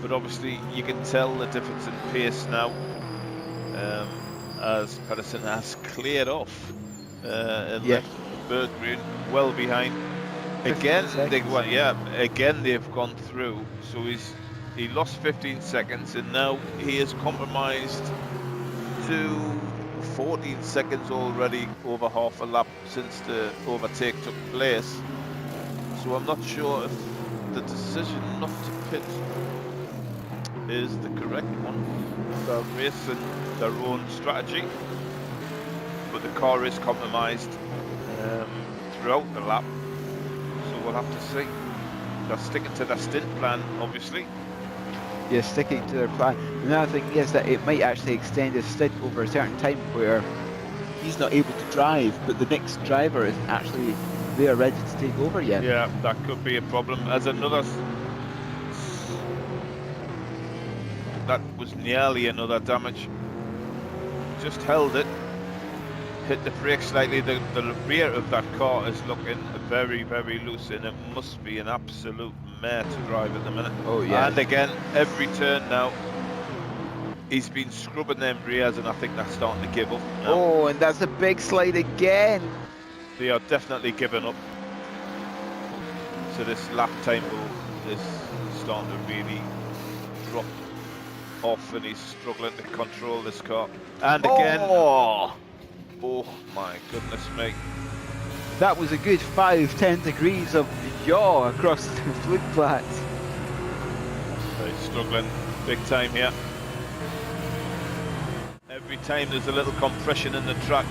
But obviously you can tell the difference in pace now, as Pedersen has cleared off and left Berggren well behind. Again, they've gone through. So he lost 15 seconds, and now he is compromised to 14 seconds already, over half a lap since the overtake took place. So I'm not sure if the decision not to pit is the correct one. They're racing their own strategy, but the car is compromised throughout the lap, so we'll have to see. They're sticking to their stint plan, obviously. Yes, sticking to their plan. Another thing is that it might actually extend his stint over a certain time where he's not able to drive, but the next driver isn't actually there ready to take over yet. Yeah, that could be a problem. As that was nearly another damage. Just held it, hit the brake slightly. The rear of that car is looking very, very loose, and it must be an absolute mare to drive at the minute. Oh yeah. And again, every turn now, he's been scrubbing them rears, and I think they're starting to give up now. Oh, and that's a big slide again. They are definitely giving up. So this lap time is starting to really drop off, and he's struggling to control this car. And again, oh my goodness me. That was a good 5-10 degrees of yaw across the fluid plats. He's struggling big time here. Every time there's a little compression in the track,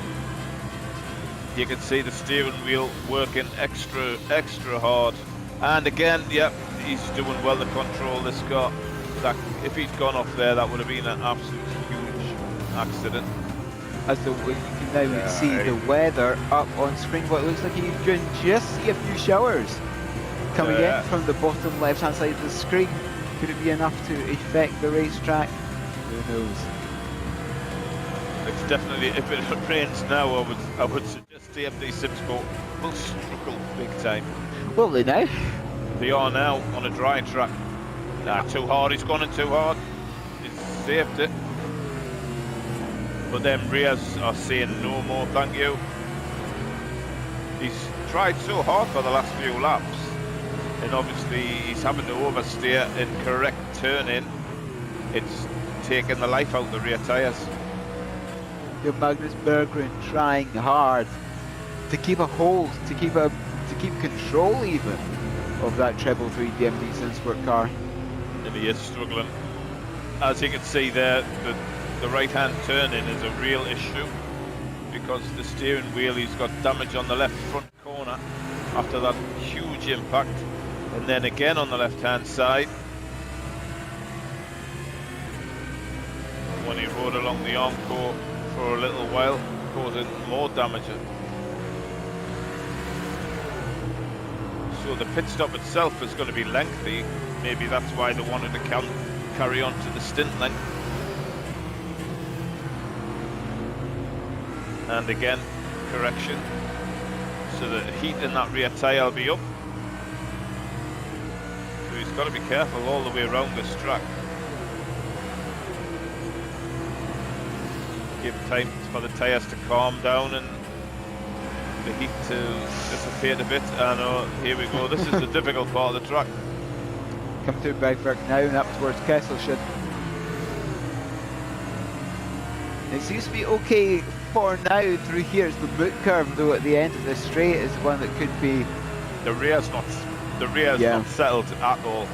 you can see the steering wheel working extra hard. And again, he's doing well to control this car. That if he'd gone off there, that would have been an absolute huge accident. As you can now see the weather up on screen, what it looks like you can just see a few showers coming in from the bottom left hand side of the screen. Could it be enough to affect the racetrack? Who knows? It's definitely, if it rains now, I would suggest DMD Simsport will struggle big time. Will they now? They are now on a dry track. Nah, too hard, he's gone in too hard. He's saved it. But them rears are saying no more, thank you. He's tried so hard for the last few laps, and obviously he's having to oversteer in correct turning. It's taking the life out of the rear tyres. Your Magnus Berggren trying hard to keep a hold, to keep control even of that treble 3 DMD Sunsport car. And he is struggling. As you can see there, the right-hand turning is a real issue because the steering wheel, he's got damage on the left front corner after that huge impact, and then again on the left-hand side when he rode along the Armco for a little while, causing more damage. So the pit stop itself is going to be lengthy. Maybe that's why they wanted to carry on to the stint length. And again, correction. So the heat in that rear tyre will be up. So he's got to be careful all the way around this track. Give time for the tyres to calm down and the heat to dissipate a bit. I know, here we go. This is the difficult part of the track. Come through Bergwerk now and up towards Kesselschön. It seems to be okay for now through here. It's the boot curve though at the end of the straight is one that could be... The rear's not settled at all.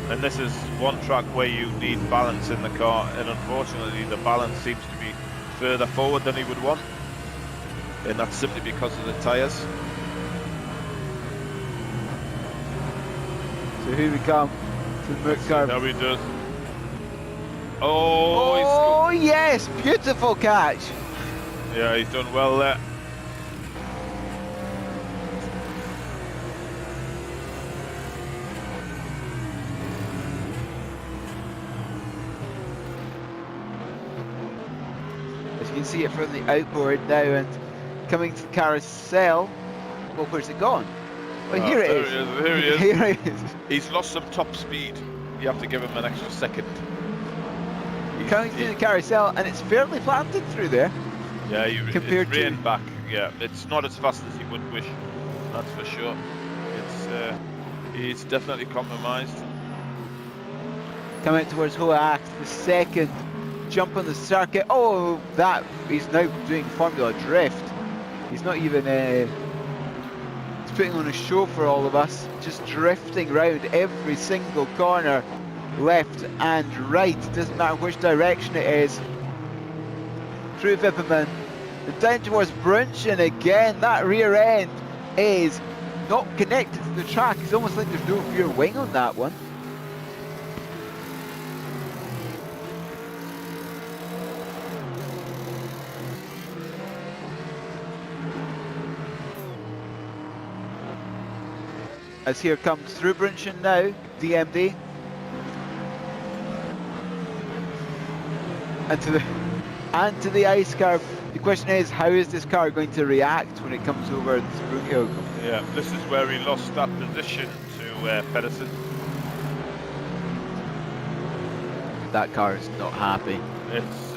And this is one track where you need balance in the car, and unfortunately the balance seems to be further forward than he would want. And that's simply because of the tyres. So here we come to the boot curve. Now he does. Oh, oh yes, beautiful catch. Yeah, he's done well there. As you can see it from the outboard now and coming to the carousel. Well, where's it gone? Well, here it is. Here he is. Here it is. He's lost some top speed. You have to give him an extra second. Coming through the carousel, and it's fairly planted through there. Yeah, compared it's reined to back. Yeah, it's not as fast as you would wish. That's for sure. He's definitely compromised. Coming out towards Hoax, the second jump on the circuit. Oh, that he's now doing Formula Drift. He's not even. He's putting on a show for all of us. Just drifting round every single corner, left and right. Doesn't matter which direction it is. Through Vipperman, and down towards Brunchen again. That rear end is not connected to the track. It's almost like there's no rear wing on that one. As here comes through Brunchen now, DMD. And to the ice curve. The question is, how is this car going to react when it comes over the Sprunghill? Yeah, this is where he lost that position to Pedersen. That car is not happy. It's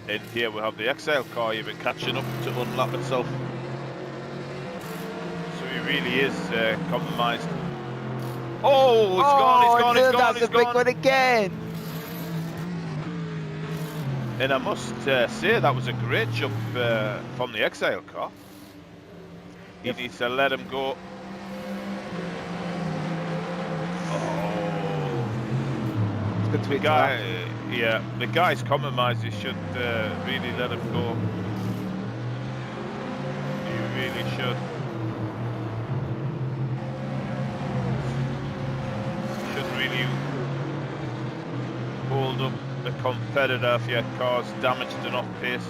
in here we have the Exile car even catching up to unlap itself. So he really is compromised. Oh, he's gone! That's a big one again. And I must say that was a great jump from the Exile car. He needs to let him go. Oh, the guy, yeah, the guy's compromised. He should really let him go. He really should. Shouldn't really hold up the competitor if your car's damaged and off pace.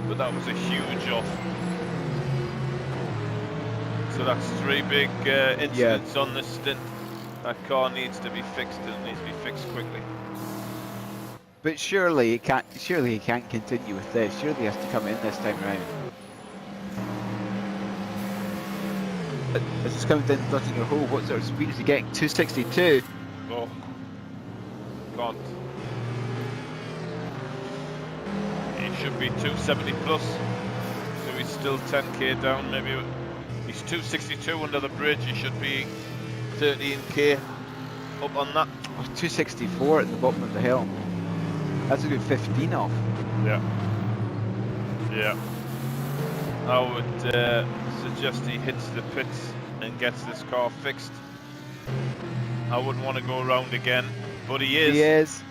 But that was a huge off. So that's 3 big incidents on this stint. That car needs to be fixed, and it needs to be fixed quickly. But surely he can't continue with this. Surely he has to come in this time round. As it's coming down Nottingham Hole, what sort of speed is he getting? 262. Oh, can't. He should be 270 plus. So he's still 10k down. Maybe he's 262 under the bridge. He should be 13k up on that. Oh, 264 at the bottom of the hill. That's a good 15 off. Yeah. Yeah. I would suggest he hits the pits and gets this car fixed. I wouldn't want to go around again, but he is. He is.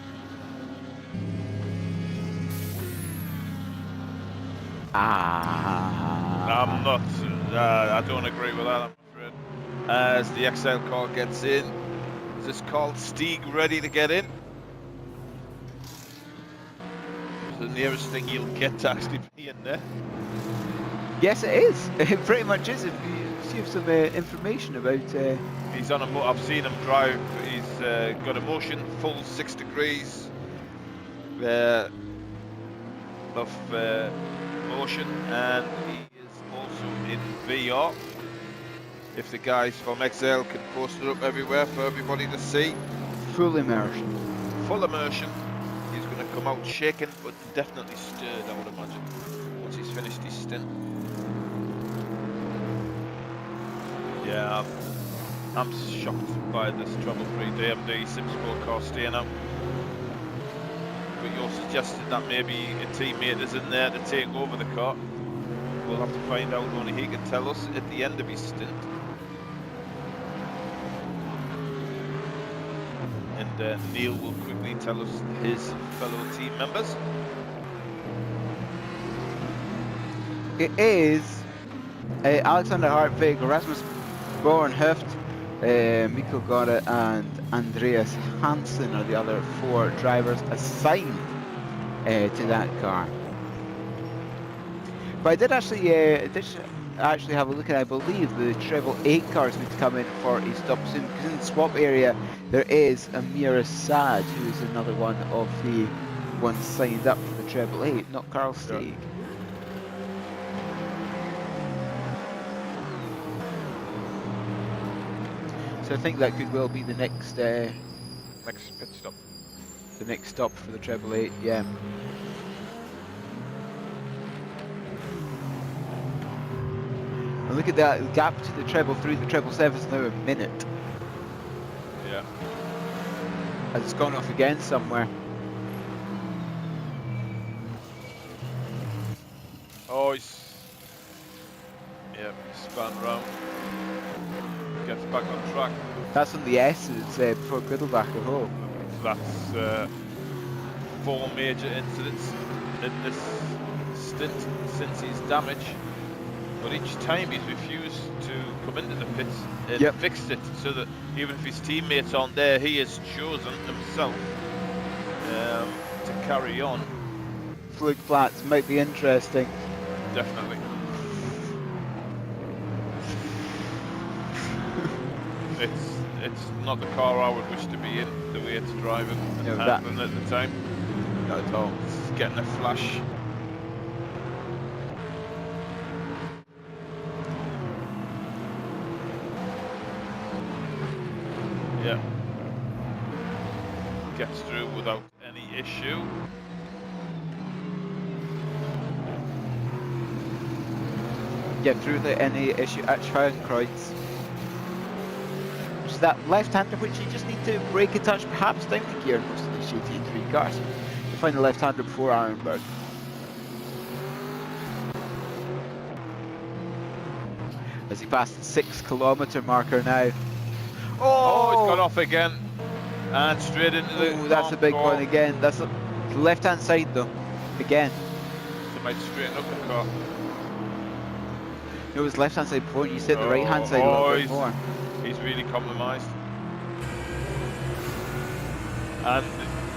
I'm not. I don't agree with that, I'm afraid. As the XL car gets in, is this called Stieg ready to get in? It's the nearest thing you'll get to actually be in there. Yes, it is. It pretty much is. If you have some information about. He's on a. I've seen him drive. He's got a motion full 6 degrees of motion, and he is also in VR. If the guys from XL can post it up everywhere for everybody to see. Full immersion. Full immersion. He's going to come out shaken, but definitely stirred, I would imagine, once he's finished his stint. Yeah, I'm shocked by this Trouble Free DMD Sim Sport car staying out. But you're suggesting that maybe a teammate is in there to take over the car. We'll have to find out, only he can tell us at the end of his stint. And Neil will quickly tell us his fellow team members. It is Alexander Hartwig, Rasmus Bornhöft, Mikko Gora and Andreas Hansen are the other 4 drivers assigned to that car. But I did actually have a look at, I believe, the treble 8 car is going to come in for a stop soon, because in the swap area there is Amir Assad, who is another one of the ones signed up for the treble 8, not Carl Stieg. Yeah. So I think that could well be the next Next pit stop. The next stop for the treble 8, yeah. And look at that, the gap to the treble 3, the treble 7 is now a minute. Yeah. As it's gone off again somewhere. Oh, he's spun round. Gets back on track. That's on the S, it's before Griddlebacher Hole. That's 4 major incidents in this stint since his damage. But each time he's refused to come into the pits and fixed it, so that even if his teammates aren't there, he has chosen himself to carry on. Fluke flats might be interesting. Definitely. It's not the car I would wish to be in, the way it's driving and handling at the time. Not at all. It's getting a flash. Yeah. Gets through without any issue. Get through without any issue at Schweinkreuz. Which is that left-hander which you just need to brake a touch, perhaps down the gear in most of these GT3 cars. To find the left-hander before Ironberg. As he passed the 6 kilometre marker now. Oh, it's gone off again. And straight into the... Oh, that's a big one again. That's the left-hand side though. Again. So might straighten up the car. It was left-hand side before, and you said the right-hand side a little bit more. He's really compromised. And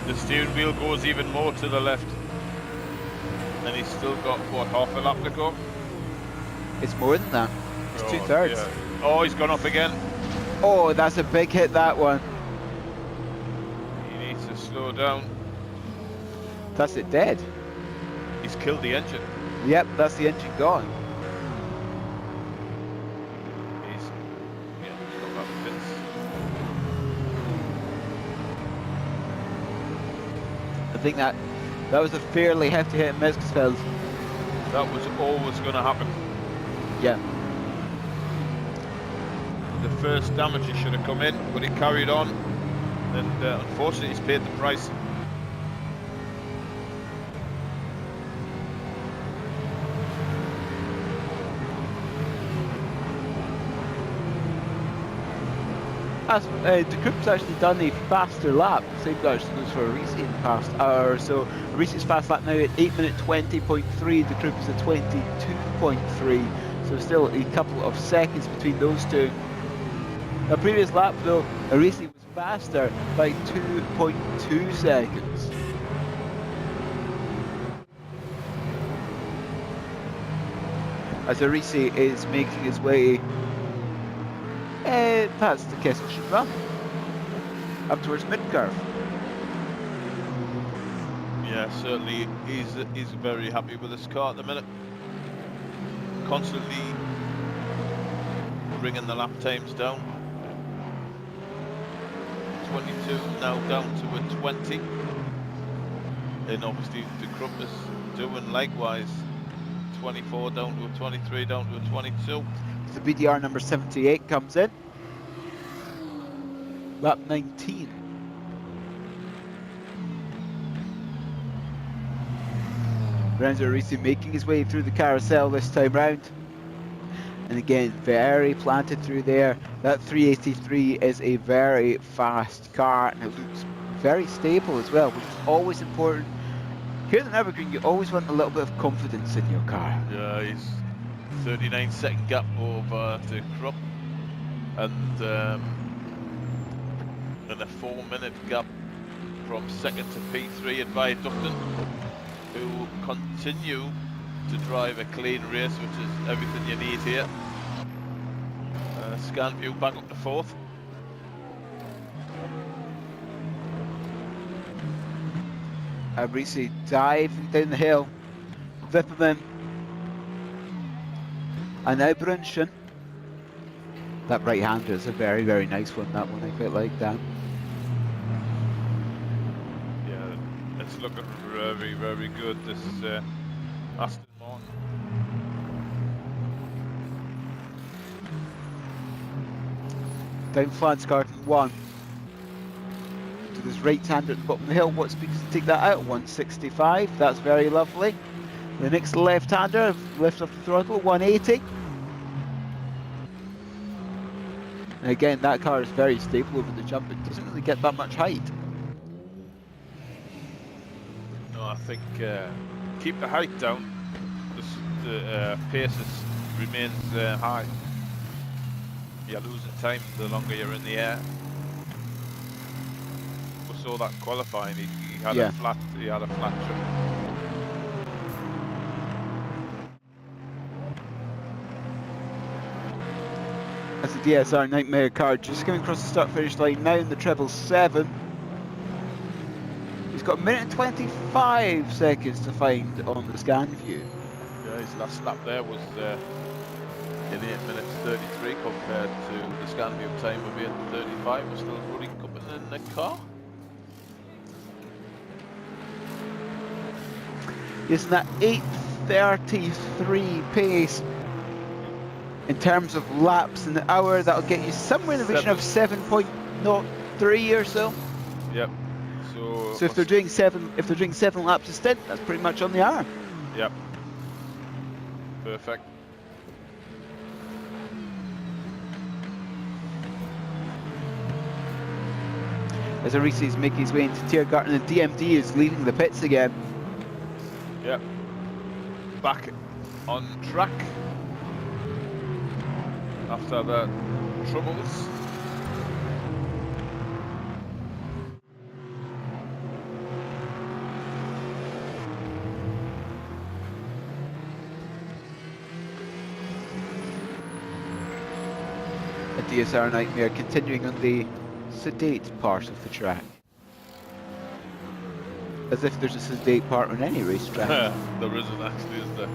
the steering wheel goes even more to the left. And he's still got, what, half a lap to go? It's more than that. It's 2/3. Yeah. Oh, he's gone off again. Oh, that's a big hit, that one. He needs to slow down. That's it dead. He's killed the engine. Yep, that's the engine gone. He's got that fence. I think that That was a fairly hefty hit and miss, fellas. That was always going to happen. Yeah. The first damage he should have come in, but he carried on, and unfortunately he's paid the price. De Group's actually done a faster lap. Same goes for Reese in the past hour. So Reese's fast lap now at 8:20.3. De Group is at 22.3. So still a couple of seconds between those two. The previous lap though, Reese was faster by 2.2 seconds. As Reese is making his way past the Kesselschule up towards mid-curve. Yeah, certainly he's very happy with this car at the minute. Constantly bringing the lap times down. 22 now down to a 20. And obviously De Krupp is doing likewise. 24 down to a 23, down to a 22. The BDR number 78 comes in. Lap 19. Renzo Risi making his way through the carousel this time round. And again, very planted through there. That 383 is a very fast car and it looks very stable as well, which is always important. Here at the Nürburgring, you always want a little bit of confidence in your car. Yeah, he's 39-second gap over De Krupp, and a 4-minute gap from second to P3 at Viaducton, who continue to drive a clean race, which is everything you need here. Scan view back up to fourth. Abrisi diving down the hill, Vipperman, and now Brunschen. That right-hander is a very, very nice one, that one, I quite like that. Yeah, it's looking very, very good, this Aston Martin. Down Flansgarten 1. To this right-hander at the bottom of the hill, what speed does it take that out? 165, that's very lovely. The next left-hander, lift off the throttle, 180. And again, that car is very stable over the jump, it doesn't really get that much height. No, I think keep the height down, the pace remains high. You're losing time the longer you're in the air. We saw that qualifying. He had a flat jump. That's the DSR Nightmare car just coming across the start finish line now in the 777. He's got a minute and 25 seconds to find on the scan view. Yeah, his last lap there was in 8 minutes 33 compared to the scan view time of 8:35. We're still running coming in the car. Isn't that 8:33 pace in terms of laps an hour? That'll get you somewhere in the region of 7.03 or so. Yep. So if they're doing 7 laps a stint, that's pretty much on the hour. Yep. Perfect. As Arisi is making his way into Tiergarten, and DMD is leaving the pits again. Yep. Back on track after the troubles. A DSR Nightmare continuing on the sedate part of the track. As if there's a sedate part on any racetrack. There isn't actually, is there?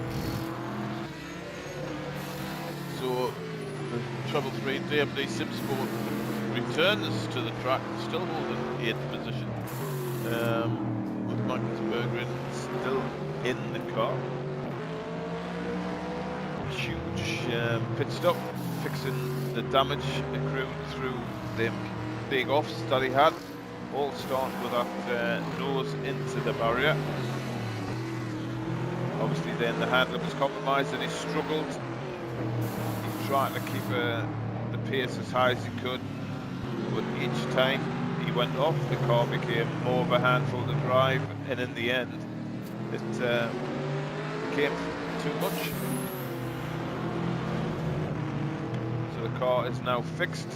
So, Treble 3 DMD Simsport returns to the track, still holding 8th position. With Magnus Berggren in the car. Huge pit stop, fixing the damage accrued through the big offs that he had. All starting with that nose into the barrier. Obviously then the handling was compromised and he struggled. He tried to keep the pace as high as he could, but each time he went off, the car became more of a handful to drive, and in the end it became too much. So the car is now fixed.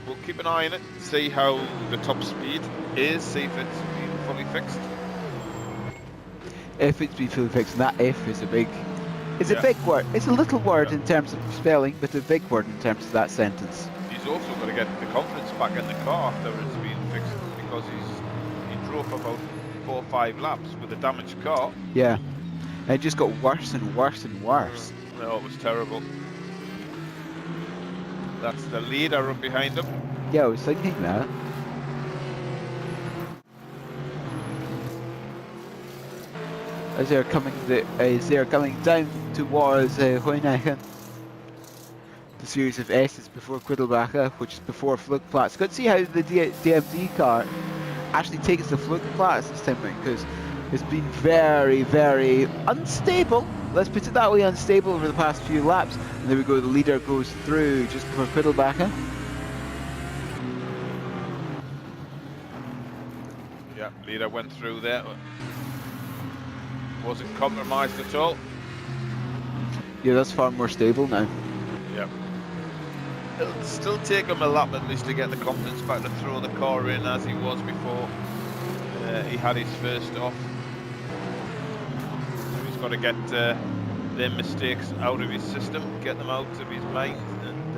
We'll keep an eye on it, see how the top speed is, see if it's been fully fixed. If it's been fully fixed, and that if is a big, it's a big word. It's a little word in terms of spelling, but a big word in terms of that sentence. He's also got to get the confidence back in the car after it's been fixed, because he drove about 4 or 5 laps with a damaged car. Yeah, and it just got worse and worse and worse. No, it was terrible. That's the leader up behind him. Yeah, I was thinking that. As they're coming down towards Hoynachen. The series of S's before Quiddelbacher, which is before Flugplatz. Good to see how the DMD car actually takes the Flugplatz this time around, because it's been very, very unstable. Let's put it that way, unstable over the past few laps. And there we go, the leader goes through just before Quiddelbacher. Yeah, leader went through there. Wasn't compromised at all. Yeah, that's far more stable now. Yeah. It'll still take him a lap at least to get the confidence back to throw the car in as he was before he had his first off. He's got to get their mistakes out of his system, get them out of his mind, and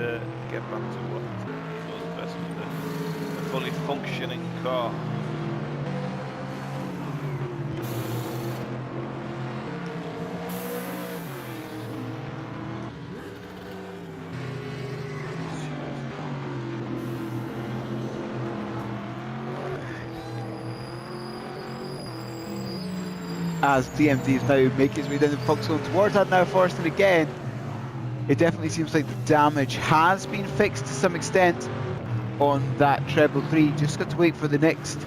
get back to what he knows best, with a fully functioning car. As DMD is now making his way down the foxhole towards that now Forrest, and again it definitely seems like the damage has been fixed to some extent on that treble 3. Just got to wait for the next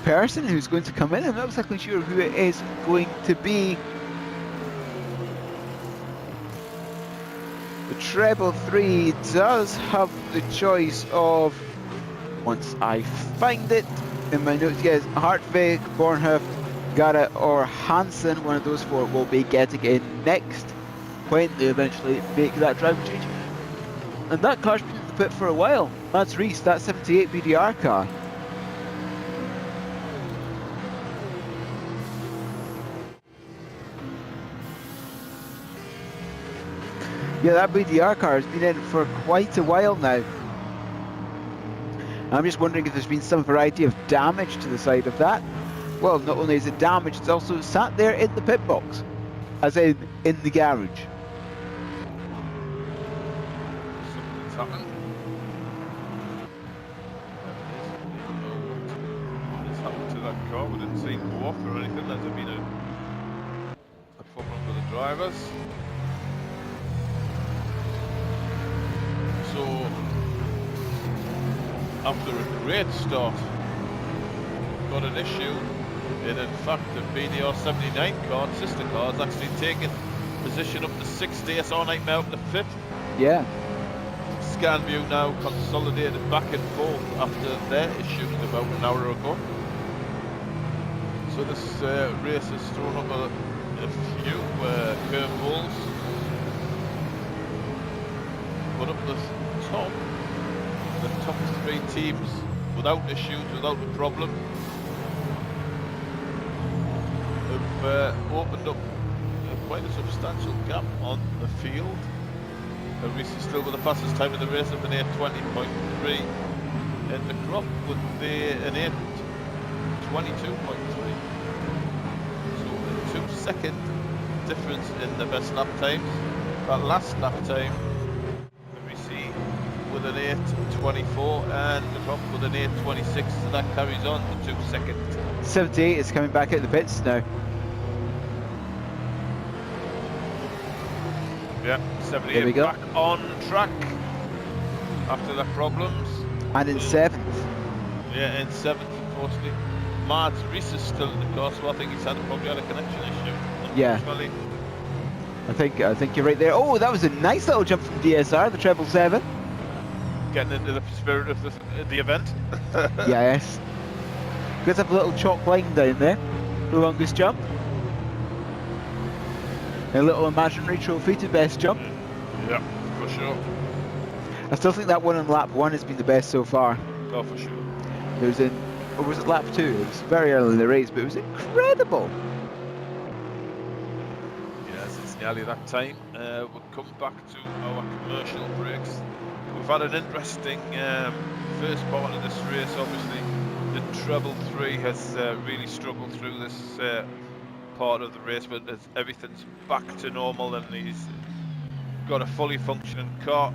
person who's going to come in. I'm not exactly sure who it is going to be. The treble 3 does have the choice of, once I find it in my notes, yes, Hartvig, Bornhoff, Gara or Hansen. One of those 4 will be getting in next when they eventually make that driver change. And that car's been in the pit for a while. That's Reese, that 78 BDR car. Yeah, that BDR car has been in for quite a while now. I'm just wondering if there's been some variety of damage to the side of that. Well, not only is it damaged, it's also sat there in the pit box, as in the garage. Something's happened. What's happened to that car? We didn't see it go off or anything. Has there been a problem with the drivers? So, after a great start, got an issue, and in fact the BDR79 car, sister car, has actually taken position up to 6th, ASR Nightmare up to 5th. Yeah. Scan view now consolidated back and forth after their issues about an hour ago. So this race has thrown up a few curveballs, but up the top 3 teams without issues, without a problem, have opened up quite a substantial gap on the field. Reese is still with the fastest time in the race of an 8:20.3, and the crop with an 8:22.3. So a 2-second difference in the best lap times. That last lap time, with an 8:24 and the top with an 8:26, so that carries on the 2 seconds. 78 is coming back out the pits now. Yeah, There we 78 go. back on track after the problems. And in 7th. Yeah, in 7th, unfortunately. Mads Reese is still in the car, so I think he's probably had a connection issue. Yeah. Unfortunately. I think you're right there. Oh, that was a nice little jump from DSR, the 777. Getting into the spirit of the event. Yes. Let's have a little chalk line down there. The longest jump. A little imaginary trophy to best jump. Yeah, for sure. I still think that one on lap 1 has been the best so far. Oh, for sure. It was in, or was it lap 2? It was very early in the race, but it was incredible. Yes, it's nearly that time. We'll come back to our commercial breaks. We've had an interesting first part of this race. Obviously, the treble 3 has really struggled through this part of the race, but everything's back to normal and he's got a fully functioning car.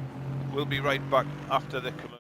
We'll be right back after the commercial.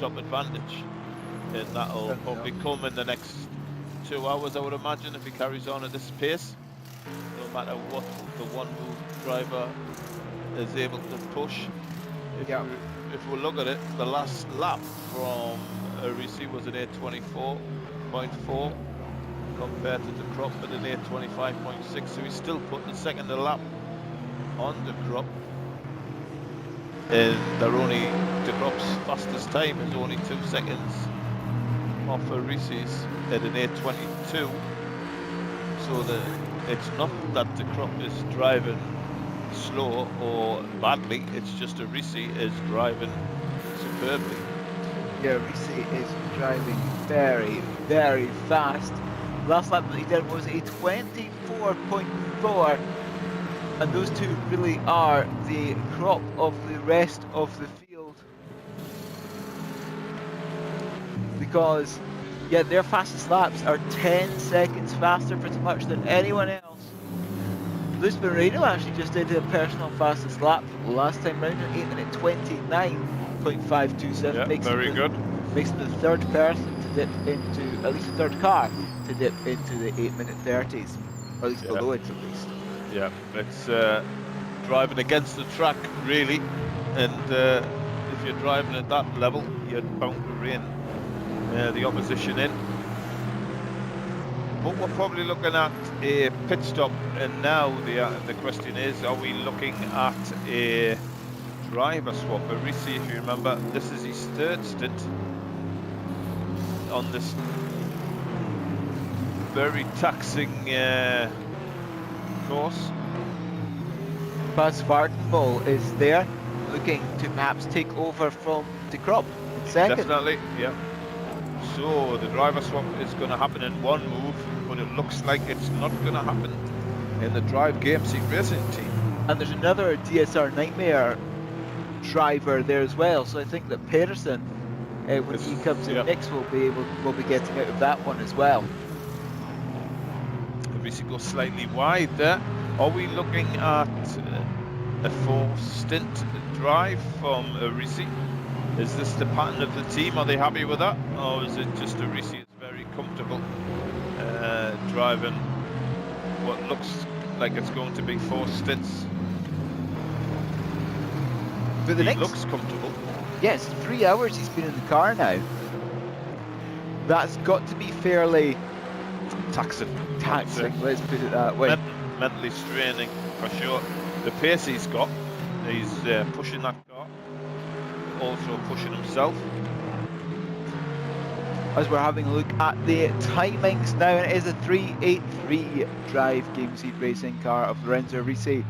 stop advantage, and that'll probably come in the next 2 hours, I would imagine, if he carries on at this pace. No matter what the one move driver is able to push. If we look at it, the last lap from Risi was an 8:24.4 compared to the Crop at an 8:25.6, so he's still putting the second lap on the Crop. And the Crop's fastest time is only 2 seconds off Risi's at an 8:22. So it's not that the Crop is driving slow or badly, it's just a Risi is driving superbly. Yeah, Risi is driving very, very fast. Last lap that he did was a 24.4, and those two really are the Crop of the rest of the field. Because, yeah, their fastest laps are 10 seconds faster pretty much than anyone else. Luis Moreno actually just did a personal fastest lap last time round at 8 minute 29.527. Yeah, very good. Makes him the third person to dip into, at least the third car, to dip into the 8 minute 30s. Or at least below it at least. Yeah, it's driving against the track really, and if you're driving at that level, you're bound to rein the opposition in. But we're probably looking at a pit stop, and now the question is, are we looking at a driver swap? Risi, if you remember, this is his third stint on this very taxing course. Buzz Vardenbull is there, looking to perhaps take over from De Crop in second. Definitely, yeah. So the driver swap is going to happen in one move, but it looks like it's not going to happen in the Drive GMC Racing team. And there's another DSR Nightmare driver there as well, so I think that Pedersen, when he comes in next, will be getting out of that one as well. Risi goes slightly wide there. Are we looking at a 4-stint drive from Risi? Is this the pattern of the team? Are they happy with that? Or is it just a Risi is very comfortable driving what looks like it's going to be 4 stints? But he looks comfortable. Yes, 3 hours he's been in the car now. That's got to be fairly taxing, let's put it that way. Mentally straining for sure. The pace he's got, he's pushing that car, also pushing himself. As we're having a look at the timings now, and it is a 383 Drive Game Seed Racing car of Lorenzo Risi.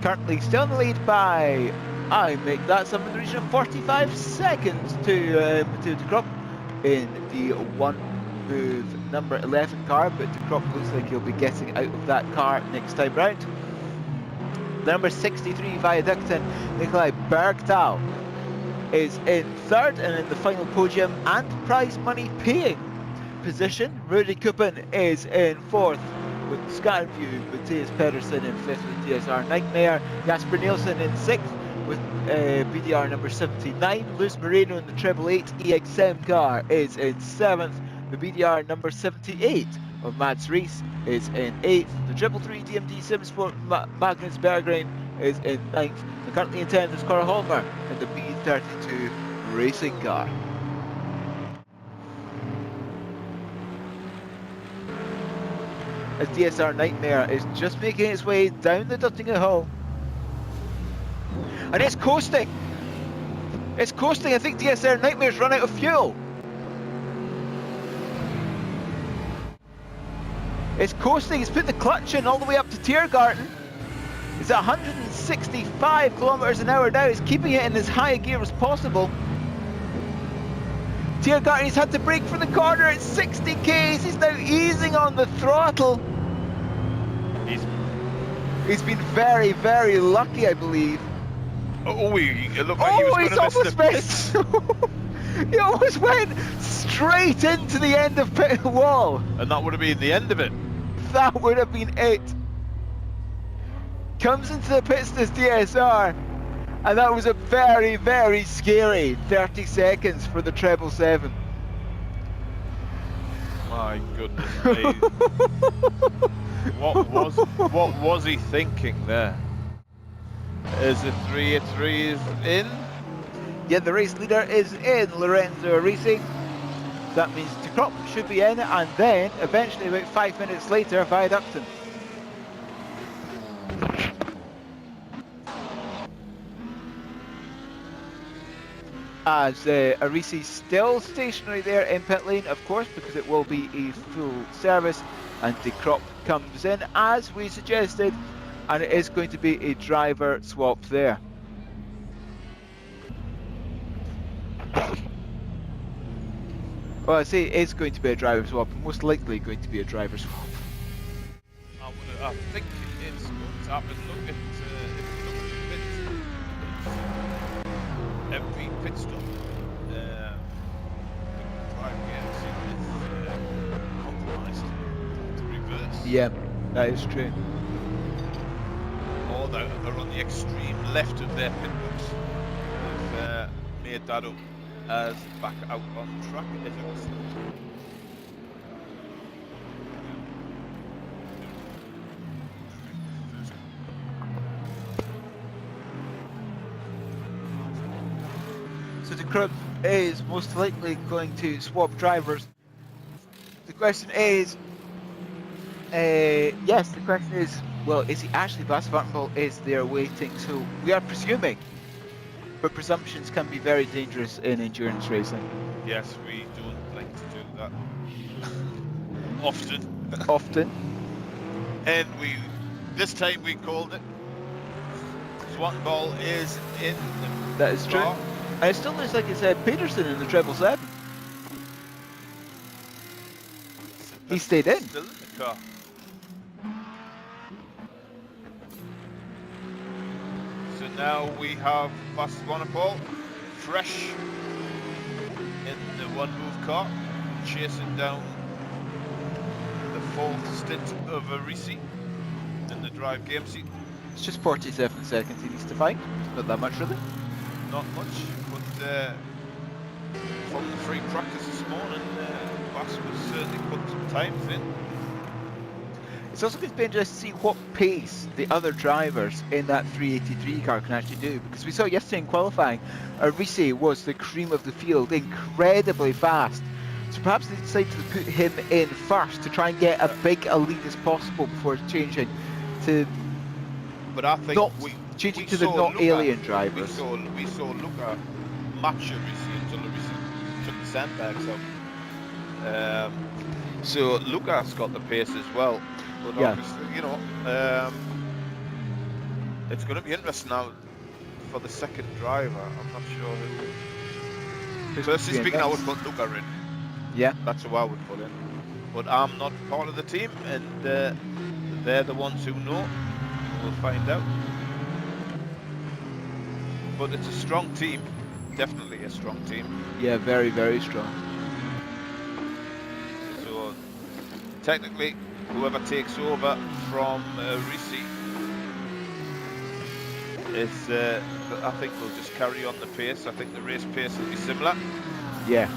Currently still in the lead by, I make that something in the region of 45 seconds to De Crop in the one move number 11 car, but De Crop looks like he'll be getting out of that car next time round. The number 63 Viaductin, Nikolai Bergdahl, is in third and in the final podium and prize money paying position. Rudy Kuppen is in fourth with Skyview, Matthias Pedersen in fifth with DSR Nightmare, Jasper Nielsen in sixth with BDR number 79, Luis Moreno in the 888 EXM car is in seventh, the BDR number 78 of Mads Rees is in 8th, the 333 DMD Simsport Magnus Berggren is in 9th, and currently in 10th is Cora Holmer in the B32 racing car. As DSR Nightmare is just making its way down the Duttinger Hill. And it's coasting! It's coasting, I think DSR Nightmare's run out of fuel. It's coasting, it's put the clutch in all the way up to Tiergarten. It's at 165 kilometers an hour now, it's keeping it in as high a gear as possible. Tiergarten, he's had to brake for the corner at 60 k's, he's now easing on the throttle. He's been very, very lucky, I believe. Oh, it looked like he was going to miss the pit. He almost went straight into the end of pit wall. And that would have been the end of it. That would have been it. Comes into the pits this DSR And that was a very, very scary 30 seconds for the treble 7. My goodness me. What was he thinking there? Is the 383 is in? Yeah, the race leader is in, Lorenzo Risi. That means De Crop should be in, and then eventually about 5 minutes later, Viaducton. As Arisi still stationary there in pit lane, of course, because it will be a full service, and De Crop comes in as we suggested, and it is going to be a driver swap there. Well, I say it is going to be a driver swap, most likely going to be a driver swap. I think it's going to happen. Look at every pit stop. Drive games is compromised to reverse. Yeah, that is true. Or they're on the extreme left of their pit box. They've made that up as back out on track as it was. So the Crib is most likely going to swap drivers. The question is, yes, the question is, well, is he actually Bas Vartenbol is there waiting? So we are presuming, but presumptions can be very dangerous in endurance racing. Yes, we don't like to do that often. Often. And this time we called it. Vartenbol is in the That is true. car. And it still looks like it's Peterson in the treble 7. He stayed in. Still in the car. So now we have Bas Vartenbol fresh in the one move car, chasing down the fourth stint of Arisi in the drive game seat. It's just 47 seconds he needs to find. Not that much, really. Not much, but from the free practice this morning, Bas was certainly putting some times in. It's also going to be interesting to see what pace the other drivers in that 383 car can actually do, because we saw yesterday in qualifying, Arisi was the cream of the field, incredibly fast. So perhaps they decided to put him in first to try and get as big a lead as possible before changing to But I think changing to the not alien drivers. We saw Luca match Arisi until Arisi took the sandbags out. So Luca's got the pace as well. But Yeah. obviously, you know, it's going to be interesting now for the second driver. I'm not sure who. Personally speaking, I would put Luca in. Yeah. That's who I would put in. But I'm not part of the team, and they're the ones who know. We'll find out. But it's a strong team. Definitely a strong team. Yeah, very, very strong. So technically, whoever takes over from Risi is, I think we'll just carry on the pace. I think the race pace will be similar. Yeah.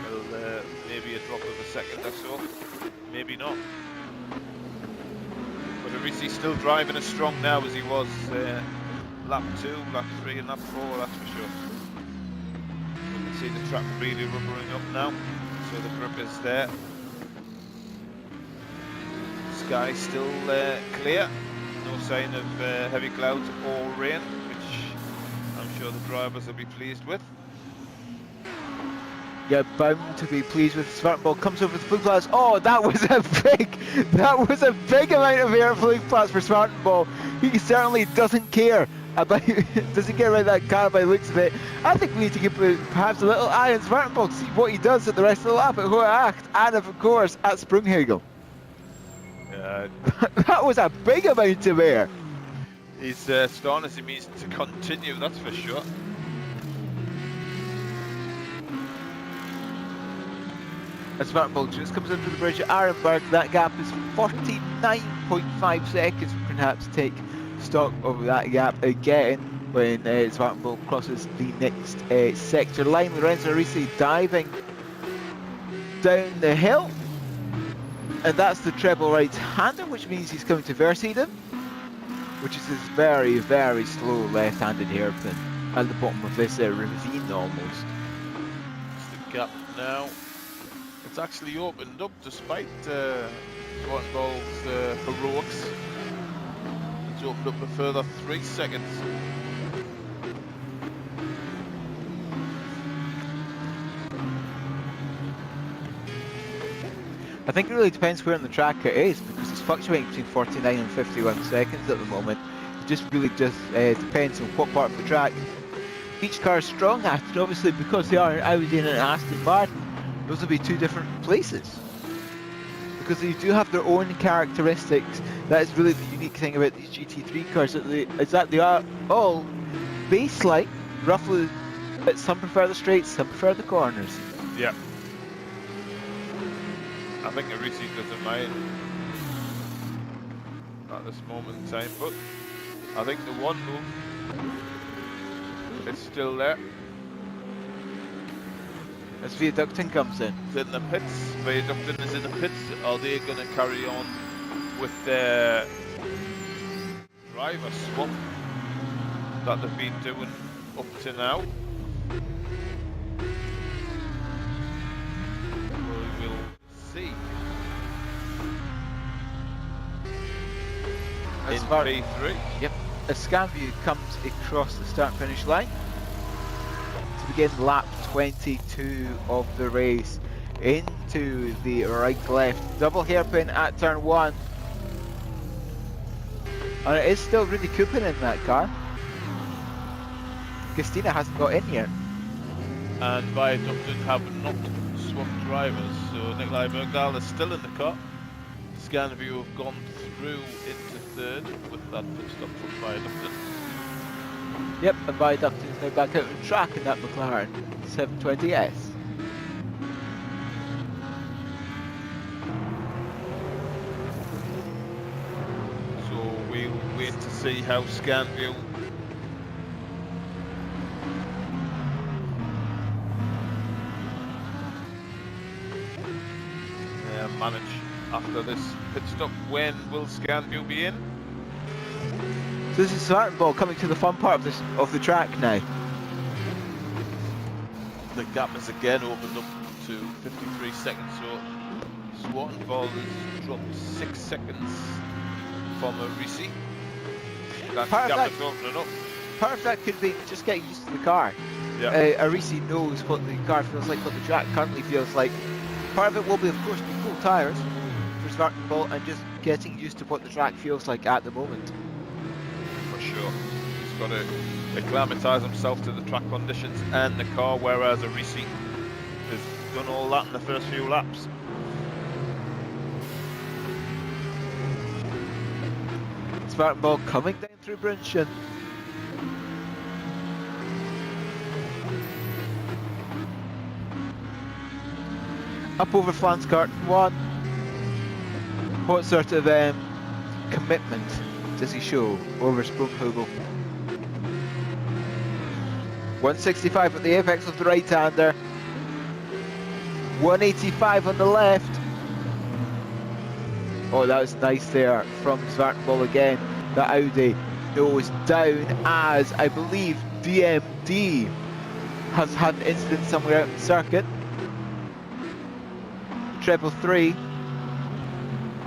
Well, maybe a drop of a second or so. Maybe not. But Arisi's still driving as strong now as he was lap 2, lap 3 and lap 4, that's for sure. You can see the track really rubbering up now, so the grip is there. Sky still clear, no sign of heavy clouds or rain, which I'm sure the drivers will be pleased with. Yeah, bound to be pleased with Svartenball. Comes over the fluke plats. Oh, that was a big amount of air fluke plats for Svartenball. He certainly doesn't care about doesn't care about that car by the looks of it. I think we need to keep perhaps a little eye on Svartenball to see what he does at the rest of the lap at Hohe Acht and of course at Sprunghagel. That was a big amount of air. He's starting as he means to continue, that's for sure. As Svartenball just comes into the bridge at Arenberg, that gap is 49.5 seconds. We perhaps take stock of that gap again when Svartenbol crosses the next sector line. Lorenzo Risi diving down the hill, and that's the treble right-hander, which means he's coming to Verseiden, which is his very, very slow left-handed hairpin at the bottom of this ravine almost. It's the gap now. It's actually opened up despite Svartenbol's heroics. It's opened up a further 3 seconds. I think it really depends where on the track it is, because it's fluctuating between 49 and 51 seconds at the moment. It just depends on what part of the track each car is strong at, and obviously because they are an Audi and an Aston Martin, those will be two different places. Because they do have their own characteristics. That is really the unique thing about these GT3 cars, is that they are all baseline, roughly, but some prefer the straights, some prefer the corners. Yeah. I think Arisi doesn't mind at this moment in time, but I think the one move is still there. As Viaducting comes in. It's in the pits. Viaducting is in the pits. Are they going to carry on with their driver swap that they've been doing up to now? We will see. In P3. Yep. As Scanview comes across the start-finish line to begin lap 22 of the race, into the right-left double hairpin at turn 1, and it is still Rudy Coopin in that car. Christina hasn't got in yet, and Viaducting have not swapped drivers, so Nikolai Bergdahl is still in the car. Scanview have gone through into third with that pit stop from Viaducting. Yep, and Viaducting is now back out on track in that McLaren 720S. So we'll wait to see how Scanview manage after this pit stop. When will Scanview be in? So this is Svartenbol coming to the fun part of the track now. The gap is again opened up to 53 seconds, so Svartenbol has dropped 6 seconds from Arisi. That gap is opening up. Part of that could be just getting used to the car. Yeah. Arisi knows what the car feels like, what the track currently feels like. Part of it will be, of course, the cool tyres for Svartenbol and just getting used to what the track feels like at the moment. For sure. He's got to acclimatise himself to the track conditions and the car, whereas Arisi has done all that in the first few laps. Svartenbol coming down through Brunchen. Up over Flanskart 1. What sort of commitment does he show over Sprunghugel? 165 at the apex of the right-hander. 185 on the left. Oh, that was nice there from Svartenbol again. The Audi nose down, as I believe DMD has had an incident somewhere out in the circuit. Treble 3,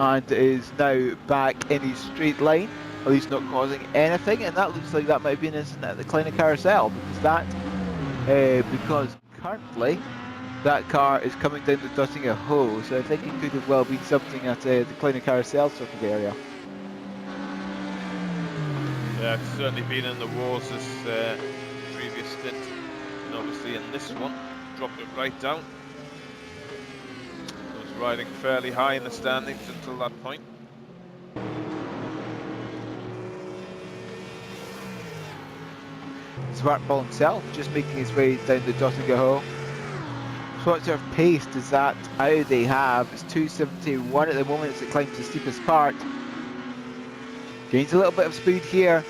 and is now back in his straight line, at least not causing anything, and that looks like that might be an incident at the Kleine Carousel, because currently that car is coming down the Dottinger Ho, so I think it could have well been something at the Kleine Carousel sort of area. Yeah, it's certainly been in the wars this previous stint, and obviously in this one, dropped it right down. Riding fairly high in the standings until that point. Svartenbol himself just making his way down the Dottinger Ho. So what sort of pace does that Audi have? It's 271 at the moment as it climbs the steepest part. Gains a little bit of speed here.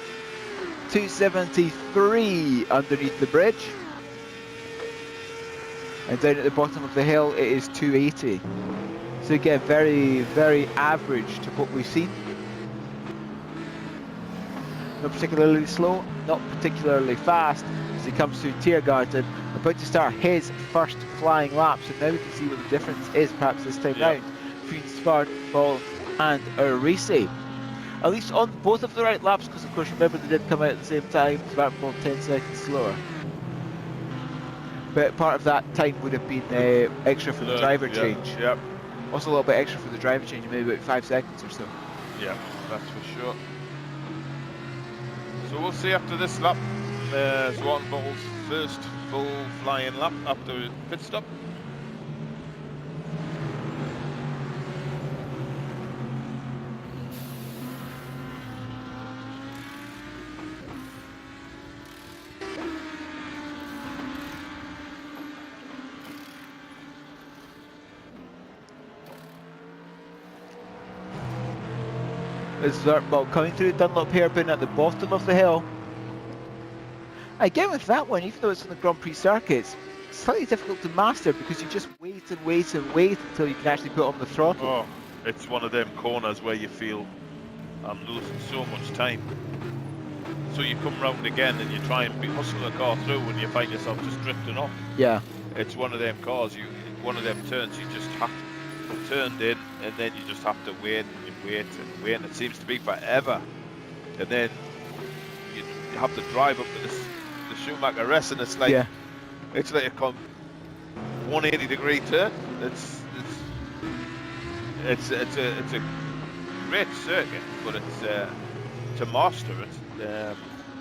273 underneath the bridge. And down at the bottom of the hill, it is 280. So again, very, very average to what we've seen. Not particularly slow, not particularly fast as he comes through Tiergarten, about to start his first flying lap. So now we can see what the difference is perhaps this time round between Svartball and Risi. At least on both of the right laps, because of course remember they did come out at the same time, Svartball 10 seconds slower. But part of that time would have been extra for the driver change. Yep. Also a little bit extra for the driver change, maybe about 5 seconds or so. Yeah, that's for sure. So we'll see after this lap, Svartball's first full flying lap after pit stop. As Svartball coming through Dunlop hairpin at the bottom of the hill. Again with that one, even though it's on the Grand Prix circuits, it's slightly difficult to master because you just wait and wait and wait until you can actually put on the throttle. Oh, it's one of them corners where you feel I'm losing so much time. So you come round again and you try and hustle the car through and you find yourself just drifting off. Yeah. It's one of them cars, one of them turns you just have to turn in and then you just have to wait and wait and wait, and it seems to be forever. And then you have to drive up to the Schumacher rest, and it's like it's like a 180-degree turn. It's a great circuit, but it's to master it.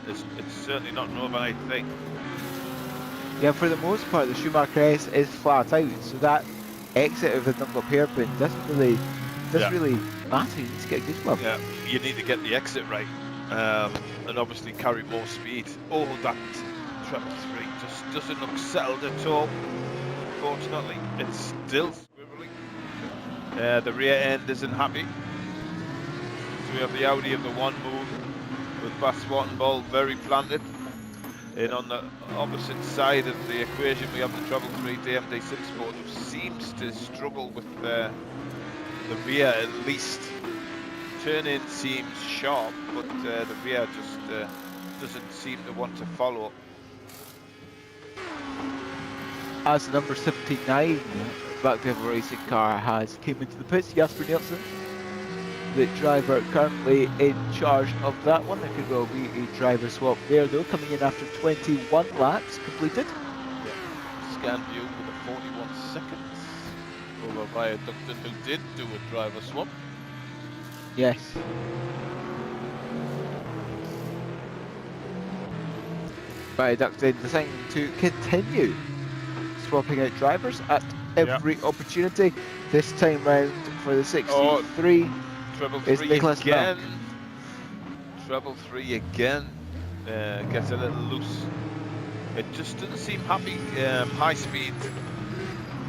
It's certainly not an overnight thing. Yeah, for the most part, the Schumacher S is flat out, so that exit of the Dunlop hairpin doesn't really matter. You need to get a good one. Yeah, you need to get the exit right, and obviously carry more speed. Oh, that treble 3 just doesn't look settled at all. Unfortunately, it's still squibbling. The rear end isn't happy. So we have the Audi of the one move with Bas Svartball very planted. And on the opposite side of the equation, we have the treble 3 DMD 6 Sport, who seems to struggle with the rear at least. Turn-in seems sharp, but the rear just doesn't seem to want to follow. As number 79, Backvevel Racing car has came into the pits, Jasper Nielsen, the driver currently in charge of that one. There could well be a driver swap there though, coming in after 21 laps completed. Yeah. Scan view with a 41 seconds over via Ducton, who did do a driver swap. Yes. Ducton deciding to continue swapping out drivers at every opportunity. This time round for the 63. Treble is 3 Nicholas again. Mack. Treble 3 again. Gets a little loose. It just doesn't seem happy. High speed,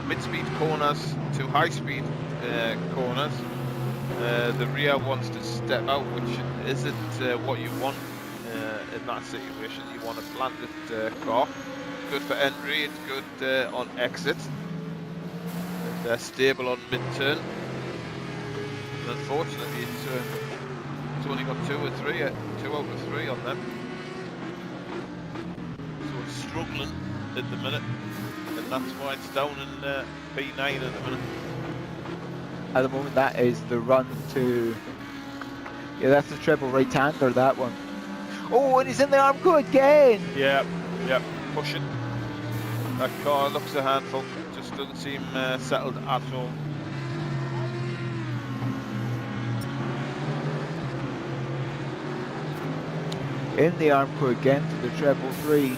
mid-speed corners to high speed corners. The rear wants to step out, which isn't what you want in that situation. You want a planted car. Good for entry, it's good on exit. They're stable on mid-turn. Unfortunately, it's only got 2 out of 3 on them. So it's struggling at the minute, and that's why it's down in P9 at the minute. At the moment, that is the run to. Yeah, that's the treble right-hander, that one. Oh, and he's in the Armco again! Yeah, pushing. That car looks a handful, just doesn't seem settled at all. In the Armco again to the treble 3.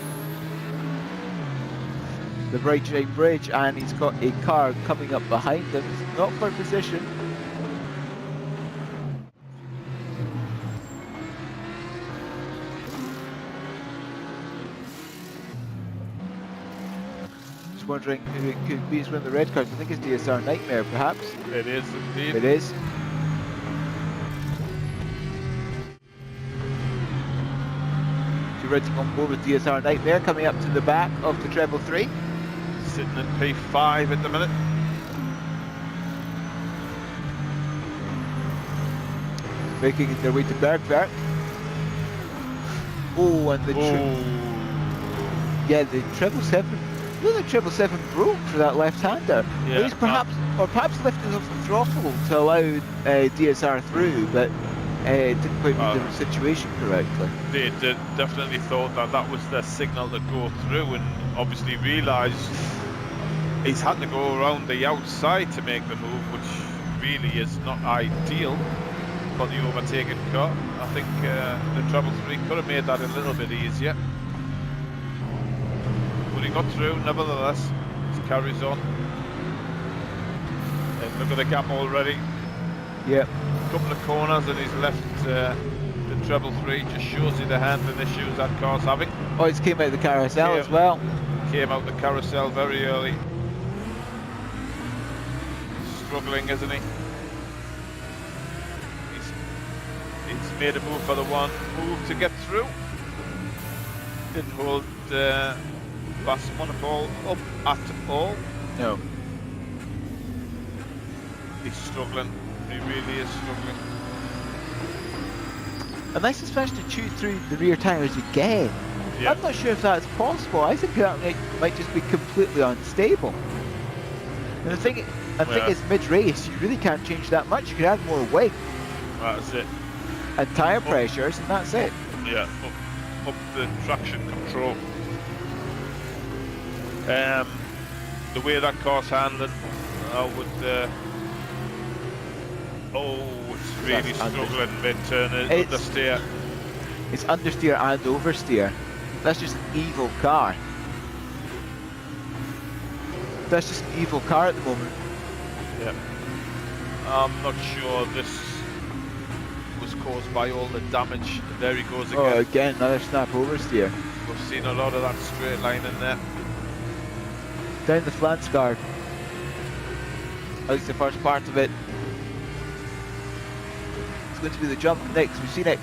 The right bridge, and he's got a car coming up behind him. He's not for position. Just wondering who it could be. It's one of the red cars. I think it's DSR Nightmare, perhaps. It is indeed. It is. already on board with DSR Nightmare, coming up to the back of the treble 3. Sitting in P5 at the minute. Making their way to Bergwerk. Oh, and the the 777. No, the 777 broke for that left-hander. Yeah, He's perhaps lifted off the throttle to allow DSR through, but didn't quite read the situation correctly. They definitely thought that was their signal to go through, and obviously realised he's had to go around the outside to make the move, which really is not ideal for the overtaken car. I think the treble 3 could have made that a little bit easier. But he got through nevertheless. He carries on. And look at the gap already. Yep. A couple of corners and he's left the treble 3. Just shows you the handling issues that car's having. Oh, he's came out of the carousel as well. Came out the carousel very early. Struggling, isn't he? He's made a move for the one move to get through. Didn't hold Bass Monopole up at all. No. He's struggling. He really is struggling. A nice suspension to chew through the rear tyres again. Yeah. I'm not sure if that's possible. I think that might just be completely unstable. And the thing is, mid-race, you really can't change that much. You can add more weight That's it. and tyre pressures, and that's it. Yeah, up the traction control. The way that car's handling, I would. It's really struggling mid-turn, understeer. It's understeer and oversteer. That's just an evil car. That's just an evil car at the moment. Yeah. I'm not sure this was caused by all the damage. There he goes again. Oh, again, another snap oversteer. We've seen a lot of that straight line in there. Down the flange guard. At least the first part of it. It's going to be the jump next. We've seen it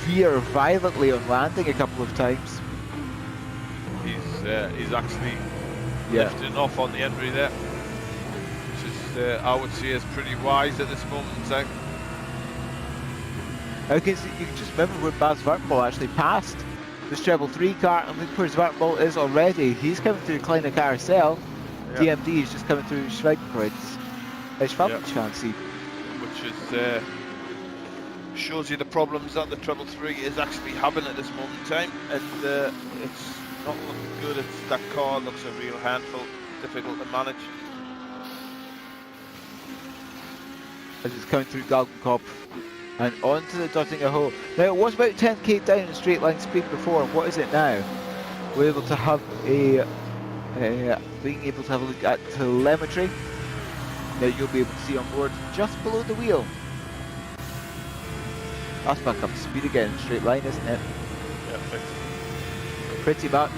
veer violently on landing a couple of times. He's actually lifting off on the entry there, which is I would say is pretty wise at this moment in time. Okay, so you can just remember where Baz Vartbol actually passed this treble 3 car, and look where Vartbol is already. He's coming through Kleine Carousel. Yeah. DMD is just coming through Schweigkreuz. Schwalbenschanze. Which is shows you the problems that the treble 3 is actually having at this moment in time, and it's not looking good. That car looks a real handful, difficult to manage. As it's coming through Galgenkopf and onto the Dottinger Hole. Now it was about 10k down in straight line speed before. What is it now? We're able to have being able to have a look at telemetry that you'll be able to see on board just below the wheel. That's back up to speed again in straight line, isn't it? Yeah, pretty much.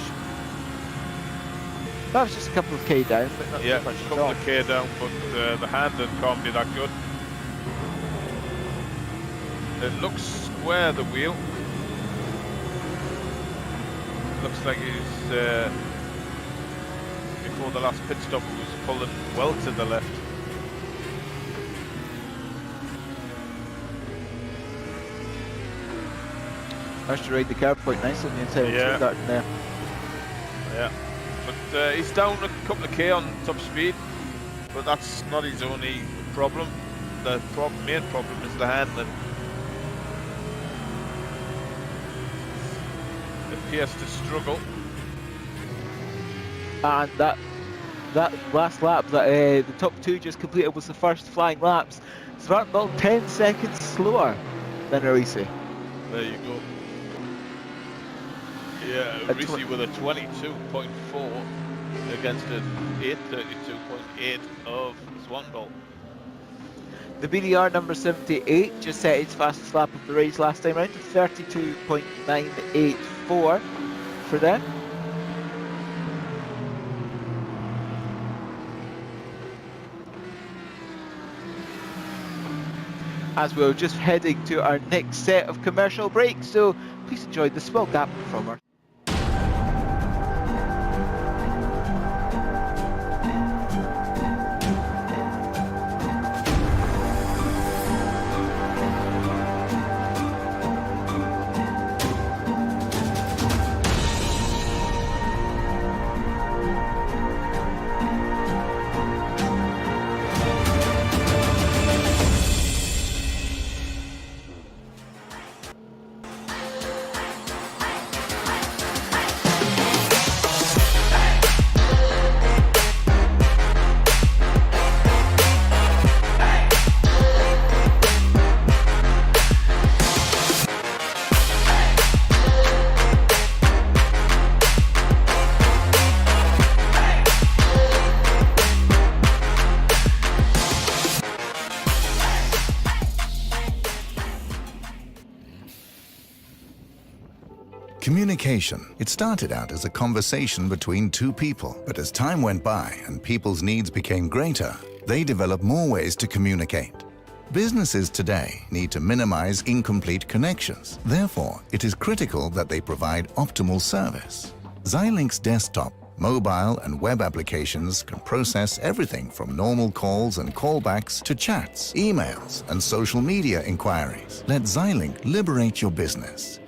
That was just a couple of k down, but not too much a at couple all. of k down, but the handling can't be that good. It looks square, the wheel. Looks like he's before the last pit stop he was pulling well to the left. Managed to ride the curb quite nicely on the inside of the garden there. Yeah, but he's down a couple of k on top speed, but that's not his only problem. The main problem is the handling. It appears to struggle. And that last lap that the top two just completed was the first flying laps. Svartball 10 seconds slower than Arisi. There you go. Yeah, Arisi with a 22.4 against a 832.8 of Swanbolt. The BDR number 78 just set its fastest lap of the race last time round to 32.984 for them. as we're just heading to our next set of commercial breaks. So please enjoy the small gap from our Communication. It started out as a conversation between two people, but as time went by and people's needs became greater, they developed more ways to communicate. Businesses today need to minimize incomplete connections. Therefore, it is critical that they provide optimal service. Xilinx desktop, mobile and web applications can process everything from normal calls and callbacks to chats, emails, and social media inquiries. Let Xilinx liberate your business.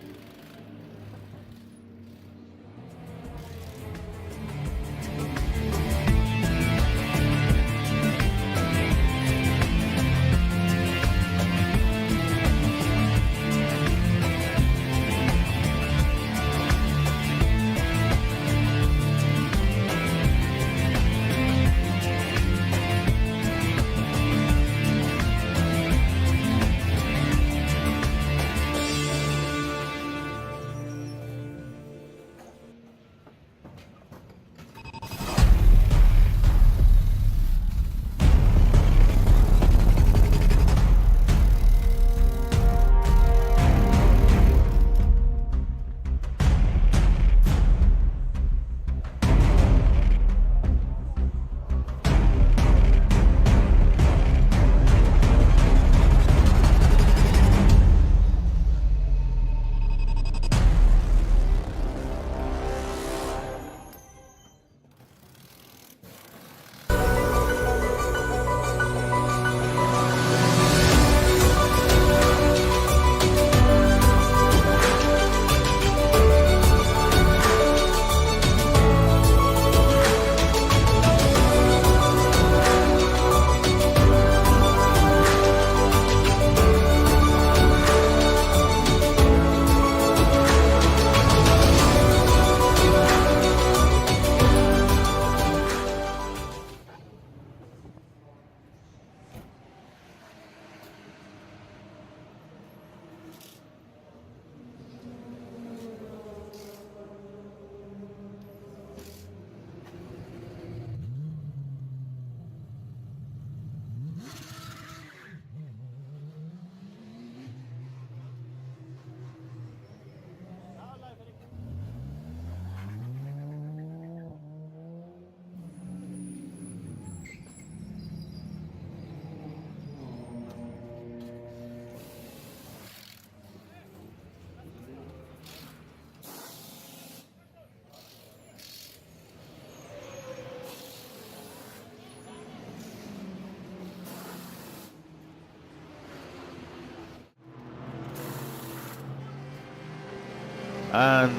And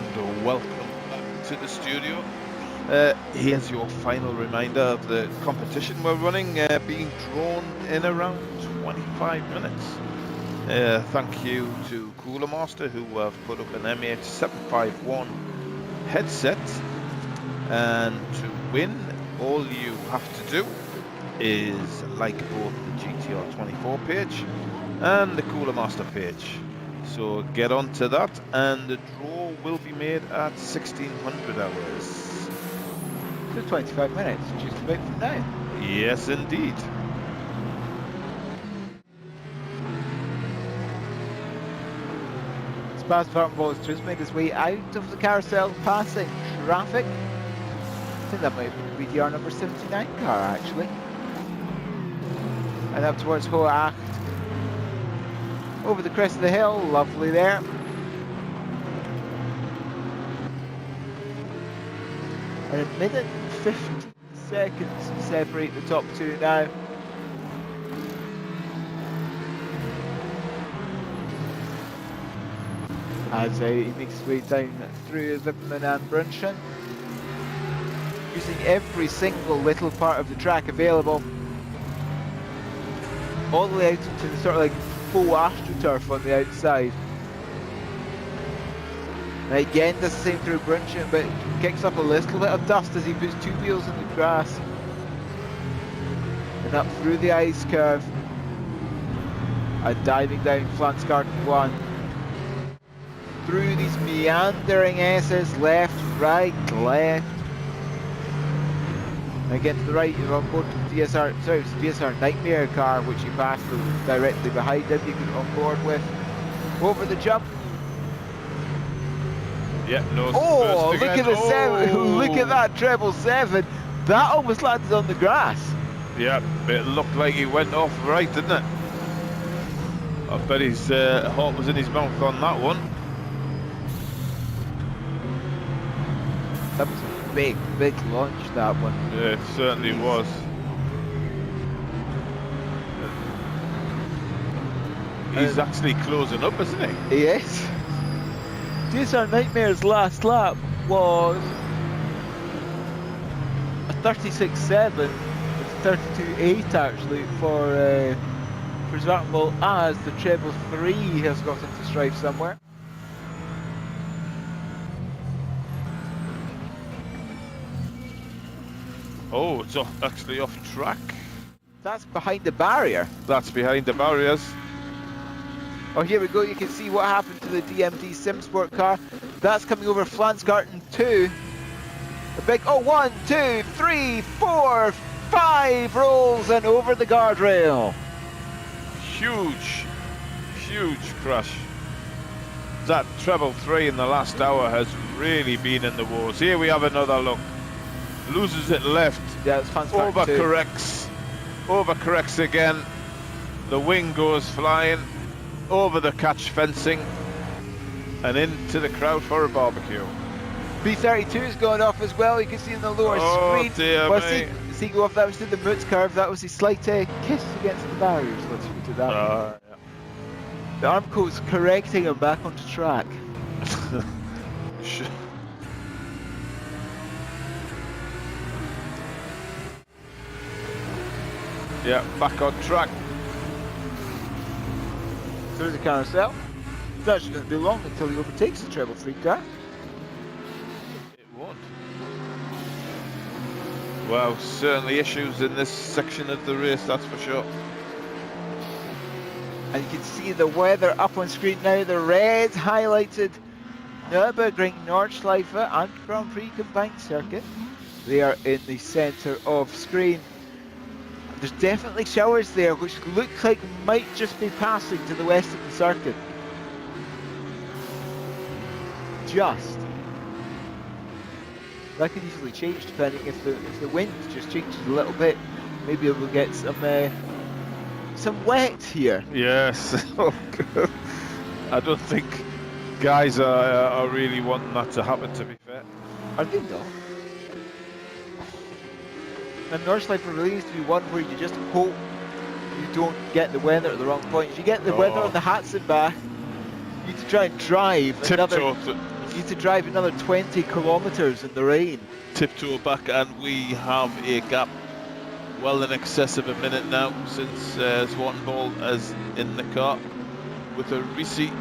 welcome back to the studio. Here's your final reminder of the competition we're running, being drawn in around 25 minutes. Thank you to Cooler Master, who have put up an MH751 headset. And to win, all you have to do is like both the GTR24 page and the Cooler Master page. So get on to that, and the draw will be made at 1600 hours. So 25 minutes, just about from now. Yes, indeed. Spas Farnball has just made his way out of the carousel, passing traffic. I think that might be the number 79 car, actually. And up towards Hoa Acht. Over the crest of the hill, lovely there. And a minute and 15 seconds to separate the top two now. As he makes his way down through Lippmann and Brunschen, using every single little part of the track available, all the way out to the sort of like full astroturf on the outside. And again does the same through Brunschen, but kicks up a little bit of dust as he puts two wheels in the grass. And up through the ice curve, and diving down Flansgarten 1. Through these meandering S's, left, right, left. And again to the right, you're on board the DSR, sorry, it's the DSR Nightmare car, which you passed directly behind him, you can on board with. Over the jump. Yeah, no. Oh, look at the 7, look at that treble 7. That almost landed on the grass. Yeah, it looked like he went off right, didn't it? I bet his heart was in his mouth on that one. That was a big, big launch, that one. Yeah, it certainly was. He's actually closing up, isn't he? Yes. DSR Nightmare's last lap was a 36.7. It's 32.8 actually for Zwartenbol, as the treble 3 has got into strife somewhere. Oh, it's actually off track. That's behind the barrier. That's behind the barriers. Oh, here we go. You can see what happened to the DMD Simsport car. That's coming over Flansgarten 2. A big, oh, 1, 2, 3, 4, 5 rolls and over the guardrail. Huge, huge crash. That treble 3 in the last hour has really been in the wars. Here we have another look. Loses it left. Yeah, it's Flansgarten 2. Overcorrects again. The wing goes flying over the catch fencing and into the crowd for a barbecue. B32 is going off as well. You can see in the lower screen. Dear me. See go off. That was to the Moots curve. That was a slight kiss against the barriers. Let's put it that way. Yeah. The Armco's correcting him back onto track. Yeah, back on track. Through the carousel. It's actually going to be long until he overtakes the treble 3 car. It won't. Well, certainly issues in this section of the race, that's for sure. And you can see the weather up on screen now. The red highlighted Nürburgring, Nordschleife and Grand Prix combined circuit. They are in the centre of screen. There's definitely showers there, which look like might just be passing to the west of the circuit. Just. That could easily change depending if the wind just changes a little bit. Maybe we'll get some wet here. Yes. I don't think guys are really wanting that to happen, to be fair. Are they not? And Nordschleife really needs to be one where you just hope you don't get the weather at the wrong point. If you get the weather on the Hatzenbach, you need to try and drive another 20 kilometres in the rain. Tiptoe back, and we have a gap well in excess of a minute now since Zwartenbol is in the car with a Risi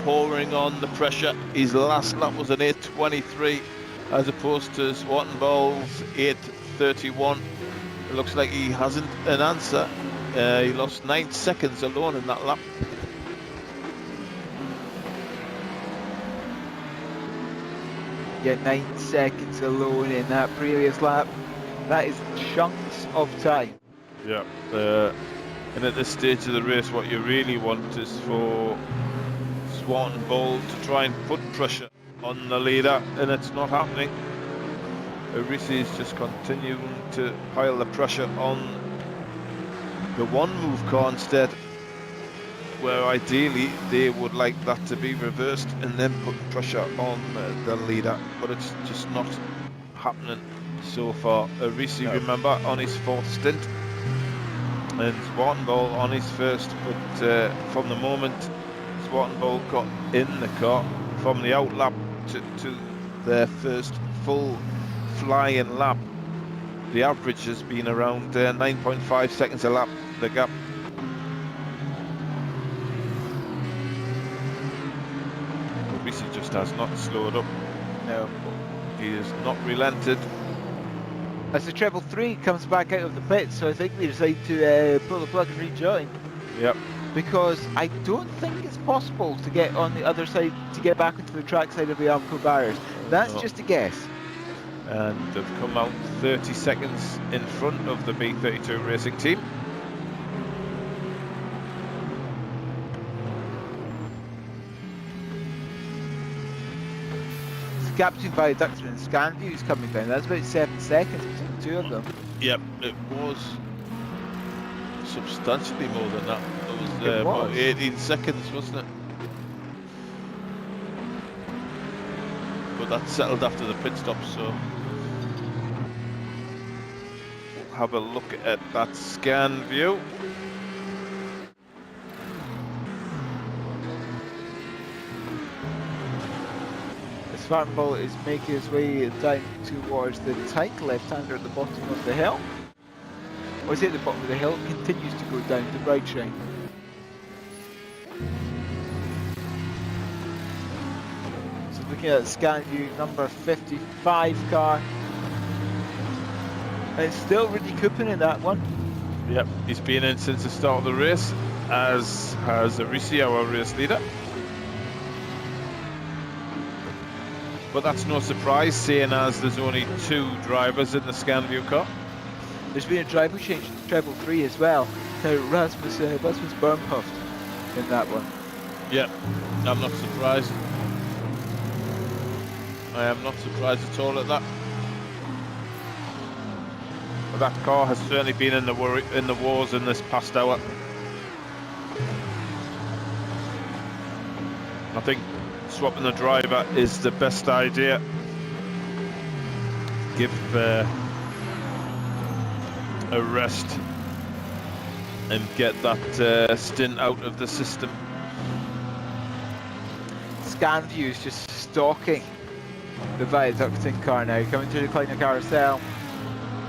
pouring on the pressure. His last lap was an 8:23 as opposed to Zwartenbol's 8:31. It looks like he hasn't an answer. He lost 9 seconds alone in that lap. Yeah, 9 seconds alone in that previous lap. That is chunks of time. Yeah, and at this stage of the race, what you really want is for Zwartenbol to try and put pressure on the leader, and it's not happening. Risi is just continuing to pile the pressure on the one move car instead. where ideally they would like that to be reversed and then put pressure on the leader, but it's just not happening so far. Risi, remember, on his 4th stint, and Swartenball on his 1st, but from the moment Swartenball got in the car, from the out lap to their first full flying lap, the average has been around 9.5 seconds a lap, the gap. Risi just has not slowed up. No. He has not relented. As the treble 3 comes back out of the pit, so I think they decide to pull the plug and rejoin. Yep. Because I don't think it's possible to get on the other side, to get back into the track side of the Alco barriers. That's just a guess. And they've come out 30 seconds in front of the B32 racing team. The gap between Viaductor and Scanview is coming down. That's about 7 seconds between the two of them. Yep, it was substantially more than that. It was, about 18 seconds, wasn't it? But that settled after the pit stop, so we'll have a look at that scan view. Spartanbull is making his way down towards the tight left-hander at the bottom of the hill. Or is he at the bottom of the hill? Continues to go down the right side. So looking at scan view number 55 car. And it's still Rudy Coupon in that one. Yep, he's been in since the start of the race, as has Risi, our race leader. But that's no surprise, seeing as there's only 2 drivers in the Scanview car. There's been a driver change to treble 3 as well. Now Rasmus Bernhoft in that one. Yeah, I'm not surprised. I am not surprised at all at that. But that car has certainly been in the wars in this past hour. I think swapping the driver is the best idea. Give a rest and get that stint out of the system. Scanview is just stalking the Viaducting car now, coming through the Kleiner carousel.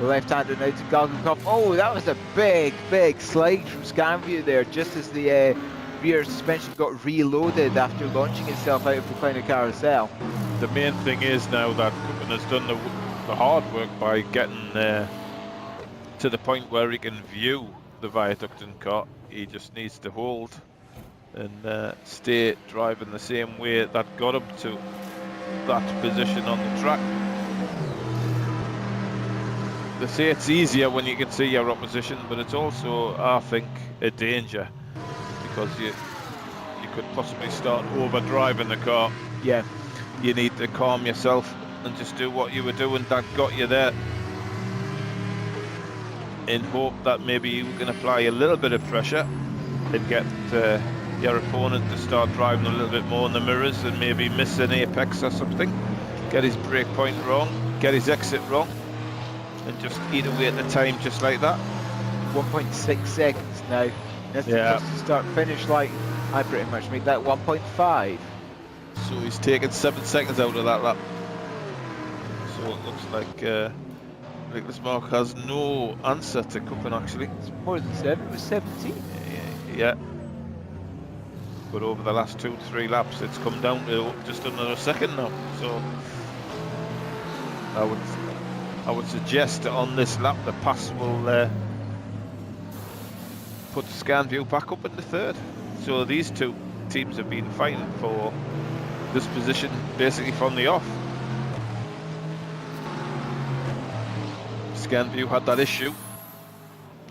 The left-hander now to Galgenkopf. Oh, that was a big slide from Scanview there, just as the rear suspension got reloaded after launching itself out of the Kleiner carousel. The main thing is now that Coupon has done the hard work by getting to the point where he can view the Viaducting car. He just needs to hold and stay driving the same way that got him to that position on the track. They say it's easier when you can see your opposition, but it's also, I think, a danger, because you could possibly start overdriving the car. Yeah. You need to calm yourself and just do what you were doing that got you there, in hope that maybe you can apply a little bit of pressure and get your opponent to start driving a little bit more in the mirrors and maybe miss an apex or something, get his brake point wrong, get his exit wrong, and just eat away at the time just like that. 1.6 seconds now. That's Yeah. just to start finish line. I pretty much made that 1.5. So he's taken 7 seconds out of that lap. So it looks like Nicholas Mark has no answer to Coupon actually. It's more than 7, it was 17. Yeah. But over the last 2-3 laps, it's come down to just under a second now. So I would suggest that on this lap, the pass will put Scanview back up in the 3rd. So these 2 teams have been fighting for this position basically from the off. Scanview had that issue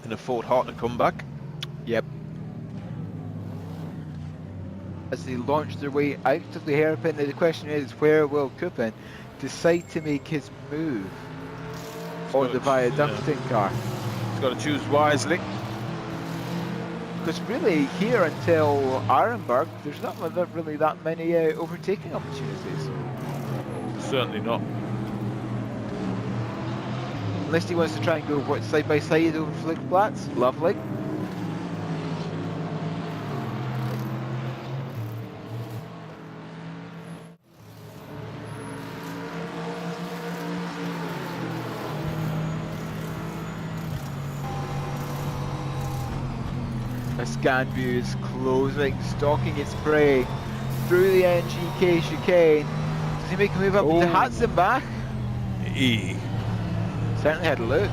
and have fought hard to come back. Yep. As they launch their way out of the hairpin, the question is, where will Coupon decide to make his move on the Viaducting car? He's got to choose wisely. Because really, here until Arenberg, there's not really that many overtaking opportunities. Certainly not. Unless he wants to try and go what, side by side over Flickplatz. Lovely. A scan view is closing, stalking its prey through the NGK chicane. Does he make a move up into Hatzenbach? He Certainly had a look.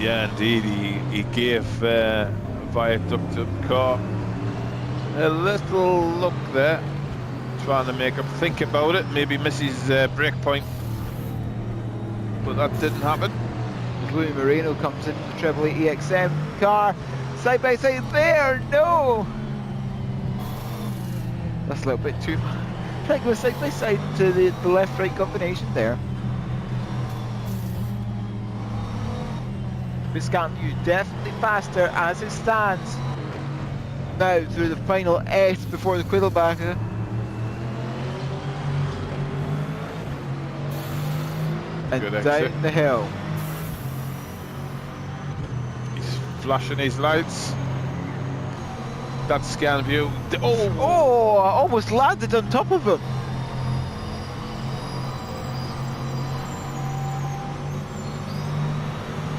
Yeah, indeed. He gave Viaduct car a little look there, trying to make him think about it. Maybe miss his brake point, but that didn't happen. Louis Moreno comes into the Treble 8 EXM car. Side by side there, no! That's a little bit too much. Trying to go side by side to the left-right combination there. Viscount-View definitely faster as it stands. Now through the final S before the Quiddelbacher. And Good down exit. the hill. He's flashing his lights. That scan view. Oh, I almost landed on top of him.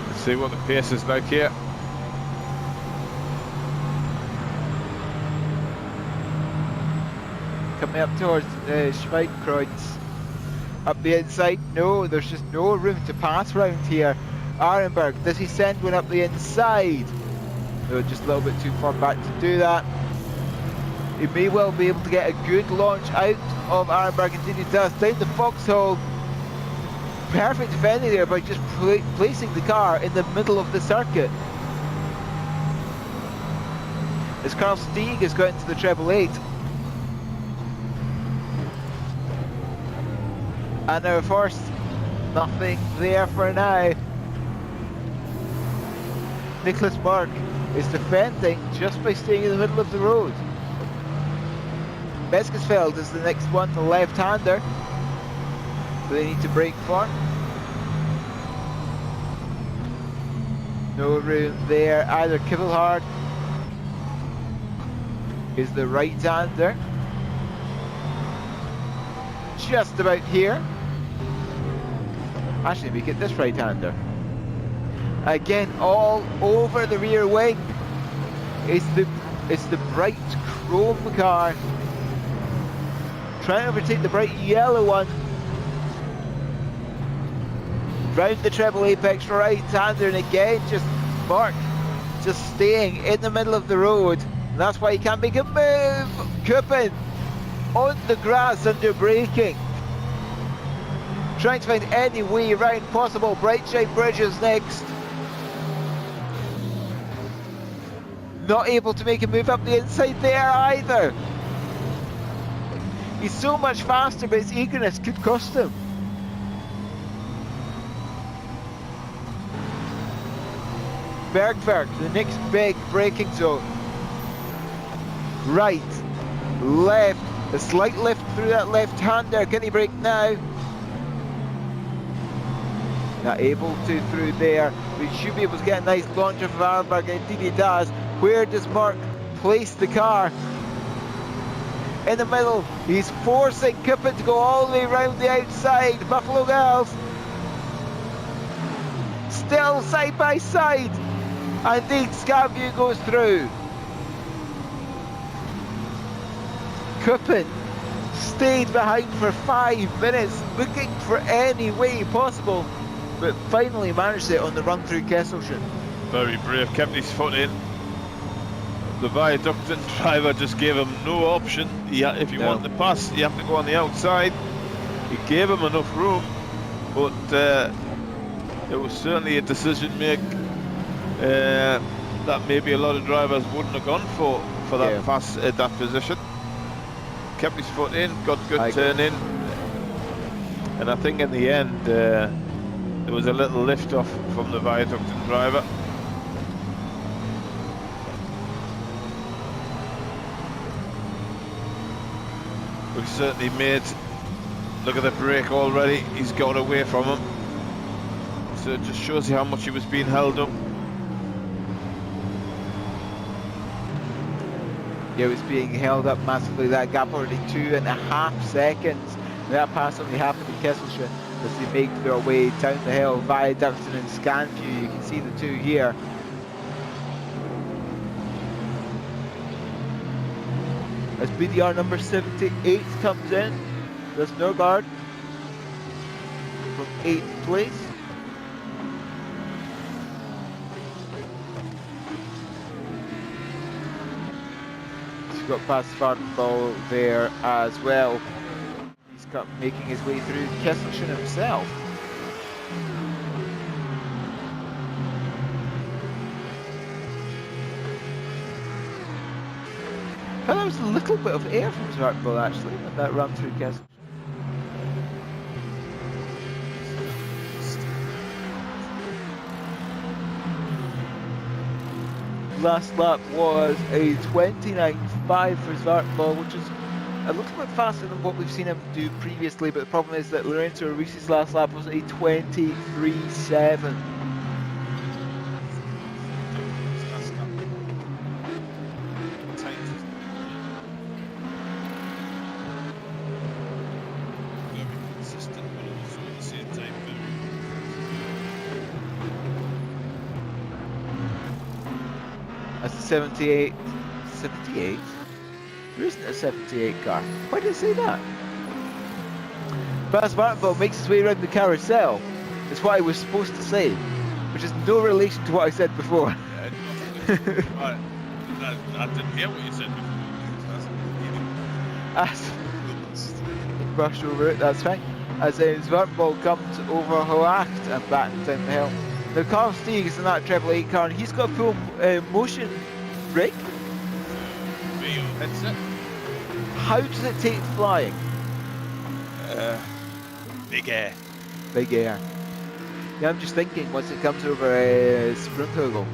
Let's see what the pace is like here. Coming up towards Schweigkreuz. Up the inside, no, there's just no room to pass round here. Arenberg, does he send one up the inside? No, just a little bit too far back to do that. He may well be able to get a good launch out of Arenberg, indeed he does. Down the foxhole. Perfect defending there by just placing the car in the middle of the circuit. As Carl Stieg has got into the Treble 8. And now first, nothing there for now. Nicholas Mark is defending just by staying in the middle of the road. Beskesfeld is the next one, the left-hander. They need to brake for. No room there either. Kibelhard is the right-hander. Just about here. Actually, we get this right-hander. Again, all over the rear wing. It's the bright chrome car. Trying to overtake the bright yellow one. Round the treble apex right-hander, and again, just Mark just staying in the middle of the road. And that's why he can't make a move. Kuppen on the grass under braking. Trying to find any way around possible. Brightshine Bridges next. Not able to make a move up the inside there either. He's so much faster, but his eagerness could cost him. Bergwerk, the next big braking zone. Right, left, a slight lift through that left-hander. Can he brake now? Not able to through there. We should be able to get a nice launcher from Arenberg, and indeed he does. Where does Mark place the car? In the middle, he's forcing Kuppen to go all the way around the outside. Buffalo Girls still side by side. And indeed, Scanview goes through. Kuppen stayed behind for 5 minutes, looking for any way possible, but finally managed it on the run through Kesselchen. Very brave, kept his foot in. The Viaductant driver just gave him no option. If you want to pass, you have to go on the outside. He gave him enough room, but it was certainly a decision make that maybe a lot of drivers wouldn't have gone for that pass at that position. Kept his foot in, got good turn in, and I think in the end there was a little lift off from the Viaductant driver. We've certainly made. Look at the brake already. He's got away from him. So it just shows you how much he was being held up. Yeah, it was being held up massively. That gap already 2.5 seconds. And that pass only happened in Kesselchen as they make their way down the hill via Duxton and Scanview. You can see the two here. As BDR number 78 comes in, there's Nørgaard from 8th place. He's got past Vardenball there as well. He's got making his way through Kesselchen himself. But there was a little bit of air from Vardenball actually when that run through Kesselchen. Last lap was a 29.5 for Svartball, which is a little bit faster than what we've seen him do previously, but the problem is that Lorenzo Risi's last lap was a 23.7. That's a 78. 78? There isn't a 78 car. Why did I say that? Baz Vartenball makes his way around the carousel. That's what I was supposed to say, which is no relation to what I said before. I didn't hear what you said before. Brushed over it, that's fine. As Vartenball comes over Hoacht and back down the hill. Now Carl Stieg is in that 888 car and he's got a full motion brake. Headset. How does it take flying? Big air. Big air. Yeah, I'm just thinking once it comes over a Sprunghugel.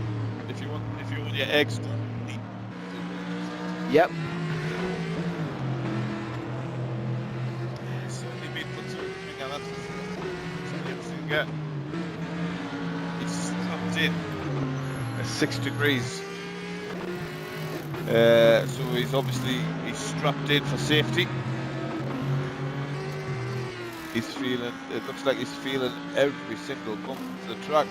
If you want your eggs to eat. Yep. Certainly been put to that's everything get. It's strapped in at 6 degrees. So he's strapped in for safety. It looks like he's feeling every single bump of the track.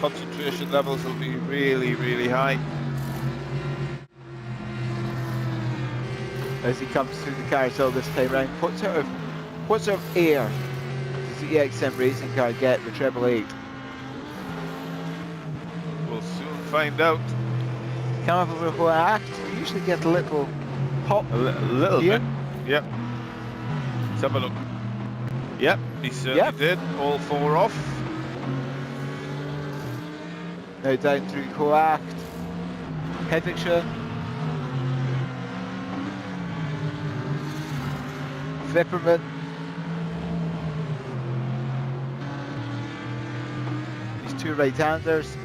Concentration levels will be really, really high. As he comes through the carousel this time round, what sort of air does the EXM racing car get the 888? We'll soon find out. Come up over Hoacht, you usually get a little pop. A little here. bit. Yep. Let's have a look. Yep, he certainly did. All four off. Now down through Hoacht, Hedvigsche, Vipperman. These two right-handers.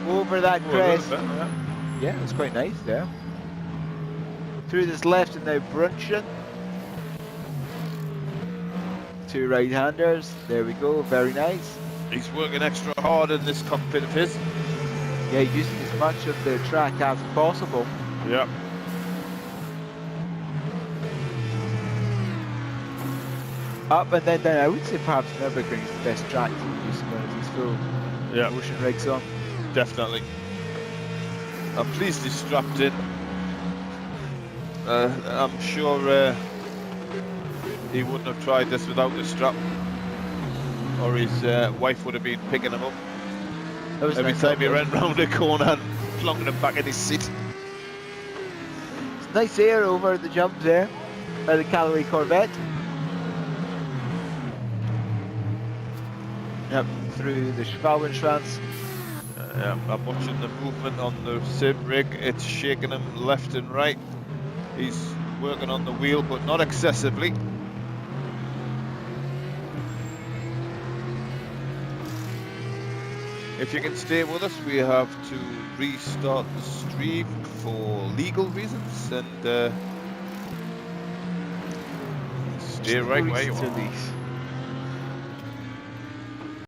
Over that crest. Yeah, it's quite nice there. Through this left and now Brunchen. Two right-handers. There we go. Very nice. He's working extra hard in this cockpit of his. Yeah, using as much of the track as possible. Yep. Up and then down. I would say perhaps Nürburgring is the best track to use one of these full motion rigs on. Definitely. I'm pleased he's strapped in. I'm sure he wouldn't have tried this without the strap, or his wife would have been picking him up every time he ran round the corner and plonking him back in his seat. It's nice air over the jump there by the Callaway Corvette. Yep, through the Schwalbenschwanz. I'm watching the movement on the sim rig. It's shaking him left and right. He's working on the wheel, but not excessively. If you can stay with us, we have to restart the stream for legal reasons, and stay right where you Through are. these.